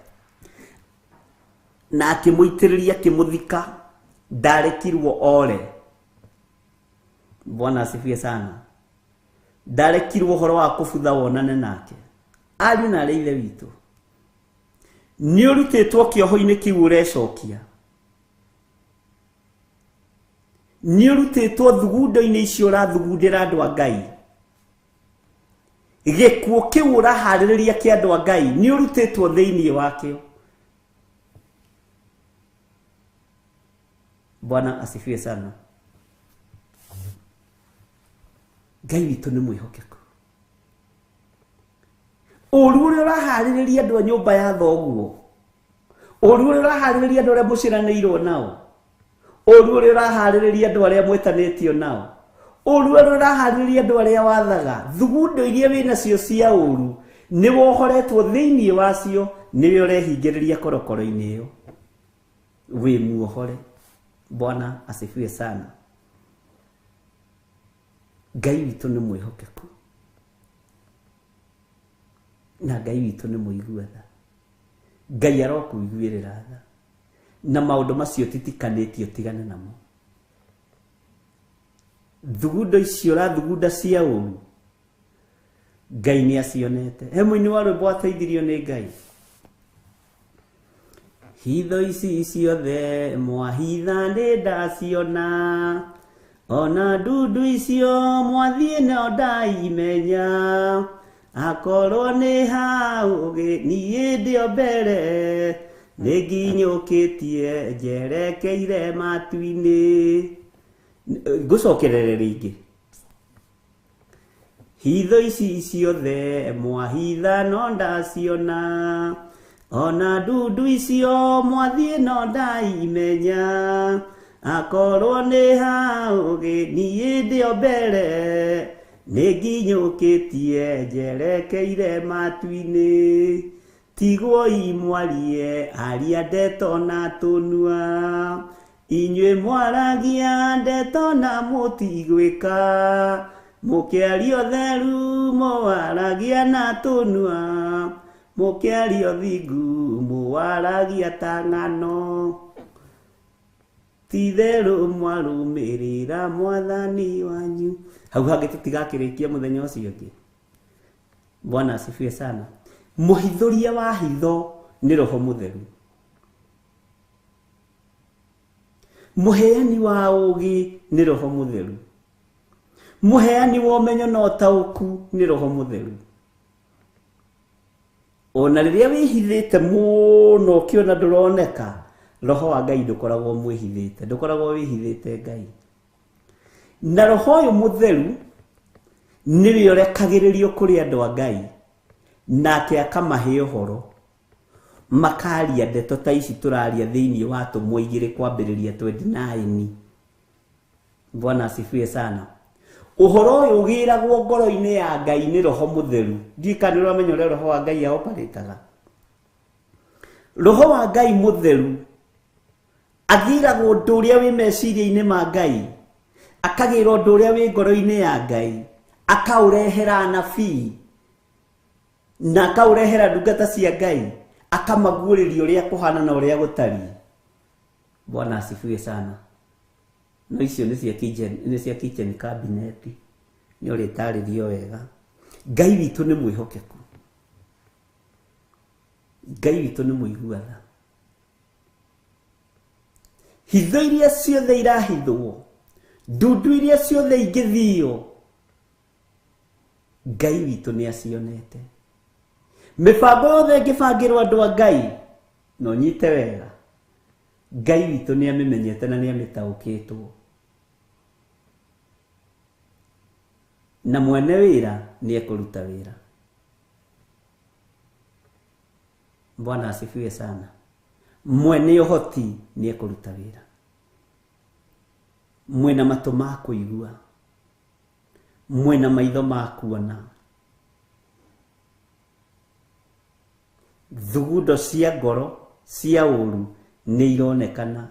na akĩmũitĩrĩria akĩmũthika, ndarekirwo ore. Bwana asifiwe sana. Ndarekirwo ũhoro wa kũbutha wonane nake. Ariũ na aithe witũ, nĩ ũrutĩtwo kĩoho-inĩ kĩu ũrecokia, nĩ ũrutĩtwo thugundo-inĩ icio ũrathugundĩra andũ a Ngai. Gĩkuũ kĩu ũraharĩrĩria kĩa andũ a Ngai nĩ ũrutĩtwo thĩinĩ wakĩo. Bwana asifiwe sana. Ngai witũ nĩ mwĩhokeku. Ũru ũrĩa ũraharĩrĩria andũ a nyũmba ya thoguo, ũru ũrĩa ũraharĩrĩria andũ arĩa mũciranĩirwo nao, ũru ũrĩa ũraharĩrĩria andũ arĩa mwĩtanĩtio nao, ũru ũrĩa ũraharĩrĩria andũ arĩa wathaga, thugundo iria wĩnacio cia ũru nĩ wohoretwo thĩinĩ wacio, nĩwe ũrehingĩrĩria korokoro-inĩ ĩyo. Wĩ muohore. Bwana asifiwe sana. Ngai witũ nĩ mwĩhokeku, na Ngai witũ nĩ mũigua tha. Ngai arokũiguĩrĩra tha, na maũndũ macio titikanĩtio tigane namo. Thugundo icio ũrathugunda cia ũru, Ngai nĩ acionete. He mũini wa rwĩmbo ateithirio nĩ Ngai. Hitho ici ciothe mwahitha nĩ ndaciona, ona ndundu icio mwathiĩ no ndaimenya, akorwo nĩ hau niĩ ndĩo mbere, nĩnginyũkĩtie njerekeire matu-inĩ. Ngũcokerere rĩngĩ. hitho ici ciothe mwahitha no ndaciona, ona ndundu icio mwathiĩ no ndaimenya, akorwo nĩ haũgĩ niĩ ndĩ o mbere, nĩ nginyũkĩtie njerekeire matu-inĩ, tigwoi mwarie aria ndeto na tũnua, inyuĩ mwaragia ndeto na mũtigwĩka, mũkĩaria ũtheru mũwaragia na tũnua, mũkĩaria ũthingu mũwaragia ta ng'ano, titherũ mwarũmĩrĩra mwathani wanyu. Hau hangĩ tũtigakĩrĩkia mũthenya ũcio ũngĩ. Bwana asifiwe sana. Mũhithũria wa hitho nĩ Roho Mũtheru. Mũheani wa ũũgĩ nĩ Roho Mũtheru. Mũheani wa ũmenyo na ũtaũku nĩ Roho Mũtheru. Ona rĩrĩa wĩhithĩte mũno ũkĩona ndũroneka, Roho wa Ngai ndũkoragwo mwĩhithĩte, ndũkoragwo wĩhithĩte Ngai. Na Roho ũyũ Mũtheru nĩwe ũrekagĩrĩrio kũrĩ andũ a Ngai, nake akamahe ũhoro, makaria ndeto ta ici tũraria thĩinĩ wa Atũmwo 2 kwambĩrĩria 29. Bwana asifiwe sana. Ũhoro ũyũ ũgĩragwo ngoro-inĩ ya Ngai nĩ Roho Mũtheru. Ndikana ũramenya ũrĩa Roho wa Ngai aoparĩtaga. Roho wa Ngai Mũtheru agĩragwo ũndũ ũrĩa wĩ meciria-inĩ ma Ngai, akagĩra ũndũ ũrĩa wĩ ngoro-inĩ ya Ngai, akaũrehera anabii na akaũrehera ndungata cia Ngai, akamaguũrĩria ũrĩa kũhana na ũrĩa gũtariĩ. Bwana asifiwe sana. No icio nĩ cia kitchen cabinet, nĩ ũrĩtarĩrio wega. Ngai witũ nĩ mwĩhokeku, Ngai witũ nĩ mũiguaga. Hitho iria ciothe irahithwo, ndundu iria ciothe ingĩthio, Ngai witũ nĩ acionete. Mĩbango yothe ĩngĩbangĩrwo andũ a Ngai, no nyite wega, Ngai witũ nĩ amĩmenyete na nĩ amĩtaũkĩtwo. Na mwene wĩra nĩ ekũruta wĩra. Bwana asifiwe sana. Mwene ũhoti nĩ ekũruta wĩra. Mwena matũ ma kũigua, mwena maitho ma kuona, thugundo cia ngoro cia ũru nĩ ironekana,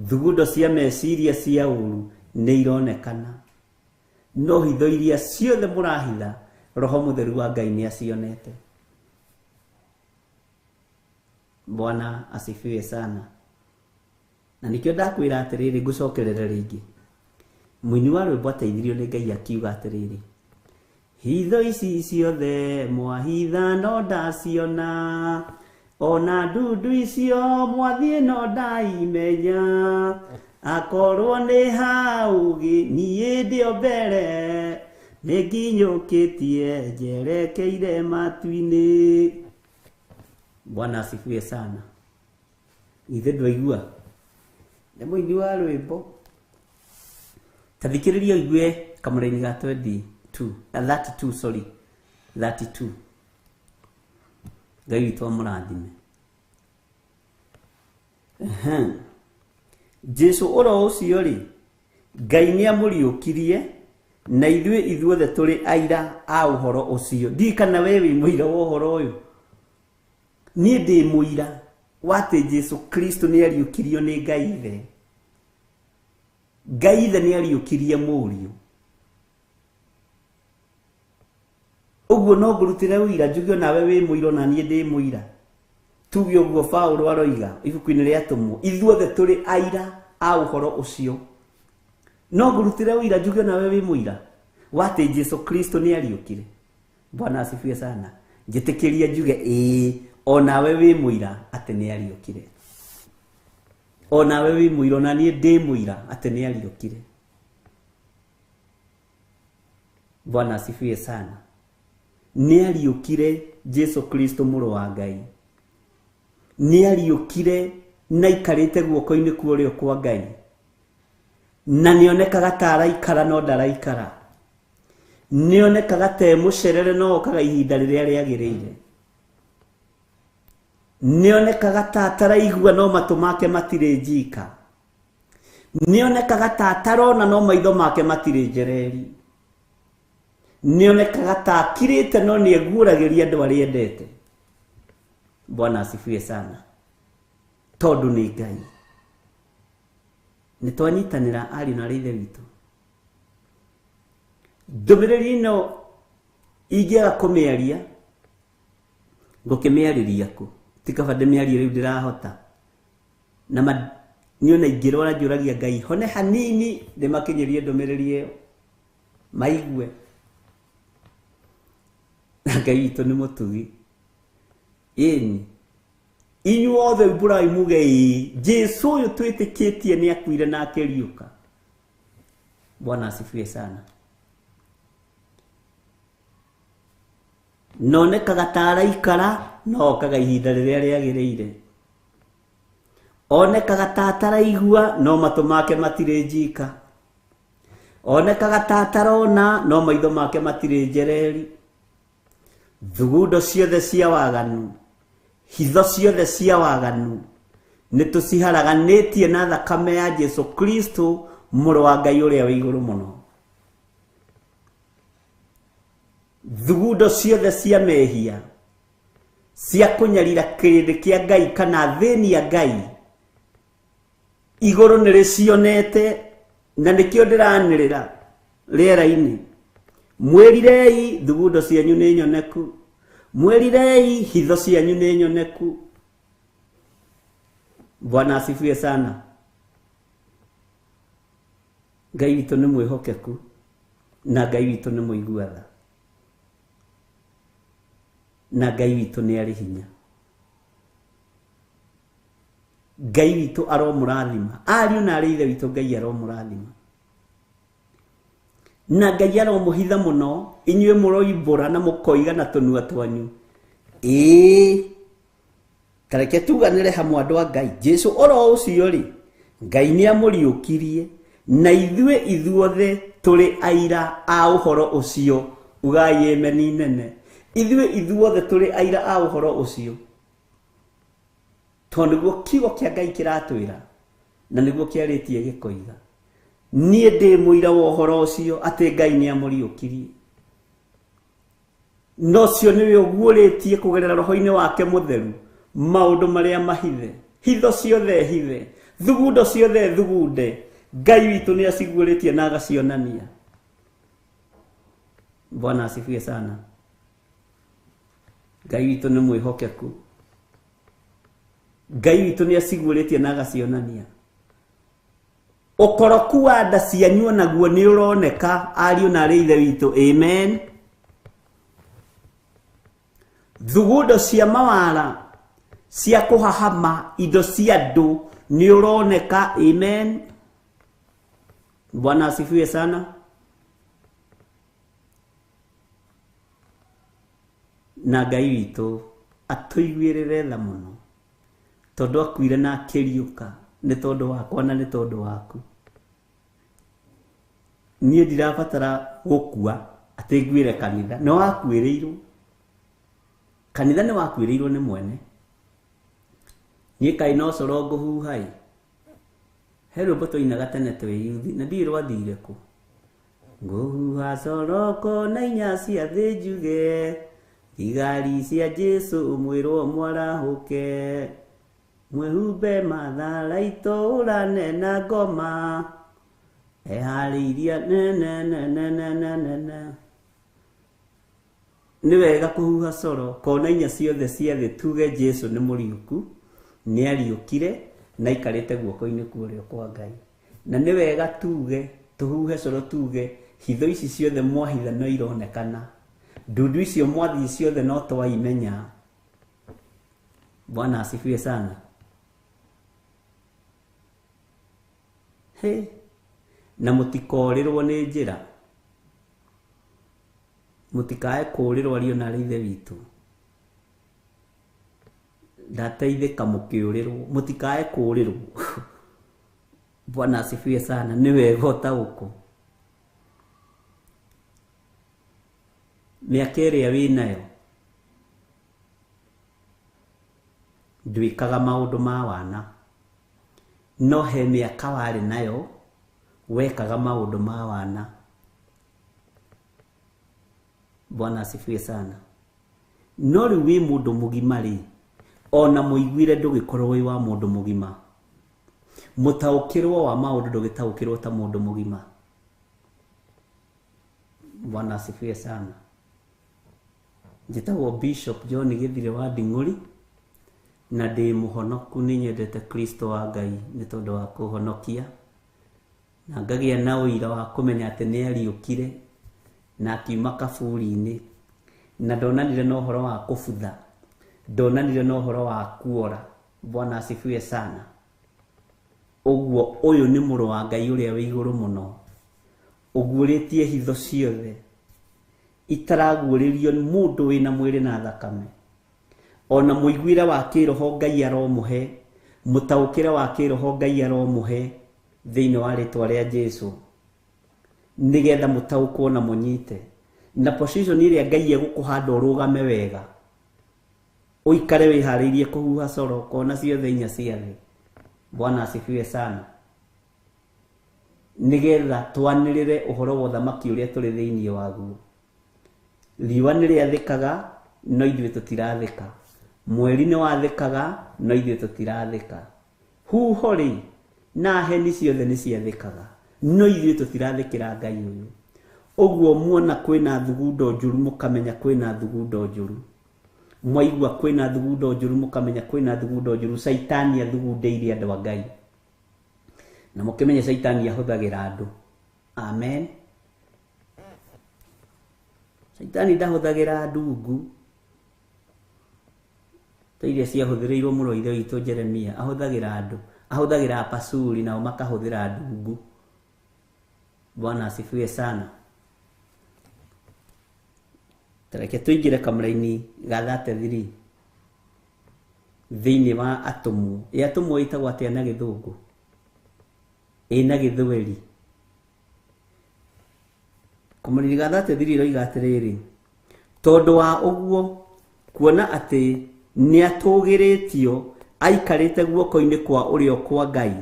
thugundo cia meciria cia ũru nĩ ironekana. No hitho iria ciothe mũrahitha, Roho Mũtheru wa Ngai nĩ acionete. Bwana asifiwe sana. Na nikio ndakwĩra atĩrĩrĩ, ngũcokerera rĩngĩ. Mũini wa rwĩmbo ateithirio nĩ Ngai akiuga atĩrĩrĩ, hitho ici ciothe mwahitha no ndaciona, ona ndundu icio mwathiĩ no ndaimenya, akorwo nĩ haũgĩ niĩ ndĩ o mbere, nĩ nginyũkĩtie njerekeire matu-inĩ. Bwana asifiwe sana. Ithe ndwaigua nĩ mũini wa rwĩmbo. Ta thikĩrĩria igue kamũra-inĩ ga 32. Ngai witũ amũrathime. Jesu ũro ũcio rĩ, Ngai nĩ amũriũkirie, na ithuothe tũrĩ aira a ũhoro ũcio. Ndikana we wĩ mũira wa ũhoro ũyũ. Niĩ ndĩ mũira wa atĩ Jesu Kristo nĩ ariũkirio nĩ Ngai Ithe. Ngai Ithe nĩ ariũkirie Mũriũ. Ũguo no ngũrutĩre ũira njuge nawe wĩ mũira na niĩ ndĩ mũira. Tuge ũguo Paulo aroiga ibuku-inĩ rĩa Atũmwo, ithuothe tũrĩ aira a ũhoro ũcio. No ngũrutĩre ũira njuge nawe wĩ mũira wa atĩ Jesu Kristo nĩ ariũkire. Bwana asifiwe sana. Njĩtĩkĩria njuge o nawe wĩ mũira atĩ nĩ ariũkire. O nawe wĩ mũira na niĩ ndĩ mũira atĩ nĩ ariũkire. Bwana asifiwe sana. Nĩ ariũkire Jesu Kristo mũrũ wa Ngai. Nĩ ariũkire na ikarĩte guoko-inĩ kwa ũrĩo kwa Ngai. Na nĩonekaga ta araikara no ndaraikara. nĩonekaga te mũcerere no okaga ihinda rĩrĩa rĩagĩrĩire, nĩonekaga ta ataraigua no matũ make matirĩ njika, nĩonekaga ta atarona no maitho make matirĩ njereri, nĩonekaga ta akirĩte no nĩeguũragĩria andũ arĩa endete. Bwana asifiwe sana. Tondũ nĩ Ngai. Nĩtwanyitanĩra ariũ na ithe witũ. Ndũmĩrĩri ĩno ingĩaga kũmĩaria ngũkĩmĩarĩria kũ? Tikaba ndĩmĩarie rĩu ndĩrahota. Na niona ingĩrwara njũragia Ngai hone hanini ndĩmakinyĩrie ndũmĩrĩri ĩyo maigue. Na Ngai witũ nĩ mũtugi. Ĩni inyuothe mbũrai muge ĩĩ, Jesu ũyũ twĩtĩkĩtie nĩ akuire na akĩriũka. Bwana asifiwe sana. Nonekaga ta araikara no okaga ihinda rĩrĩa rĩagĩrĩire, onekaga ta ataraigua no matũ make matirĩ njika, onekaga ta atarona no maitho make matirĩ njereri. Thugundo ciothe cia waganu, hitho ciothe cia waganu nĩtũciharaganĩtie na thakame ya Jesu Kristo, mũrũ wa Ngai ũrĩa wĩ igũrũ mũno. Thugundo ciothe cia mehia, cia kũnyarira kĩrĩndĩ kĩa Ngai kana thĩni ya Ngai, igũrũ nĩrĩcionete na nĩkĩo ndĩranĩrĩra rĩera-inĩ. Mwĩrirei thugundo cianyu nĩ nyoneku, mwĩrirei hitho cianyu nĩ nyoneku. Bwana asifiwe sana. Ngai witũ nĩ mwĩhokeku na Ngai witũ nĩ mũiguatha, na Ngai witũ nĩ arĩ hinya. Ngai witũ aromũrathima, ariũ na arĩ ithe witũ Ngai aromũrathima, na Ngai aromũhitha mũno inyuĩ mũroimbũra na mũkoiga na tũnua twanyu ĩĩ. Tareke tuganĩre hamwe andũ a Ngai. Jesu oro ũcio rĩ, Ngai nĩamũriũkirie, na ithuothe tũrĩ aira a ũhoro ũcio. Ugai ameni nene. Ithuothe tũrĩ aira a ũhoro ũcio, tondũ nĩguo kiugo kĩa Ngai kĩratwĩra na nĩguo kĩarĩtie gĩkoiga. Niĩ ndĩ mũira wa ũhoro ũcio atĩ Ngai nĩamũriũkirie, no cio nĩwe ũguũrĩtie kũgerera roho-inĩ wake mũtheru maũndũ marĩa mahithe, hitho ciothe hithe, thugundo ciothe thugunde. Ngai witũ nĩ aciguũrĩtie na agacionania. Bwana asifiwe sana. Ngai witũ nĩ mwĩhokeku, Ngai witũ nĩ aciguũrĩtie na agacionania. Ũkoroku wa nda cianyu naguo nĩ ũroneka ariũ na arĩ ithe witũ. Amen. Thugundo cia mawara cia kũhahama indo cia andũ nĩ ũroneka. Amen. Bwana asifiwe sana. Na Ngai witũ atũiguĩrĩre tha mũno, tondũ akuire na akĩriũka, nĩ tondũ wakwa na nĩ tondũ waku. Niĩ ndirabatara gũkua atĩ nguĩre kanitha. Nĩ wakuĩrĩirwo kanitha, nĩ wakuĩrĩirwo nĩ mwene. Niĩ kaĩ no coro ngũhuha ĩ. He rwĩmbo twainaga tene twĩ yuthi na ndiũĩ rwathire kũ. Ngũhuha coroko na inya cia thĩ njuge, igari cia Jesu mwĩrwo mwarahũke, mwĩhumbe matharaitũ ũrane na ngoma, eharĩiria nĩ wega kũhuha coro kona inya ciothe cia thĩ, tuge Jesu nĩ mũriũku, nĩ ariũkire na ikarĩte guoko-inĩ kũrĩa kwa Ngai. Na nĩ wega tuge tũhuhe coro, tuge hitho ici ciothe mwahitha no ironekana, ndundu icio mwathi ciothe no twaimenya. Bwana asifiwe sana. He, na mũtikorĩrwo nĩ njĩra, mũtikae kũrĩrwo ariũ na arĩ ithe witũ. Ndateithĩka mũkĩũrĩrwo, mũtikae kũrĩrwo. Bwana asifiwe sana. Nĩ wega ũtaũkwo. mĩaka ĩrĩa wĩ nayo ndwĩkaga maũndũ ma wana, no he mĩaka warĩ nayo wekaga maũndũ ma wana. Bwana asifiwe sana. No rĩu wĩ mũndũ mũgima rĩ, ona mũiguire ndũgĩkorwo wĩ wa mũndũ mũgima, mũtaũkĩrwo wa maũndũ ndũgĩtaũkĩrwo ta mũndũ mũgima. Bwana asifiwe sana. Njĩtagwo Bishop John Gĩthire wa Nding'ũri, na ndĩ mũhonoku, nĩ nyendete Kristo wa Ngai nĩ tondũ wa kũhonokia, na ngagĩa na ũira wa kũmenya atĩ nĩ ariũkire na akiuma kaburi-inĩ, na ndonanire na ũhoro wa kũbutha, ndonanire na ũhoro wa kuora. Bwana asifiwe sana. Ũguo ũyũ nĩ mũrũ wa Ngai ũrĩa wĩ igũrũ mũno, ũguũrĩtie hitho ciothe itaraguũrĩrio nĩ mũndũ wĩna mwĩrĩ na thakame. Ona mũiguire wa kĩroho Ngai aromũhe, mũtaũkĩre wa kĩroho Ngai aromũhe thĩinĩ wa rĩtwa rĩa Jesũ, nĩgetha mũtaũkwo na mũnyite na position ĩrĩa Ngai egũkũhanda ũrũgame wega, ũikare wĩharĩirie kũhuha coro kona ciothe inya cia thĩ. Bwana asifiwe sana. Nĩgetha twanĩrĩre ũhoro wa ũthamaki ũrĩa tũrĩ thĩinĩ waguo. Riũa nĩ rĩathĩkaga no ithuĩ tũtirathĩka, mweri nĩ wathĩkaga no ithuĩ tũtirathĩka, huho rĩ na heni ciothe nĩ ciathĩkaga no ithuĩ tũtirathĩkĩra Ngai ũyũ. Ũguo muona kwĩna thugundo njũru mũkamenya kwĩna thugundo njũru, mwaigua kwĩna thugundo njũru mũkamenya kwĩna thugundo njũru. Saitani athugundĩire andũ a Ngai, na mũkĩmenye Saitani ahũthagĩra andũ. Amen. Saitani ndahũthagĩra ndungu ta iria ciahũthĩrĩirwo mũrũ ithe witũ Jeremia, ahũthagĩra andũ, ahũthagĩra pasuri nao makahũthĩra ndungu. Bwana asifiwe sana. Tareke tuingire kamũra-inĩ ga 33 thĩinĩ wa atũmwo. Atũmwo ĩtagwo atĩa na Gĩthũngũ? Na Gĩthweri. Kamũra-inĩ ga 33 roiga atĩrĩrĩ, tondũ wa ũguo, kuona atĩ nĩ atũgĩrĩtio aikarĩte guoko-inĩ kwa ũrĩo kwa Ngai,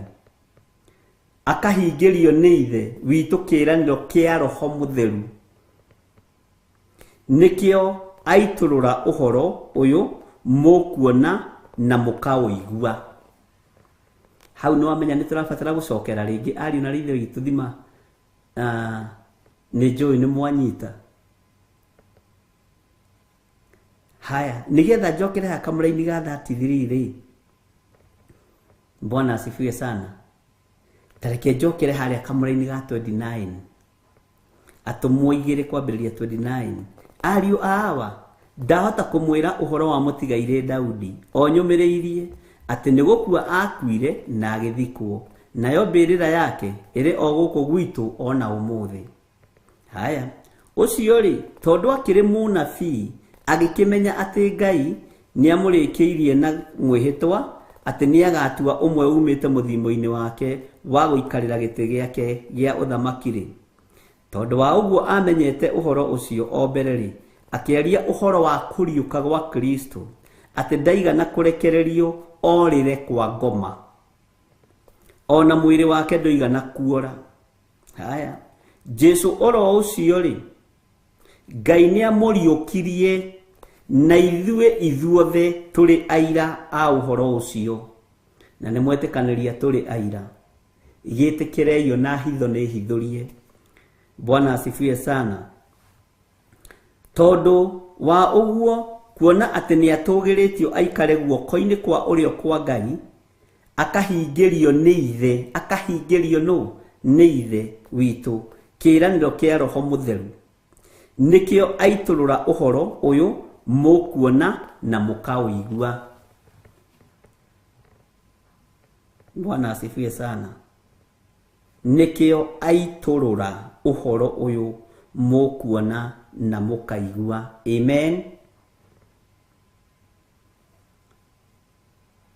akahingĩrio nĩ ithe witũ kĩĩranĩro kĩa Roho Mũtheru, nĩkĩo aitũrũra ũhoro ũyũ mũkuona na mũkaũigua. Hau nĩ wamenya nĩ tũrabatara gũcokera rĩngĩ ariũ na ithe witũ thima. Nĩ njũĩ nĩ mwanyita. Haya, nĩgetha njokere ha kamũra-inĩ ga 33 rĩ, Bwana asifiwe sana. Tareke njokere harĩa kamũra-inĩ ga 29, atũmwo 2 kwambĩrĩria 29. Ariũ awa ndahota kũmwĩra ũhoro wa mũtigaire Daudi, o nyũmĩrĩirie atĩ nĩ gũkua akuire na agĩthikwo, nayo mbĩrĩra yake ĩrĩ o gũkũ gwitũ ona ũmũthĩ. Haya, ũcio rĩ, tondũ akĩrĩ mũnabii agĩkĩmenya atĩ Ngai nĩ amũrĩkĩirie na mwĩhĩtwa atĩ nĩ agatua ũmwe umĩte mũthimo-inĩ wake wa gũikarĩra gĩtĩ gĩake gĩa ũthamaki-rĩ. Tondũ wa ũguo amenyete ũhoro ũcio o mbere rĩ, akĩaria ũhoro wa kũriũka gwa Kristo, atĩ ndaigana kũrekererio orĩre kwa ngoma, ona mwĩrĩ wake ndũigana kuora. Haya, Jesũ oro ũcio rĩ, Ngai nĩ amũriũkirie, na ithuothe tũrĩ aira a ũhoro ũcio, na nĩ mwetĩkanĩria tũrĩ aira. Gĩtĩkĩreyo na hitho nĩ hithũrie. Bwana asifiwe sana. Tondũ wa ũguo, kuona atĩ nĩ atũgĩrĩtio aikare guoko-inĩ kwa ũrĩo kwa Ngai, akahingĩrio nĩ ithe, akahingĩrio no nĩ ithe witũ kĩĩranĩro kĩa Roho Mũtheru, nĩkĩo aitũrũra ũhoro ũyũ mũkuona na mũkaũigua. Bwana asifiwe sana. Nĩkĩo aitũrũra ũhoro ũyũ mũkuona na mũkaigua. Amen.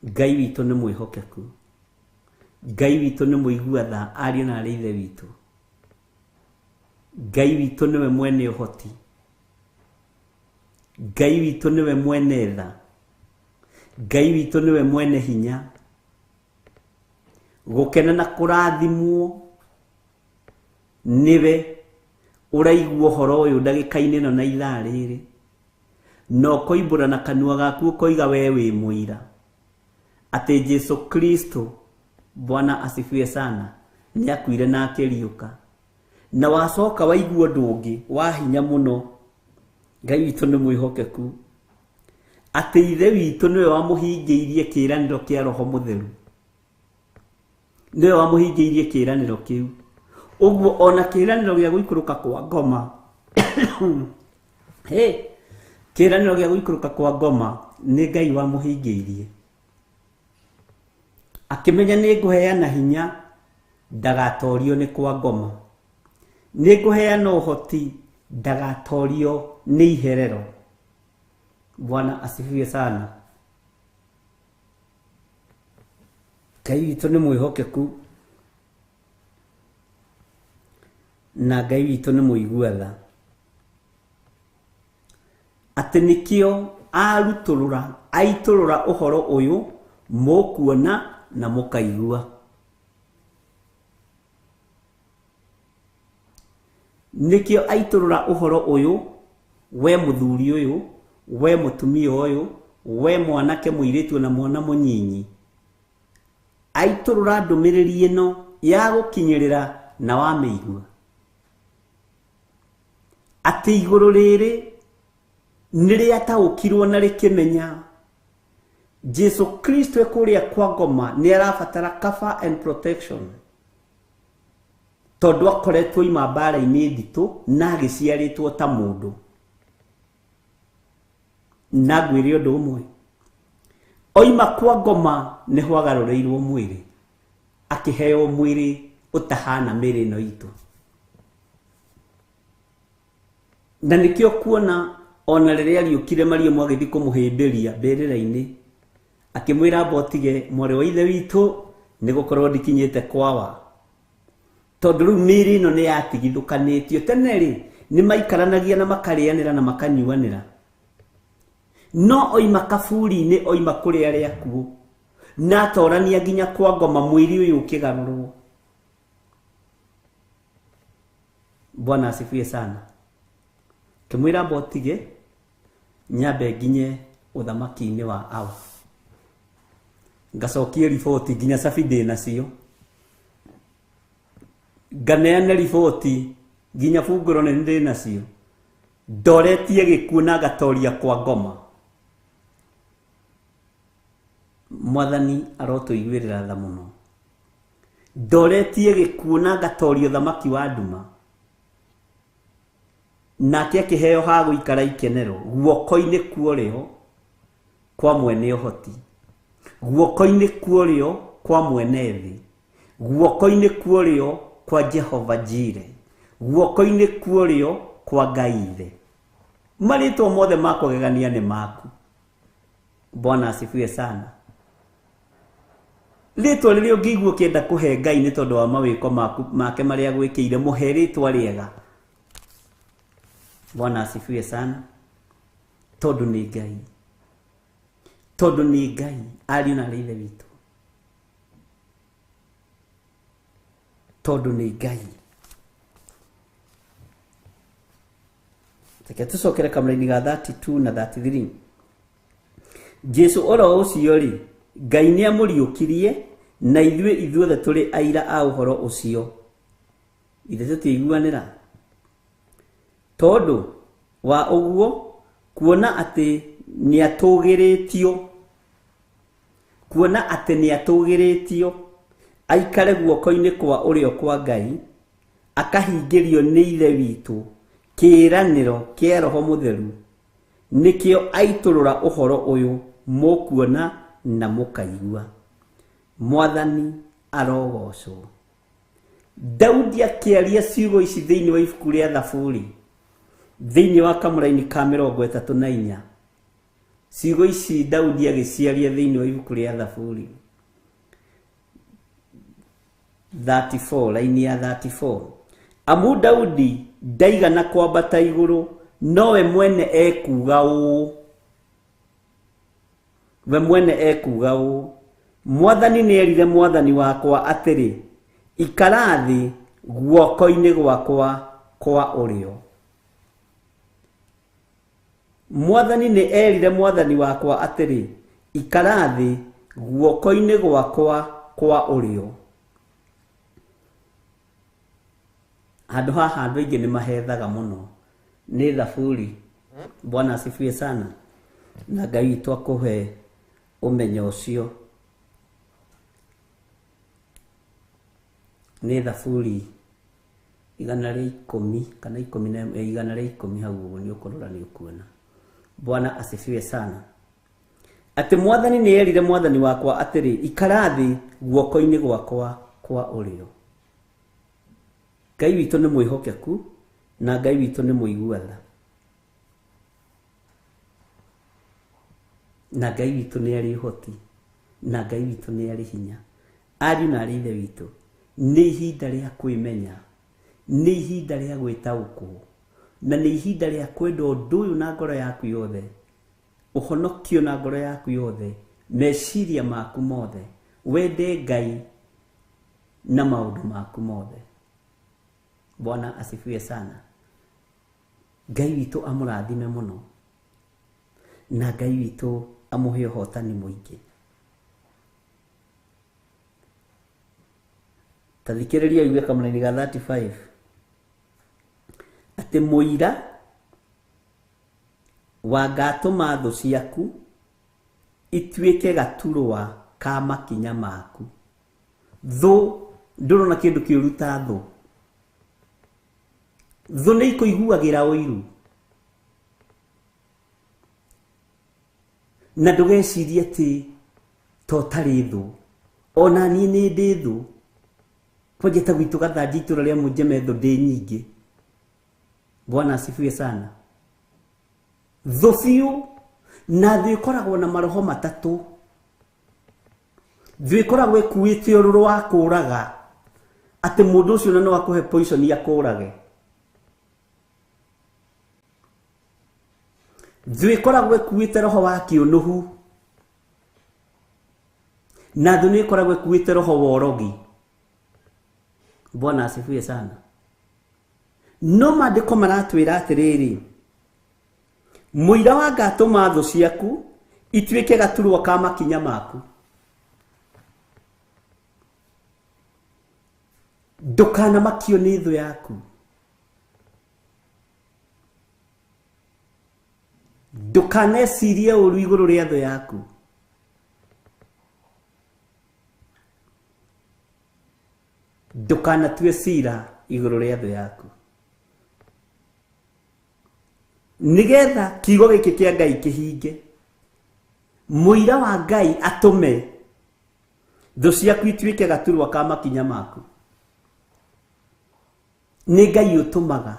Ngai witũ nĩ mwĩhokeku, Ngai witũ nĩ mũigua tha ariũ na arĩ ithe witũ, Ngai witũ nĩwe mwene ũhoti, Ngai witũ niwe mwene tha, Ngai witũ niwe mwene hinya, gũkena na kũrathimwo niwe ũraigua ũhoro ũyũ ndagĩka-inĩ ĩno na ithaa rĩrĩ, no koimbũra na kanua gaku ũkoiga we wĩ mũira atĩ Jesu Kristo, Bwana asifiwe sana, nĩ akuire na akĩriũka, na wacoka waigua ũndũ ũngĩ wa hinya mũno. Ngai witũ nĩ mwĩhokeku atĩ ithe witũ niwe wamũhingĩirie kĩĩranĩro kĩa Roho Mũtheru, niwe wamũhingĩirie kĩĩranĩro kĩu. Ũguo ona kĩĩranĩro gĩa gũikũrũka kwa ngoma kĩĩranĩro gĩa gũikũrũka kwa ngoma nĩ Ngai wamũhingĩirie, akĩmenya nĩ ngũheana hinya ndagatorio nĩ kwa ngoma, nĩ ngũheana ũhoti ndagatorio nĩ iherero. Bwana asifiwe sana. Ngai witũ nĩ mwĩhokeku na Ngai witũ nĩ mũigua tha, atĩ nĩkĩo aitũrũra ũhoro ũyũ mũkuona na mũkaigua. Nĩkĩo aitũrũra ũhoro ũyũ, we mũthuri ũyũ, we mũtumia ũyũ, we mwanake mũirĩtu na mwana mũnyinyi, aitũrũra ndũmĩrĩri ĩno ya gũkinyĩrĩra na wamĩigua, atĩ igũrũ rĩrĩ nĩrĩataũkirwo na rĩkĩmenya Jesu Kristo kũrĩa kwa ngoma nĩ arabatara cover and protection, tondũ akoretwo ima mbara-inĩ nditũ na agĩciarĩtwo ta mũndũ. Na ngwĩre ũndũ ũmwe, oima kwa ngoma nĩ hwagarũrĩirwo mwĩrĩ, akĩheo mwĩrĩ ũtahana mĩrĩ ĩno itũ. Na nĩkĩo kuona ona rĩrĩa ariũkire Mariamu agĩthiĩ kũmũhĩmbĩria mbĩrĩra-inĩ, akĩmwĩra amba ũtige mwarĩ wa ithe witũ nĩ gũkorwo ndikinyĩte kwawa, tondũ rĩu mĩrĩ ĩno nĩ yatigithũkanĩtio. Tene rĩ nĩ maikaranagia na makarĩanĩra na makanyuanĩra, no oima kaburi-inĩ, oima kũrĩ arĩa akuũ na atorania nginya kwa ngoma, mwĩrĩ ũyũ ũkĩgarũrwo. Bwana asifiwe sana. Kĩmwĩra amba ũtige nyambe nginye ũthamaki-inĩ wa awa, ngacokie riboti nginya cabi ndĩ nacio, nganeane riboti nginya bungũro nĩ ndĩ nacio, ndoretie gĩkuũ na ngatoria kwa ngoma. Mwathani arotũiguĩrĩra tha mũno. Ndoretie gĩkuũ na ngatoria ũthamaki wa nduma, nake akĩheo ha gũikara ikenero guoko-inĩ kuorĩo kwa mwene ũhoti, guoko-inĩ kuorĩo kwa mwene thĩ, guoko-inĩ kuorĩo kwa Jehova Jire, guoko-inĩ kuorĩo kwa Ngai ithe. Marĩtwa mothe ma kũgegania nĩ maku. Bwana asifiwe sana. Rĩtwa rĩrĩa ũngĩigua ũkĩenda kũhe Ngai nĩ tondũ wa mawĩko make marĩa gwĩkĩire, mũhe rĩtwa rĩega. Bwana asifiwe sana. Tondũ nĩ Ngai, tondũ nĩ Ngai, ariũ na ithe witũ, tondũ nĩ Ngai. Reke tũcokere kamũra-inĩ ga 32 na 33. Jesu oro ũcio rĩ, Ngai nĩ amũriũkirie, na ithuothe tũrĩ aira a ũhoro ũcio. Ithe tũtiiguanĩra tondũ wa ũguo, kuona atĩ nĩatũgĩrĩtio aikare guoko-inĩ kwa ũrĩo kwa Ngai, akahingĩrio nĩ ithe witũ kĩĩranĩro kĩa Roho Mũtheru, nĩkĩo aitũrũra ũhoro ũyũ mũkuona na mũkaigua. Mwathani arogocwo. Daudi akĩaria ciugo ici thĩinĩ wa ibuku rĩa Thaburi, thĩinĩ wa kamũra-inĩ ka 34. Ciugo ici Daudi agĩciaria thĩinĩ wa ibuku rĩa Thaburi 34, laini ya 34. Amu Daudi ndaigana kwambata igũrũ nowe mwene ekuga ũ, we mwene ekuga ũ, Mwathani nĩerire Mwathani wakwa atĩrĩ, ikara thĩ guoko-inĩ gwakwa kwa ũrĩo. Mwathani nĩ erire Mwathani wakwa atĩrĩ, ikara thĩ guoko-inĩ gwakwa kwa ũrĩo. Handũ haha andũ aingĩ nĩ mahethaga mũno nĩ Thaburi. Bwana asifiwe sana. Na Ngai witũ akũhe ũmenyo ũcio. Nĩ Thaburi 110 kana 110 hau ũguo nĩ ũkũrora nĩ ũkuona. Bwana asifiwe sana. Atĩ Mwathani nĩ erire Mwathani wakwa atĩrĩ, ikara thĩ guoko-inĩ gwakwa kwa ũrĩo. Ngai witũ nĩ mwĩhokeku na Ngai witũ nĩ mũiguatha. Na Ngai witũ nĩ arĩ ũhoti na Ngai witũ nĩ arĩ hinya. Ariũ na arĩ ithe witũ, nĩ ihinda rĩa kwĩmenya, nĩ ihinda rĩa gwĩtaũkwo, na nĩ ihinda rĩa kwenda ũndũ ũyũ na ngoro yaku yothe, ũhonokio na ngoro yaku yothe, meciria maku mothe, wende Ngai na maũndũ maku mothe. Bwana asifiwe sana. Ngai witũ amũrathime mũno na Ngai witũ amũhe ũhotani mũingĩ. Tathikĩrĩria iwe kamũraini ga 35. Atĩ mũira wangatũma thũ ciaku ituĩke gaturwa ka makinya maku. Thũ, ndũrona kĩndũ kĩũru ta thũ. Thũ nĩ ikũiguagĩra ũiru. Na ndũgecirie atĩ to tarĩ thũ. Ona niĩ nĩ ndĩ thũ. Kwajeta gwitũ Gathanji itũra rĩa Mũnjeme thũ ndĩ nyingĩ. Bwana asifiwe sana. Thũ biũ, na thũ ĩkoragwo na maroho matatũ. Thũ ĩkoragwo ĩkuĩte ũrũrũ wa kũũraga, atĩ mũndũ ũcio no akũhe poison ya kũũrage. Thũ ĩkoragwo ĩkuĩte roho wa kĩũnũhu, na thũ nĩ ĩkoragwo ĩkuĩte roho wa ũrogi. Bwana asifiwe sana. No maandĩko maratwĩra atĩrĩrĩ, mũira wangatũma thũ ciaku ituĩke gaturwa ka makinya maku. Ndũkanamakio nĩ thũ yaku. Ndũkanecirie ũru igũrũ rĩa thũ yaku. Ndũkanatue cira igũrũ rĩa thũ yaku. Nĩgetha kiugo gĩkĩ kĩa Ngai kĩhinge, mũira wa Ngai atũme thũ ciaku ituĩke gaturwa ka makinya maku. Nĩ Ngai ũtũmaga,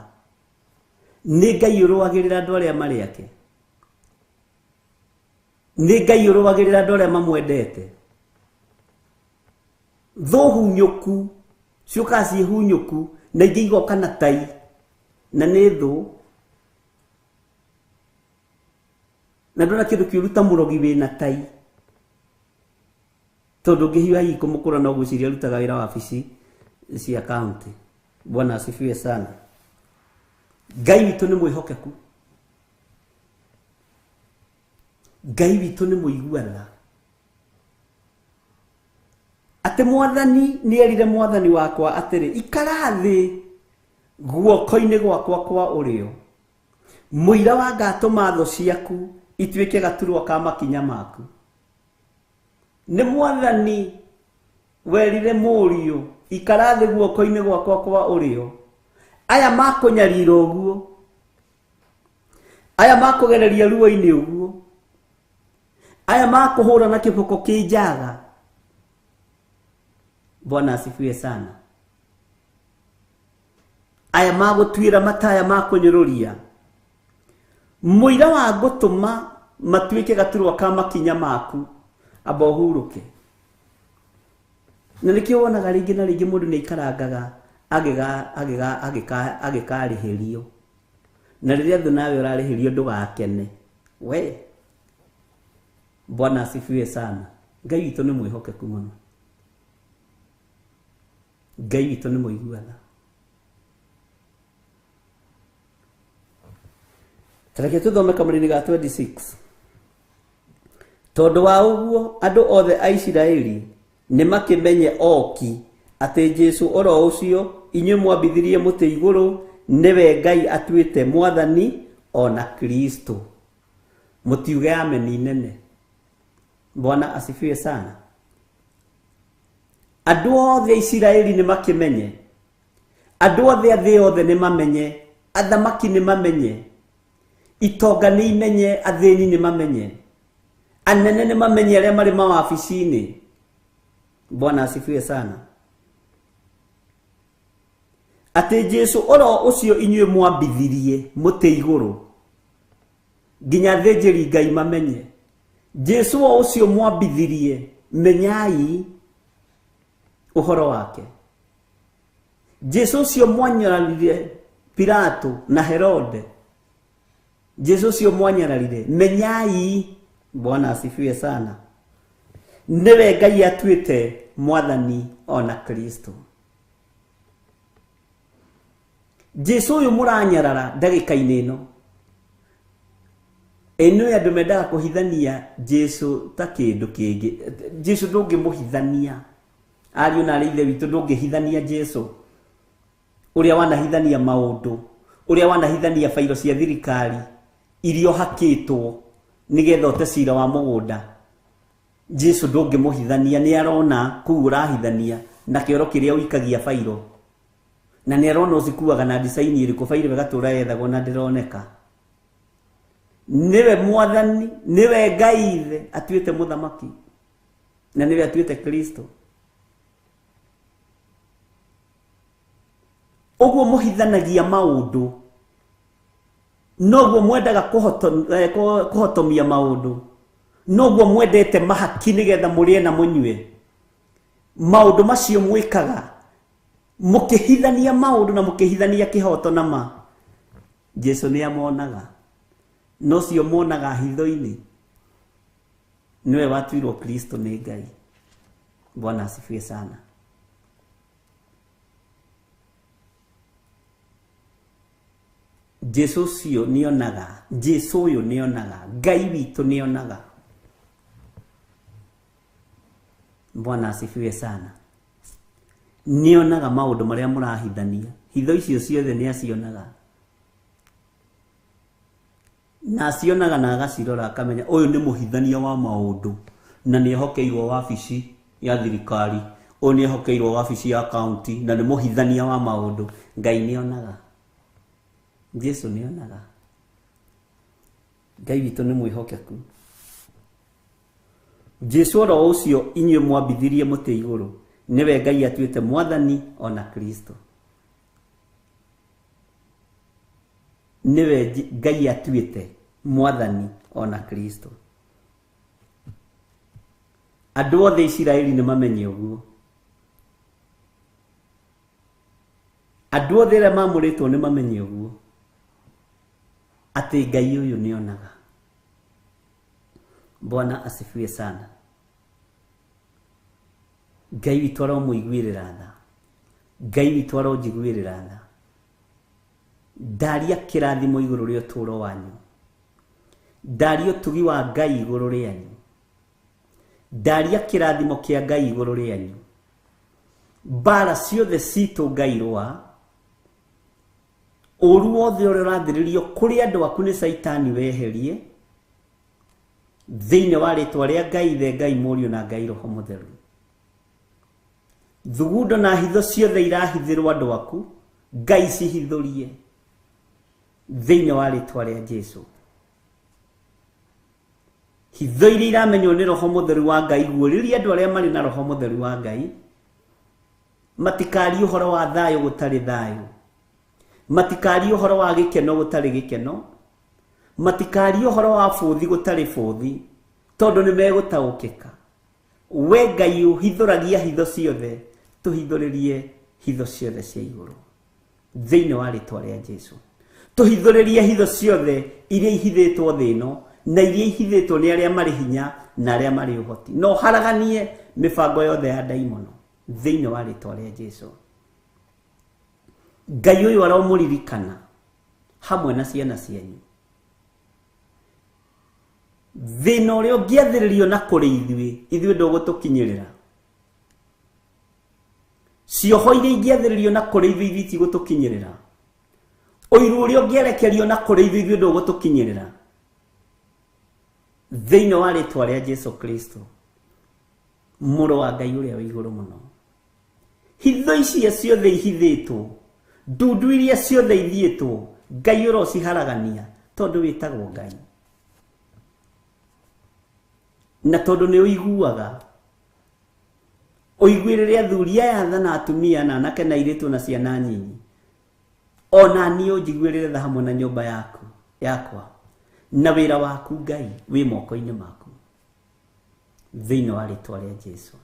nĩ Ngai ũrũagĩrĩra andũ arĩa marĩ ake, nĩ Ngai ũrũagĩrĩra andũ arĩa mamwendete. Thũ hunyũku ciũkaga ciĩ hunyũku na ingĩ igoka na tai, na nĩ thũ. Na ndona kĩndũ kĩũru ta mũrogi wĩna tai, tondũ ũngĩhiũha hihi kũmũkũra no gwĩciria arutaga wĩra wabici cia kaunti. Bwana asifiwe sana. Ngai witũ nĩ mwĩhokeku. Ngai witũ nĩ mũiguana. Atĩ Mwathani nĩ erire Mwathani wakwa atĩrĩ, ikara thĩ guoko-inĩ gwakwa kwa ũrĩo. Mũira wangatũma thũ ciaku ituĩke gaturwa ka makinya maku. Nĩ Mwathani werire mũriũ, ikara thĩ guoko-inĩ gwakwa kwa ũrĩo. Aya makũnyarira ũguo, aya makũgereria ruo-inĩ ũguo, aya makũhũra na kĩboko kĩnjaga. Bwana asifiwe sana. Aya magũtuĩra mataya makũnyũrũria. Mũira wa gũtũma matuĩke gaturwa ka makinya maku, amba ũhurũke. Na nĩkĩo wonaga rĩngĩ na rĩngĩ mũndũ nĩ ikarangaga agĩkarĩhĩrio. na rĩrĩa thũ nawe ũrarĩhĩrio ndũgakene. We, Bwana asifiwe sana. Ngai witũ nĩ mwĩhokeku mũno. Ngai witũ nĩ mũiguaga. Tareke tũthome kamũrĩ-inĩ ga 26. Tondũ wa ũguo andũ othe a Isiraeli nĩ makĩmenye oki atĩ Jesu oro ũcio inyuĩ mwambithirie mũtĩ igũrũ nĩwe Ngai atuĩte Mwathani ona Kristo. Mũtiuge ameni nene. Bwana asifiwe sana. Andũ othe a Isiraeli nĩ makĩmenye. Andũ othe a thĩ yothe nĩ mamenye. Athamaki nĩ mamenye. Itonga nĩ imenye. Athĩni nĩ mamenye. Anene nĩ mamenye arĩa marĩ mawabici-inĩ. Bwana asifiwe sana. Atĩ Jesu oro ũcio inyuĩ mwambithirie mũtĩ igũrũ. Nginya thĩnjĩri Ngai mamenye. Jesu o ũcio mwambithirie, menyai ũhoro wake. Jesu ũcio mwanyararire Pilato na Herode. Jesu ũcio mwanyararire, menyai. Bwana asifiwe sana. Nĩwe Ngai atuĩte Mwathani ona Kristo. Jesu ũyũ mũranyarara ndagĩka-inĩ ĩno. Eno andũ mendaga kũhithania Jesu ta kĩndũ kĩngĩ. Jesu ndũngĩmũhithania. Ariũ na ithe witũ ndũngĩhithania Jesu. Ũrĩa wanahithania maũndũ, ũrĩa wanahithania failo cia thirikari, irio hakĩtwo nĩgetha ũte cira wa mũgũnda. Jesu ndũngĩmũhithania, nĩ arona kũu ũrahithania na kĩoro kĩrĩa ũikagia failo. Na nĩ arona ũcikuaga na design ĩrĩkũ failo ĩgatũra yethagwo na ndĩroneka. Niwe Mwathani, niwe Ngai ithe atuĩte mũthamaki. Na niwe atuĩte Kristo. Ũguo mũhithanagia maũndũ. Noguo mwendaga kũhotomia maũndũ. Noguo mwendete mahaki nĩgetha mũrĩe na mũnyue. Maũndũ macio mwĩkaga. Mũkĩhithania maũndũ na mũkĩhithania kĩhoto na ma. Jesu nĩ amonaga. No cio monaga hitho-inĩ. Niwe watuirwo Kristo nĩ Ngai. Bwana asifiwe sana. Jesu ũcio nĩonaga. Jesu ũyũ nĩonaga. Ngai witũ nĩonaga. Bwana asifiwe sana. Nĩonaga maũndũ marĩa mũrahithania. Hitho icio ciothe nĩ acionaga. Na acionaga na agacirora akamenya ũyũ nĩ mũhithania wa maũndũ na nĩ ehokeirwo wabici ya thirikari, ũyũ nĩ ehokeirwo wabici ya county na nĩ mũhithania wa maũndũ. Ngai nĩonaga. Jesu nĩonaga. Ngai witũ nĩ mwĩhokeku. Jesu oro ũcio inyuĩ mwambithirie mũtĩ igũrũ, nĩwe Ngai atuĩte Mwathani ona Kristo. Niwe Ngai atuĩte Mwathani ona Kristo. Andũ othe Isiraeli nĩ mamenye ũguo. Andũ othe arĩa mamũrĩtwo nĩ mamenye ũguo. Atĩ Ngai ũyũ nĩonaga. Bwana asifiwe sana. Ngai witũ aromũiguĩrĩra tha. Ngai witũ aronjiguĩrĩra tha. Ndaria kĩrathimo igũrũ rĩa ũtũũro wanyu. Ndaria ũtugi wa Ngai igũrũ rĩanyu. Ndaria kĩrathimo kĩa Ngai igũrũ rĩanyu. Mbara ciothe citũ Ngai rwa. Ũru wothe ũrĩa ũrathĩrĩrio kũrĩ andũ aku nĩ Saitani weherie. Thĩinĩ wa rĩtwa rĩa Ngai ithe, Ngai Mũriũ na Ngai Roho Mũtheru. Thugundo na hitho ciothe irahithĩrwo andũ aku, Ngai cihithũrie. Thĩinĩ wa rĩtwa rĩa Jesu. Hitho iria iramenywo nĩ Roho Mũtheru wa Ngai, guũrĩria andũ arĩa marĩ na Roho Mũtheru wa Ngai. Matikarie ũhoro wa thayũ gũtarĩ thayũ. Matikarie ũhoro wa gĩkeno gũtarĩ gĩkeno. Matikarie ũhoro wa bũthi gũtarĩ bũthi, tondũ nĩ megũtaũkĩka. We Ngai ũhithũragia hitho ciothe, tũhithũrĩrie hitho ciothe cia igũrũ. Thĩinĩ wa rĩtwa rĩa Jesu. tuhithũrĩrie hitho ciothe iria ihithĩtwo thĩ ĩno na iria ihithĩtwo nĩ arĩa marĩ hinya na arĩa marĩ ũhoti, no haraganie mĩbango yothe ya ndaimono thĩinĩ wa rĩtwa rĩa Jesũ. Ngai ũyũ aromũririkana hamwe na ciana cianyu thĩna ũrĩa ũngĩathĩrĩrio na kũrĩ ithuĩ ndũgũtũkinyĩrĩra, cioho iria ingĩathĩrĩrio na kũrĩ ithuĩ itigũtũkinyĩrĩra, ũiru ũrĩa ũngĩerekerio na kũrĩ ithuĩ ndũgũtũkinyĩrĩra thĩinĩ wa rĩtwa rĩa Jesũ Kristo, mũrũ wa Ngai ũrĩa wĩ igũrũ mũno. Hitho icio ciothe ihithĩtwo, ndundu iria ciothe ithiĩtwo, Ngai ũrociharagania tondũ wĩtagwo Ngai, na tondũ nĩ ũiguaga ũiguĩrĩre athuri aya na atumia na anake na airĩtu na ciana nyinyi, ona niĩ ũnjiguĩrĩre tha hamwe na nyũmba yakwa, na wĩra waku Ngai wĩ moko-inĩ maku thĩinĩ wa rĩtwa rĩa Jesũ.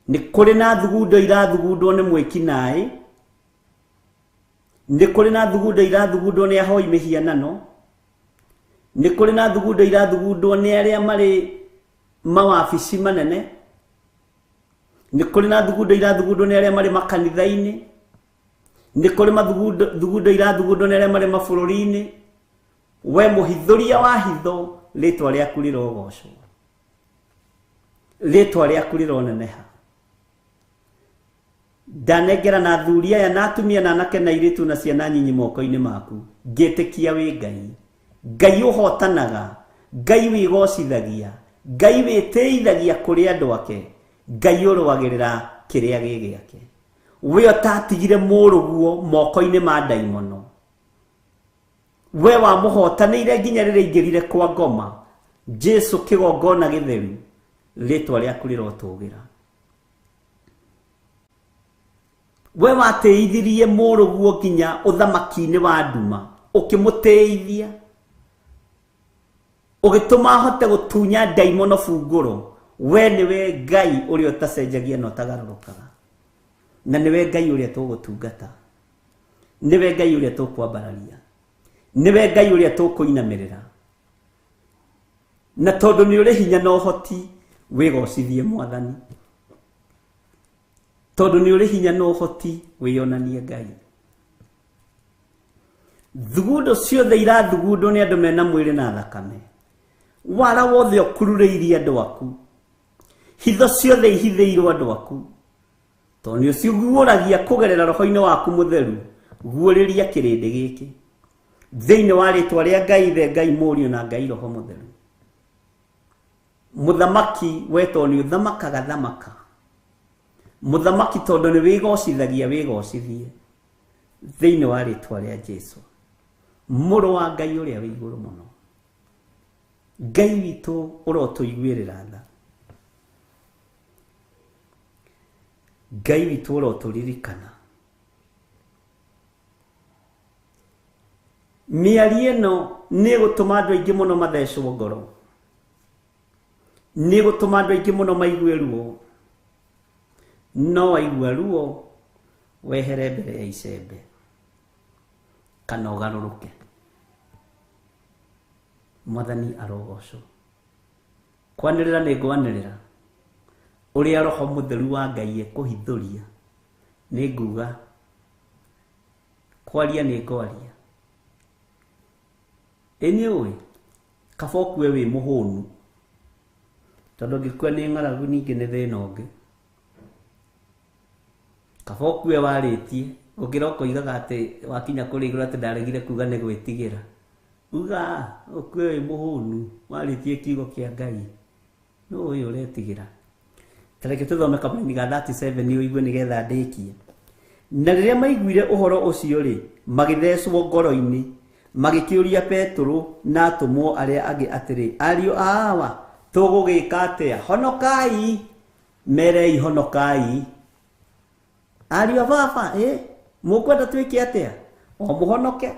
Nĩ kũrĩ na thugundo irathugundwo nĩ mwĩkinaĩ, nĩ kũrĩ na thugundo irathugundwo nĩ ahoi mĩhianano, nĩ kũrĩ na thugundo irathugundwo nĩ arĩa marĩ mawabici manene, nĩ kũrĩ na thugundo irathugundwo nĩ arĩa marĩ makanitha-inĩ, nĩ kũrĩ thugundo irathugundwo nĩ arĩa marĩ mabũrũri-inĩ. We mũhithũria wa hitho, rĩtwa rĩaku rĩrogocwo, rĩtwa rĩaku rĩroneneha. Ndanengera na athuri aya na atumia na anake na airĩtu na ciana nyinyi moko-inĩ maku, ngĩtĩkia wĩ Ngai, Ngai ũhotanaga, Ngai wĩgocithagia, Ngai wĩtĩithagia kũrĩ andũ ake, Ngai ũrũagĩrĩra kĩrĩa gĩ gĩake. We ũtatigire mũrũguo moko-inĩ ma ndaimono, we wamũhotanĩire nginya rĩrĩa ingĩrire kwa ngoma. Jesũ kĩgongona gĩtheru, rĩtwa rĩaku rĩrotũgĩra. We watĩithirie mũrũguo nginya ũthamaki-inĩ wa nduma, ũkĩmũtĩithia, ũgĩtũma ahote gũtunya ndaimono bungũrũ. We nĩwe Ngai ũrĩa ũtacenjagia na ũtagarũrũkaga, na nĩwe Ngai ũrĩa tũgũtungata, nĩwe Ngai ũrĩa tũkwambararia, nĩwe Ngai ũrĩa tũkũinamĩrĩra. Na tondũ nĩ ũrĩ hinya na ũhoti, wĩgocithie Mwathani. Tondũ nĩ ũrĩ hinya na ũhoti, wĩonanie Ngai. Thugundo ciothe irathugundwo nĩ andũ mena mwĩrĩ na thakame, wara wothe ũkururĩirie andũ aku, hitho ciothe ihithĩirwo andũ aku, tondũ nĩ ũciguũragia kũgerera roho-inĩ waku mũtheru, guũrĩria kĩrĩndĩ gĩkĩ thĩinĩ wa rĩtwa rĩa Ngai Ithe, Ngai Mũriũ na Ngai Roho Mũtheru. Mũthamaki wetwo nĩ ũthamakaga thamaka, mũthamaki tondũ nĩ wĩgocithagia wĩgocithie thĩinĩ wa rĩtwa rĩa Jesũ, mũrũ wa Ngai ũrĩa wĩ igũrũ mũno. Ngai witũ ũrotũiguĩrĩra tha, Ngai witũ ũrotũririkana. Mĩario ĩno nĩ gũtũma andũ aingĩ mũno mathecwo ngoro, nĩ gũtũma andũ aingĩ mũno maigue ruo, no waigua ruo wehere mbere ya icembe kana ũgarũrũke. Mwathani arogocwo. Kwanĩrĩra nĩ ngwanĩrĩra ũrĩa Roho Mũtheru wa Ngai ekũhithũria, nĩ nguga, kwaria nĩ ngwaria. Ĩnĩ ũĩ kaba ũkue wĩ mũhũnu, tondũ ngĩkua nĩ ng'aragu ningĩ nĩ thĩna ũngĩ. Kaba ũkue warĩtie, gũkĩra ũkoigaga atĩ wakinya kũrĩ igũrũ atĩ ndaregire kuga nĩ gwĩtigĩra. Uga ũkue wĩ mũhũnu, warĩtie kiugo kĩa Ngai, no ũyũ ũretigĩra. Tareke tũthome kamũini ga 37 ũigue nĩgetha ndĩkie. Na rĩrĩa maiguire ũhoro ũcio rĩ, magĩthecwo ngoro-inĩ, magĩkĩũria Petũrũ na atũmwo arĩa angĩ atĩrĩ, ariũ a Awa, tũgũgĩka atĩa? Honokai. Merei, honokai. Ariũ a Baba, mũkwenda twĩke atĩa? O mũhonoke.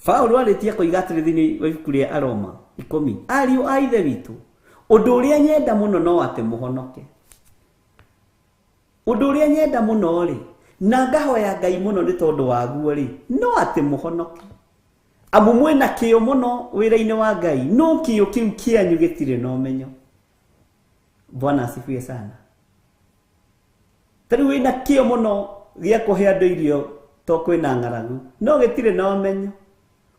Paũlũ arĩtie kũiga atĩrĩ thĩinĩ wa ibuku rĩa Aroma 10, ariũ a Ithe witũ, ũndũ ũrĩa nyenda mũno no atĩ mũhonoke. Ũndũ ũrĩa nyenda mũno rĩ, na ngahoya Ngai muno ni tondu waguo ri no ati muhonoke amu mwena kio muno wira-ini wa Ngai no kio kiu kianyu gitire no menyo. Bwana asifiwe sana. Tari wina kio muno gia kuhe andu irio to kwina ng'aragu no gitire no menyo.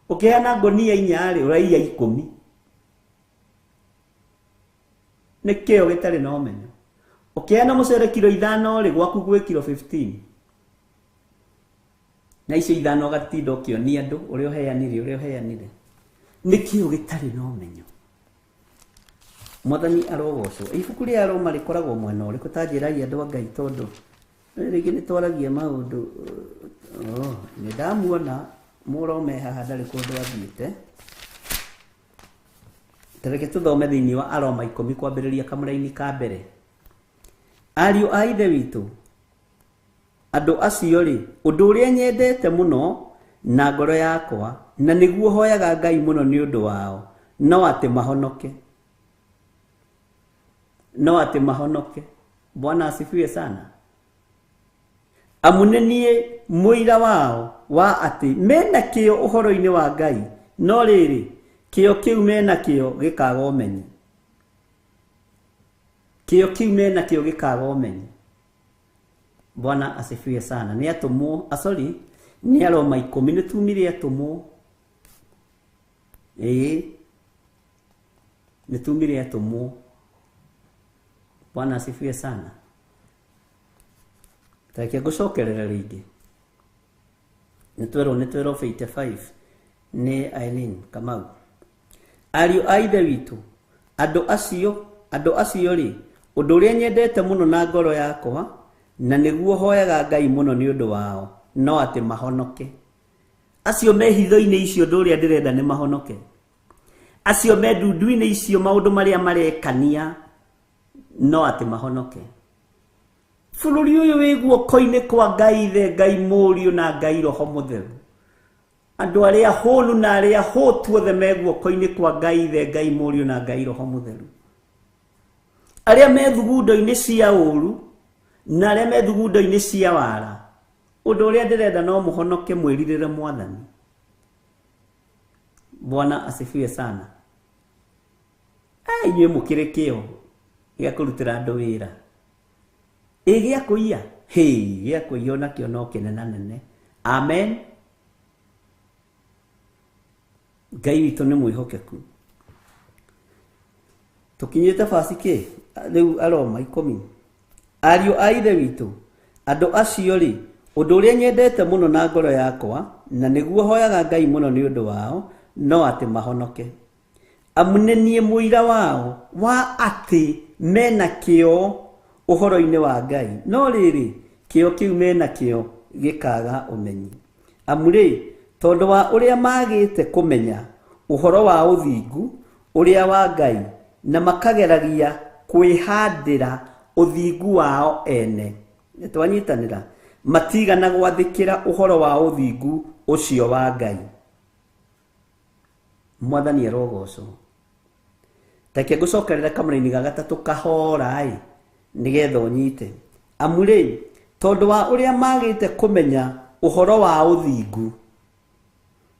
Ukiheana ngonia 4 ri uraiya 10 ni kio gitari no menyo. Ukiheana mucere kilo 5 ri gwaku gwe kilo 15 na icio 5 gatindo kio ni andu uri uheanire ni kio gitari no menyo. Mwathani arogocwo. Ibuku ria Roma rikoragwo mwena uriku tanjiragia andu a Ngai tondu rigi ni twaragia maundu ni ndamuona murome haha ndari kundu athiite. Tareke tuthome thiini wa Aroma 10 kwambiriria kamuraini ka mbere. Ariũ a ithe witũ andũ acio ri ũndũ ũrĩa nyendete mũno na ngoro yakwa na nĩguo hoyaga Ngai mũno nĩ ũndũ wao no atĩ mahonoke. Bwana asifiwe sana. Amunenie mũira wao wa atĩ mena kĩo ũhoro-inĩ wa Ngai no rĩrĩ kĩo kĩu mena kĩo gĩkaga ũmenyi. Kĩo kĩu mena kĩo gĩkaga ũmenyi. Bwana asifiwe sana. Ni atumwo ni Aroma 10 ni tumire atumwo. Ni tumire atumwo. Bwana asifiwe sana. Tareke gucokerera ringi. Ni 12:85 ni Aileen Kamau. Ariũ a ithe witũ andũ acio ri ũndũ ũrĩa nyendete mũno na ngoro yakwa na nĩguo hoyaga Ngai mũno nĩ ũndũ wao no atĩ mahonoke. Acio me hitho-inĩ icio ũndũ ũrĩa ndĩrenda nĩ mahonoke. Acio me ndundu-inĩ icio maũndũ marĩa marekania no atĩ mahonoke. Bũrũri ũyũ wĩ guoko-inĩ kwa Ngai ithe, Ngai Mũriũ na Ngai Roho Mũtheru. Andũ arĩa hũnu na arĩa hũtu othe me guoko-inĩ kwa Ngai ithe, Ngai Mũriũ na Ngai Roho Mũtheru. Arĩa me thugundo-inĩ cia ũru na arĩa me thugundo-inĩ cia wara ũndũ ũrĩa ndĩrenda no mũhonoke mwĩrirĩre Mwathani. Bwana asifiwe sana. Inyuĩ mũkĩrĩ kĩo gĩa kũrutĩra andũ wĩra. Gĩa kũiya gĩa kũiya onakĩo no kĩnenanene. Amen. Ngai witũ nĩ mwĩhokeku. Tukinyĩte basi kĩ rĩu Aroma 10. Ariũ a ithe witũ andũ acio ri ũndũ ũrĩa nyendete mũno na ngoro yakwa na nĩguo hoyaga Ngai mũno nĩ ũndũ wao no atĩ mahonoke. Amunenie mũira wao wa atĩ mena kĩo ũhoro-inĩ wa Ngai no rĩrĩ kĩo kĩu mena kĩo gĩkaga ũmenyi. Amurĩ tondũ wa ũrĩa magĩte kũmenya ũhoro wa ũthingu ũrĩa wa Ngai na makageragia kwĩhandĩra ũthingu wao ene. Nĩtwanyitanĩra matigana gwathĩkĩra ũhoro wa ũthingu ũcio wa Ngai. Mwathani arogocwo. Take gucokerera kamũra-inĩ ga gatatũ kahora nĩgetha ũnyite. Amurĩ tondũ wa ũrĩa magĩte kũmenya ũhoro wa ũthingu.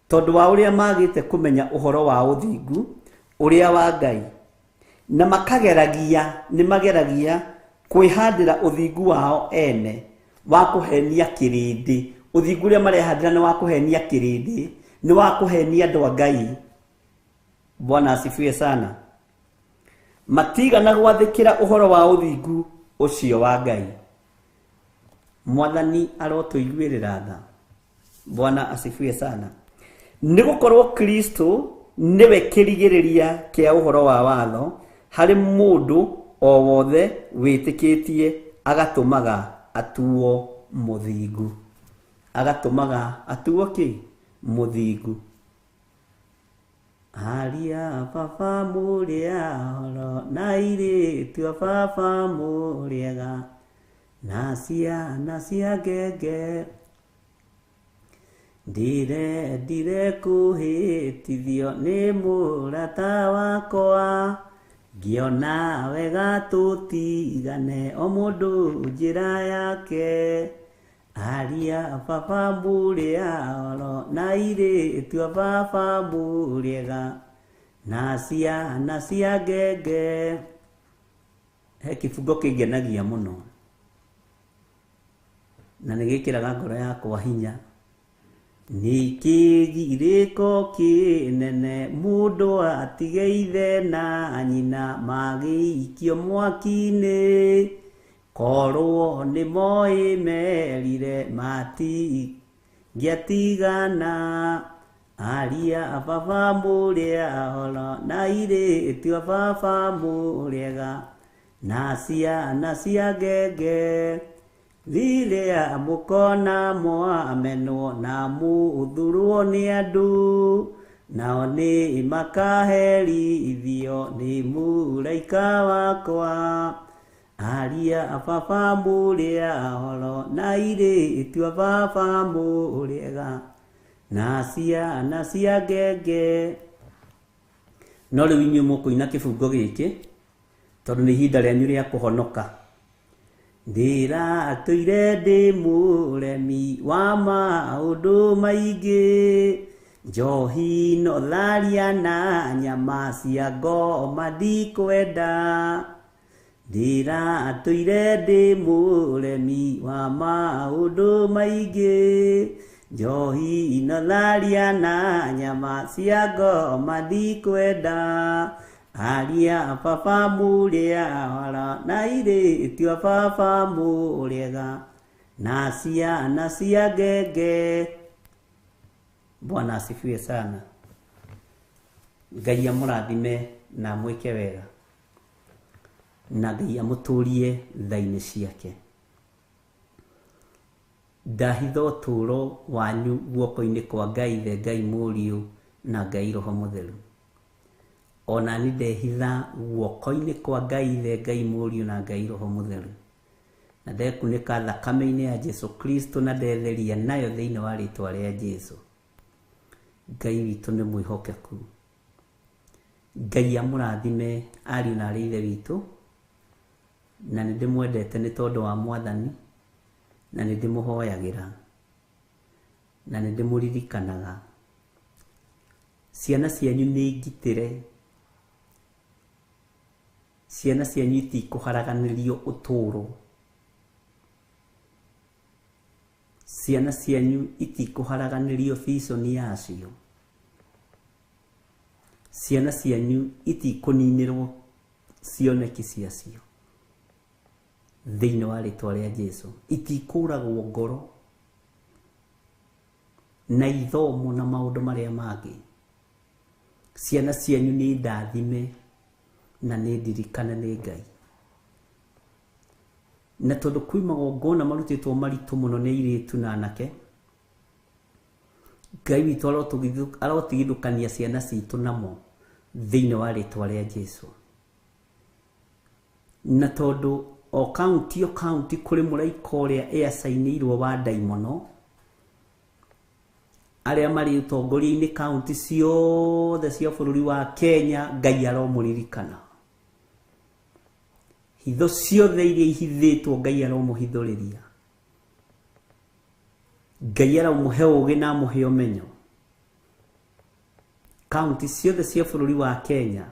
Tondũ wa ũrĩa magĩte kũmenya ũhoro wa ũthingu ũrĩa wa Ngai na mageragia kwĩhandĩra ũthingu wao ene wa kũhenia kĩrĩndĩ. Ũthingu ũrĩa marehandĩra nĩ wa kũhenia kĩrĩndĩ, nĩ wa kũhenia andũ a Ngai. Bwana asifiwe sana. Matigana gwathĩkĩra ũhoro wa ũthingu ũcio wa Ngai. Mwathani arotũiguĩrĩra tha. Bwana asifiwe sana. Nĩgũkorwo Kristo nĩwe kĩrigĩrĩria kĩa ũhoro wa watho harĩ mũndũ o wothe wĩtĩkĩtie agatũmaga atuo mũthingu. Agatũmaga atuo kĩ? Mũthingu. Aria baba mũrĩa horo na airĩtu a baba mũrĩega na ciana cia ngenge ndire kũhĩtithio nĩ mũrata wakwa ngĩona wega tũtigane o mũndũ njĩra yake aria baba mbũrĩa oro na irĩtu baba mbũrĩega na ciana cia ngenge. He kĩbungo kĩngenagia mũno na nĩ gĩkĩraga ngoro yakwa hinya. Nĩ kĩgirĩko kĩnene mũndũ atige ithe na nyina magĩikio mwaki-inĩ, korwo nĩ moĩ merire matingĩatigana. Aria baba mbũrĩa oro na irĩtu baba mbũrĩega na ciana cia ngenge. Rĩrĩa mũkona mwamenwo na mũthurwo nĩ andũ, nao nĩ makaherithio nĩ mũraika wakwa. Aria baba mbũrĩa oro na irĩtu baba mbũrĩega na ciana cia ngenge. No rĩu inyuĩ mũkũina kĩbungo gĩkĩ tondũ nĩ ihinda rĩanyu rĩa kũhonoka. Ndĩratũire ndĩ mũremi wa maũndũ maingĩ, njohi no tharia na nyama cia ngoma ndikwenda. Ndĩratũire ndĩ mũremi wa maũndũ maingĩ, njohi no tharia na nyama cia ngoma ndikwenda. Aria baba mbũrĩa oro na irĩtu baba mbũrĩega na ciana cia ngenge. Bwana asifiwe sana. Ngai amũrathime na mwĩke wega, na Ngai amũtũrie tha-inĩ ciake. Ndahitha ũtũũro wanyu guoko-inĩ kwa Ngai Ithe, Ngai Mũriũ na Ngai Roho Mũtheru. Ona nĩ ndehitha guoko-inĩ kwa Ngai Ithe, Ngai Mũriũ na Ngai Roho Mũtheru, na ndekunĩka thakame-inĩ ya Jesu Kristo na ndetheria nayo thĩinĩ wa rĩtwa rĩa Jesu. Ngai witũ nĩ mwĩhokeku. Ngai amũrathime ariũ na aarĩ ithe witũ, na nĩ ndĩmwendete nĩ tondũ wa Mwathani, na nĩ ndĩmũhoyagĩra, na nĩ ndĩmũririkanaga. Ciana cianyu nĩ ngitĩre, ciana cianyu itikũharaganĩrio ũtũũro, ciana cianyu itikũharaganĩrio vision yacio, ciana cianyu itikũninĩrwo cioneki ciacio thĩinĩ wa rĩtwa rĩa Jesu. Itikũragwo ngoro na ithomo na maũndũ marĩa mangĩ. Ciana cianyu nĩ ndathime na nĩ ndirikane nĩ Ngai. Na tondũ kwĩ magongona marutĩtwo maritũ mũno nĩ airĩtu na anake, Ngai witũ arotigithũkania ciana citũ namo thĩinĩ wa rĩtwa rĩa Jesu. Na tondũ o kaunti kũrĩ mũraika ũrĩa eacainĩirwo wa ndaimono, arĩa marĩ ũtongoria-inĩ kaunti ciothe cia bũrũri wa Kenya, Ngai aromũririkana. Hitho ciothe iria ihithĩtwo Ngai aromũhithũrĩria. Ngai aramũhe ũũgĩ na amũhe ũmenyo. Kaunti ciothe cia bũrũri wa Kenya,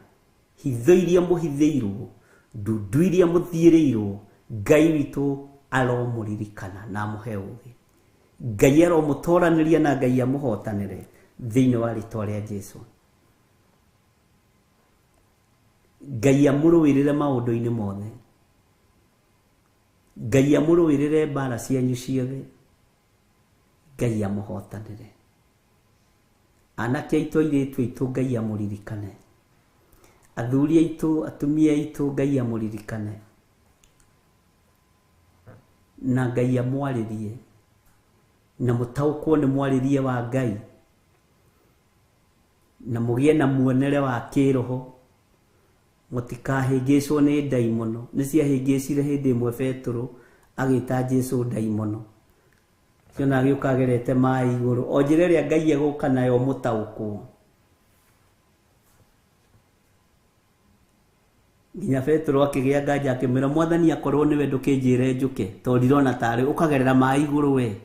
hitho iria mũhithĩirwo, ndundu iria mũthiĩrĩirwo, Ngai witũ aromũririkana na amũhe ũũgĩ. Ngai aromũtoranĩria na Ngai amũhotanĩre thĩinĩ wa rĩtwa rĩa Jesu. Ngai amũrũĩrĩre maũndũ-inĩ mothe. Ngai amũrũĩrĩre mbara cianyu ciothe. Ngai amũhotanĩre. Anake aitũ, airĩtu aitũ, Ngai amũririkane. Athuri aitũ, atumia aitũ, Ngai amũririkane. Na Ngai amwarĩrie, na mũtaũkwo nĩ mwarĩrie wa Ngai, na mũgĩe na muonere wa kĩroho. Mũtikahĩngĩcwo nĩ ndaimono. Nĩ ciahĩngĩcire hĩndĩ ĩmwe Petero agĩta Jesu ndaimono. Ciona agĩũka agerete maaĩ igũrũ. O njĩra ĩrĩa Ngai egũka nayo mũtaũkwo. nginya Petro akĩgĩa nganja akĩmwĩra Mwathani akorwo nĩwe ndũkĩnjĩre njũke tondũ ndirona tarĩ ũkagerera maaĩ igũrũ we.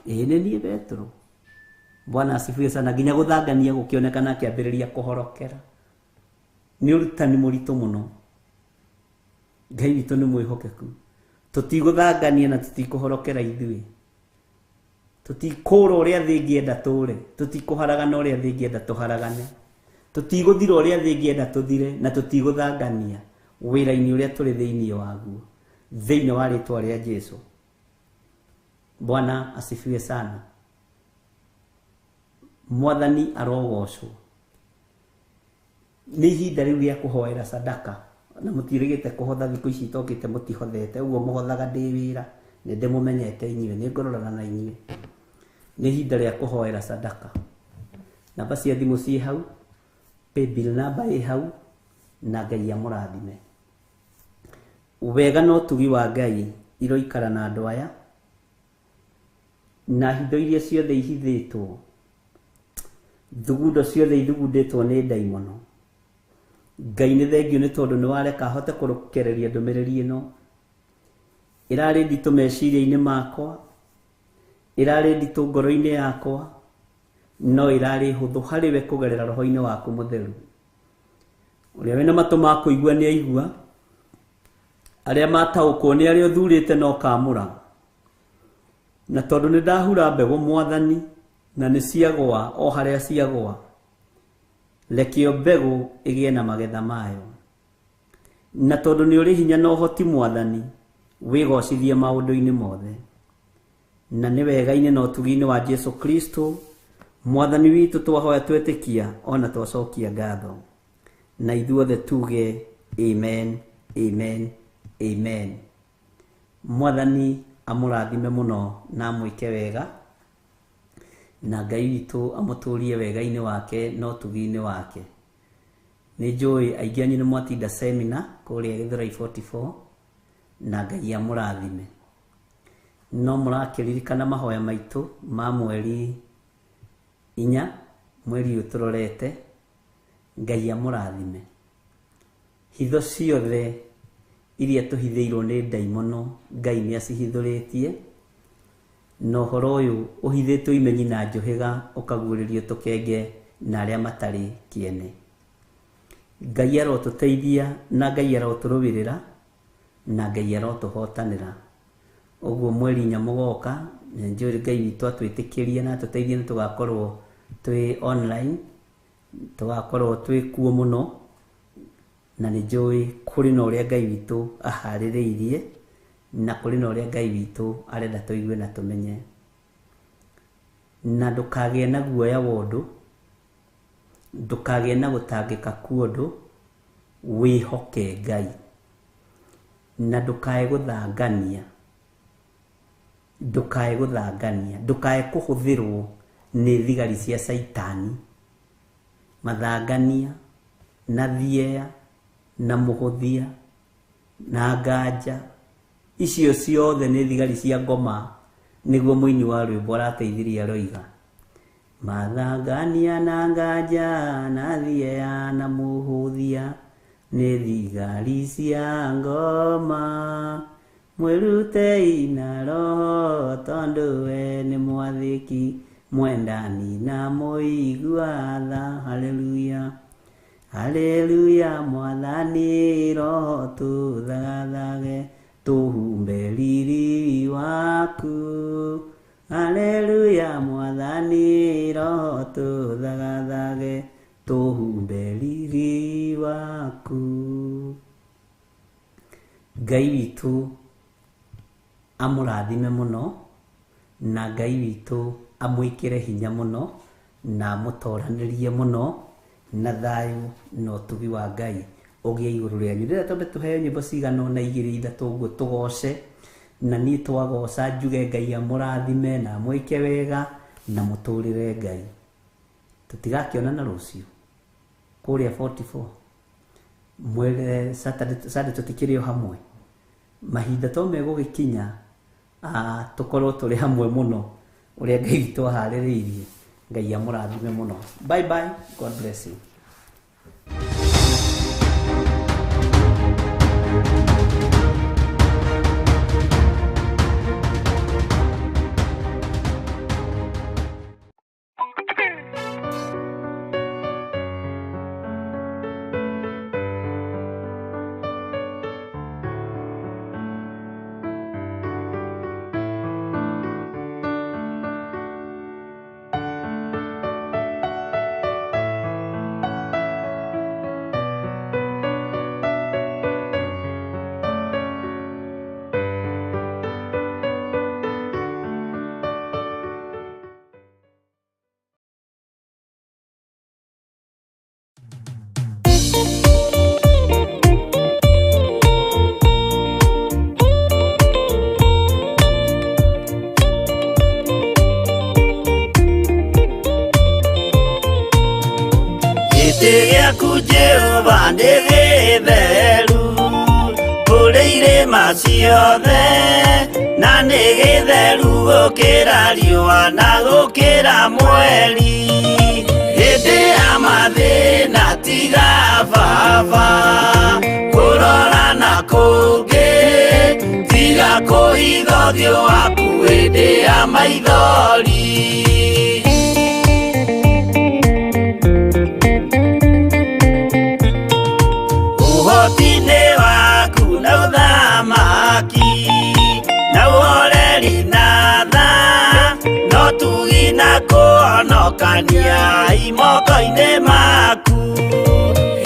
Ĩĩ nĩ niĩ Petro. Bwana asifiwe sana. Nginya gũthangania gũkĩonekana akĩambĩrĩria kũhorokera. Nĩ ũrutani mũritũ mũno. Ngai witũ nĩ mwĩhokeku. Tũtigũthangania na tũtikũhorokera ithuĩ. Tũtikũũra ũrĩa thĩ ĩngĩenda tũũre. Tũtikũharagana ũrĩa thĩ ĩngĩenda tũharagane. Tũtigũthira ũrĩa thĩ ĩngĩenda tũthire na tũtigũthangania wĩra-inĩ ũrĩa tũrĩ thĩinĩ waguo. Thĩinĩ wa rĩĩtwa rĩa Jesũ. Bwana asifiwe sana. Mwathani arogocwo. Nĩ ihinda rĩu rĩa kũhoera sadaka. Na mũtirĩgĩte kũhotha thikũ ici itokĩte mũtihothete. Ũguo mũhothaga ndĩ wĩra. Nĩ ndĩmũmenyete inyuĩ. Nĩ ngororana na inyuĩ. Nĩ ihinda rĩa kũhoera sadaka. Namba cia thimũ ciĩ hau. Paybill namba ĩ hau. Na Ngai amũrathime. Wega na ũtugi wa Ngai iroikara na andũ aya. Na hitho iria ciothe ihithĩtwo. Thugundo ciothe ithugundĩtwo nĩ ndaimono. Ngai nĩ thengio nĩ tondũ nĩ wareka hote kũrekereria ndũmĩrĩri ĩno. Ĩrarĩ nditũ meciria-inĩ makwa. Ĩrarĩ nditũ ngoro-inĩ yakwa. No ĩrarĩ hũthũ harĩ we kũgerera roho-inĩ waku mũtheru. Ũrĩa wĩna matũ ma kũigua nĩ aigua. Arĩa mataũkwo nĩ arĩa ũthurĩte no kamũra. Na tondũ nĩ ndahura mbegũ Mwathani na nĩ ciagwa o harĩa ciagwa. Rekio mbegũ ĩgĩe na magetha mayo. Na tondũ nĩ ũrĩ hinya na ũhoti Mwathani, wĩgocithie maũndũ-inĩ mothe. Na nĩ wega-inĩ na ũtugi-inĩ wa Jesũ Kristo, Mwathani witũ twahoya twetĩkia ona twacokia ngatho. Na ithuothe tuge amen, amen, amen. Mwathani amũrathime mũno na amwĩke wega. Na Ngai witũ amũtũrie wega-inĩ wake no tugi-inĩ wake. Nĩ njũĩ aingĩ anyu nĩ mwatinda seminar kũrĩa Gĩthũrai 44 na Ngai amũrathime. No mũrakĩririkana mahoya maitũ ma mweri 4 mweri ũyũ tũrorete. Ngai amũrathime. Hitho ciothe iria tũhithĩirwo nĩ ndaimono Ngai nĩ acihithũrĩtie. Na ũhoro ũyũ ũhithĩtwo imenyi na njũhĩga ũkaguũrĩrio tũkenge na arĩa matarĩ kĩene. Ngai arotũteithia na Ngai arotũrũwĩrĩra na Ngai arotũhotanĩra. Ũguo mweri 4 mũgoka, njũĩ Ngai witũ atwĩtĩkĩrie na atũteithie nĩ tũgakorwo twĩ online, tũgakorwo twĩ kuo mũno. Na nĩ njũĩ kũrĩ na ũrĩa Ngai witũ aharĩrĩirie na kũrĩ na ũrĩa Ngai witũ arenda tũigue na tũmenye. Na ndũkagĩe na guoya wa ũndũ, ndũkagĩe na gũtangĩka kwa ũndũ, wĩhoke Ngai. Na ndũkae gũthangania, ndũkae gũthangania, ndũkae kũhũthĩrwo nĩ thigari cia Saitani. Mathangania na thiea na mũhũthia na nganja, icio ciothe nĩ thigari cia ngoma. Nĩguo mũini wa rwĩmbo arateithirie aroiga, mathangania na nganja na thiea na mũhũthia nĩ thigari cia ngoma. Mwĩrute ina roho tondũ we nĩ mwathĩki mwendani na mũigua tha. Haleluya, haleluya. Mwathani roho tũthagathage tuhumbe riri waku. Haleluya. Mwathani roho tũthagathage tuhumbe riri waku. Ngai witũ amũrathime mũno na Ngai witũ amwĩkĩre hinya mũno na amũtoranĩrie mũno na thayũ na ũtugi wa Ngai ũgĩe igũrũ rĩanyu. Rĩrĩa twambe tũheo nyĩmbo cigana ũna 2-3 ũguo tũgoce, na niĩ twagoca njuge Ngai amũrathime na amwĩke wega na mũtũrĩre Ngai. Tũtigakĩonana rũciũ kũrĩa 44 mwere Saturday tũtikĩrĩ o hamwe. Mahinda to megũgĩkinya tũkorwo tũrĩ hamwe mũno ũrĩa Ngai witũ aharĩrĩirie. Ngai amũrathime mũno. Bye bye. God bless you. nĩ gĩtheru kũrĩ irĩma ciothe, na nĩ gĩtheru gũkĩra riũa na gũkĩra mweri. Hĩndĩ ya mathĩna tiga baba kũrora na kũngĩ, tiga kũhitha ũthiũ waku hĩndĩ ya maithori. Ũhoti-inĩ waku na ũthamaki na ũhoreri na tha, no tugi na kũhonokania imoko-inĩ maku.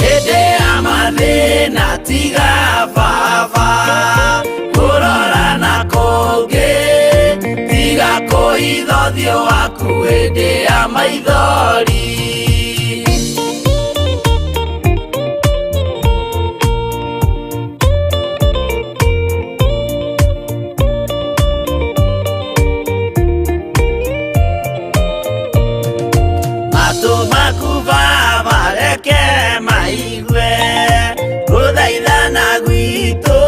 Hĩndĩ ya mathĩna tiga baba kũrora na kũngĩ, tiga kũhitha ũthiũ waku hĩndĩ ya maithori. Matũ maku baba reke maigue gũthaithana gwitũ,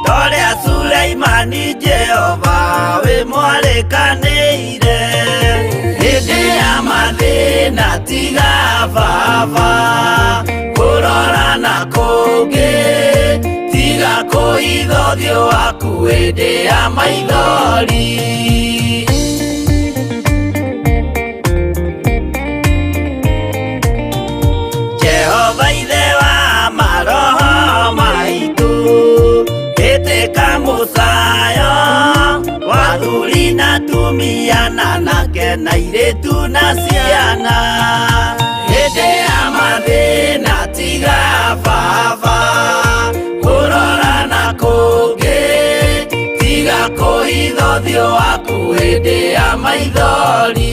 torĩa Sulaimani Jehova wĩ mwarĩkanĩire. Hĩndĩ ya mathĩna tiga baba kũrora na kũngĩ, tiga kũhitha ũthiũ waku hĩndĩ ya maithori. Jehova ithe wa maroho maitũ, ĩtĩka mũcayo wa athuri na atumia na anake na airĩtu na ciana. Hĩndĩ ya mathĩna tiga baba kũrora na kũngĩ, tiga kũhitha ũthiũ waku hĩndĩ ya maithori.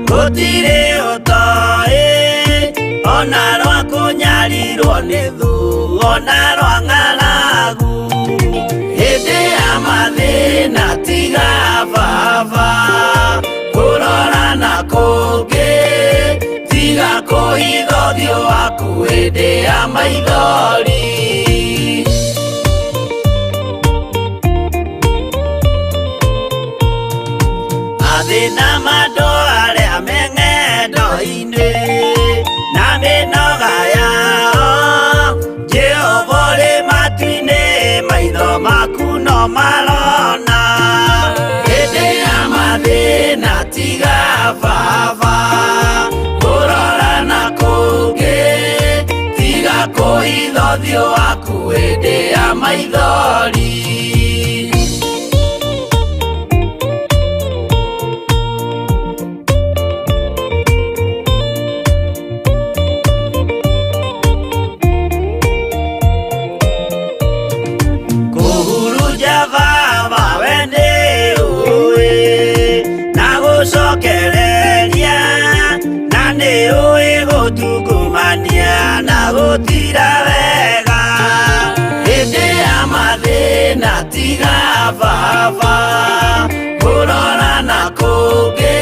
Gũtirĩ ũtoĩ ona rwa kũnyarirwo nĩ thu ona rwa ng'aragu. Hĩndĩ ya mathĩna tiga baba kũrora na kũngĩ, tiga kũhitha ũthiũ waku hĩndĩ ya maithori. Mathĩna mandũ arĩa me ng'endo-inĩ na mĩnoga yao, Jehova ũrĩ matu-inĩ maitho maku no marona. Hĩndĩ ya mathĩna tiga baba kũrora na kũngĩ, tiga kũhitha ũthiũ waku hĩndĩ ya maithori. Gũcokereria na nĩ ũĩ gũtungumania na gũtira wega. Hĩndĩ ya mathĩna tiga baba kũrora na kũngĩ,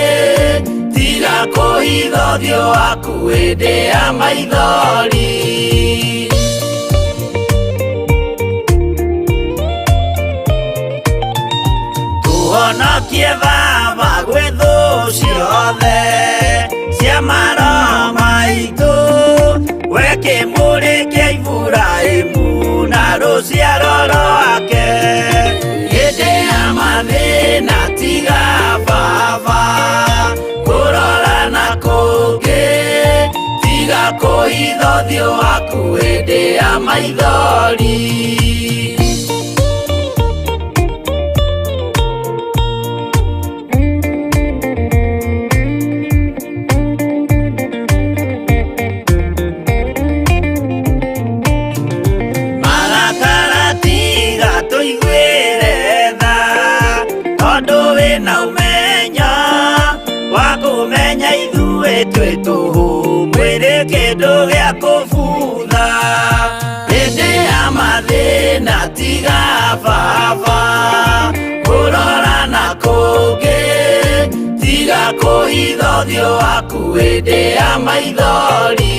tiga kũhitha ũthiũ waku hĩndĩ ya maithori. Tũhonokie baba gwĩ thũ ciothe cia maroho maitũ, we kĩmũrĩ kĩa Iburahĩmu na rũciaro rwake. Hĩndĩ ya mathĩna tiga baba kũrora na kũngĩ, tiga kũhitha ũthiũ waku hĩndĩ ya maithori. Na ũmenyo wa kũmenya ithuĩ twĩ tũhũ mwĩrĩ kĩndũ gĩa kũbutha hĩndĩ ya mathĩna tiga baba kũrora na kũngĩ tiga kũhitha ũthiũ waku hĩndĩ ya maithori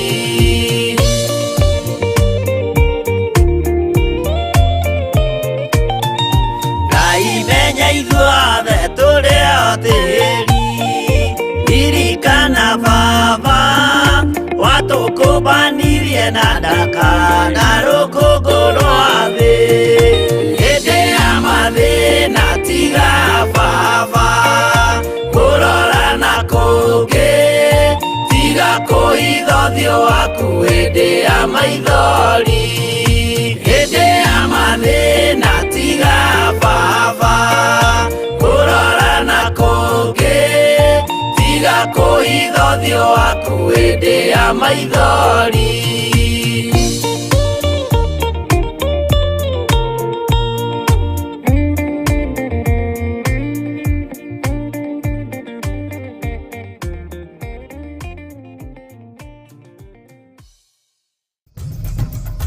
menya ithuothe tũrĩ o tĩri ririkana baba watũkũmbanirie na ndaka na rũkũngũ rwa thĩ hĩndĩ ya mathĩna tiga baba kũrora na kũngĩ tiga kũhitha ũthiũ waku hĩndĩ ya maithori hĩndĩ ya mathĩna tiga baba kũrora na kũngĩ tiga kũhitha ũthiũ waku hĩndĩ ya maithori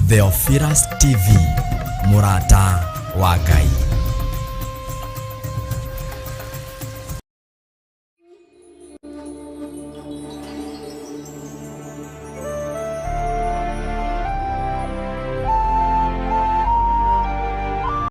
Theophilus TV, mũrata wa Ngai.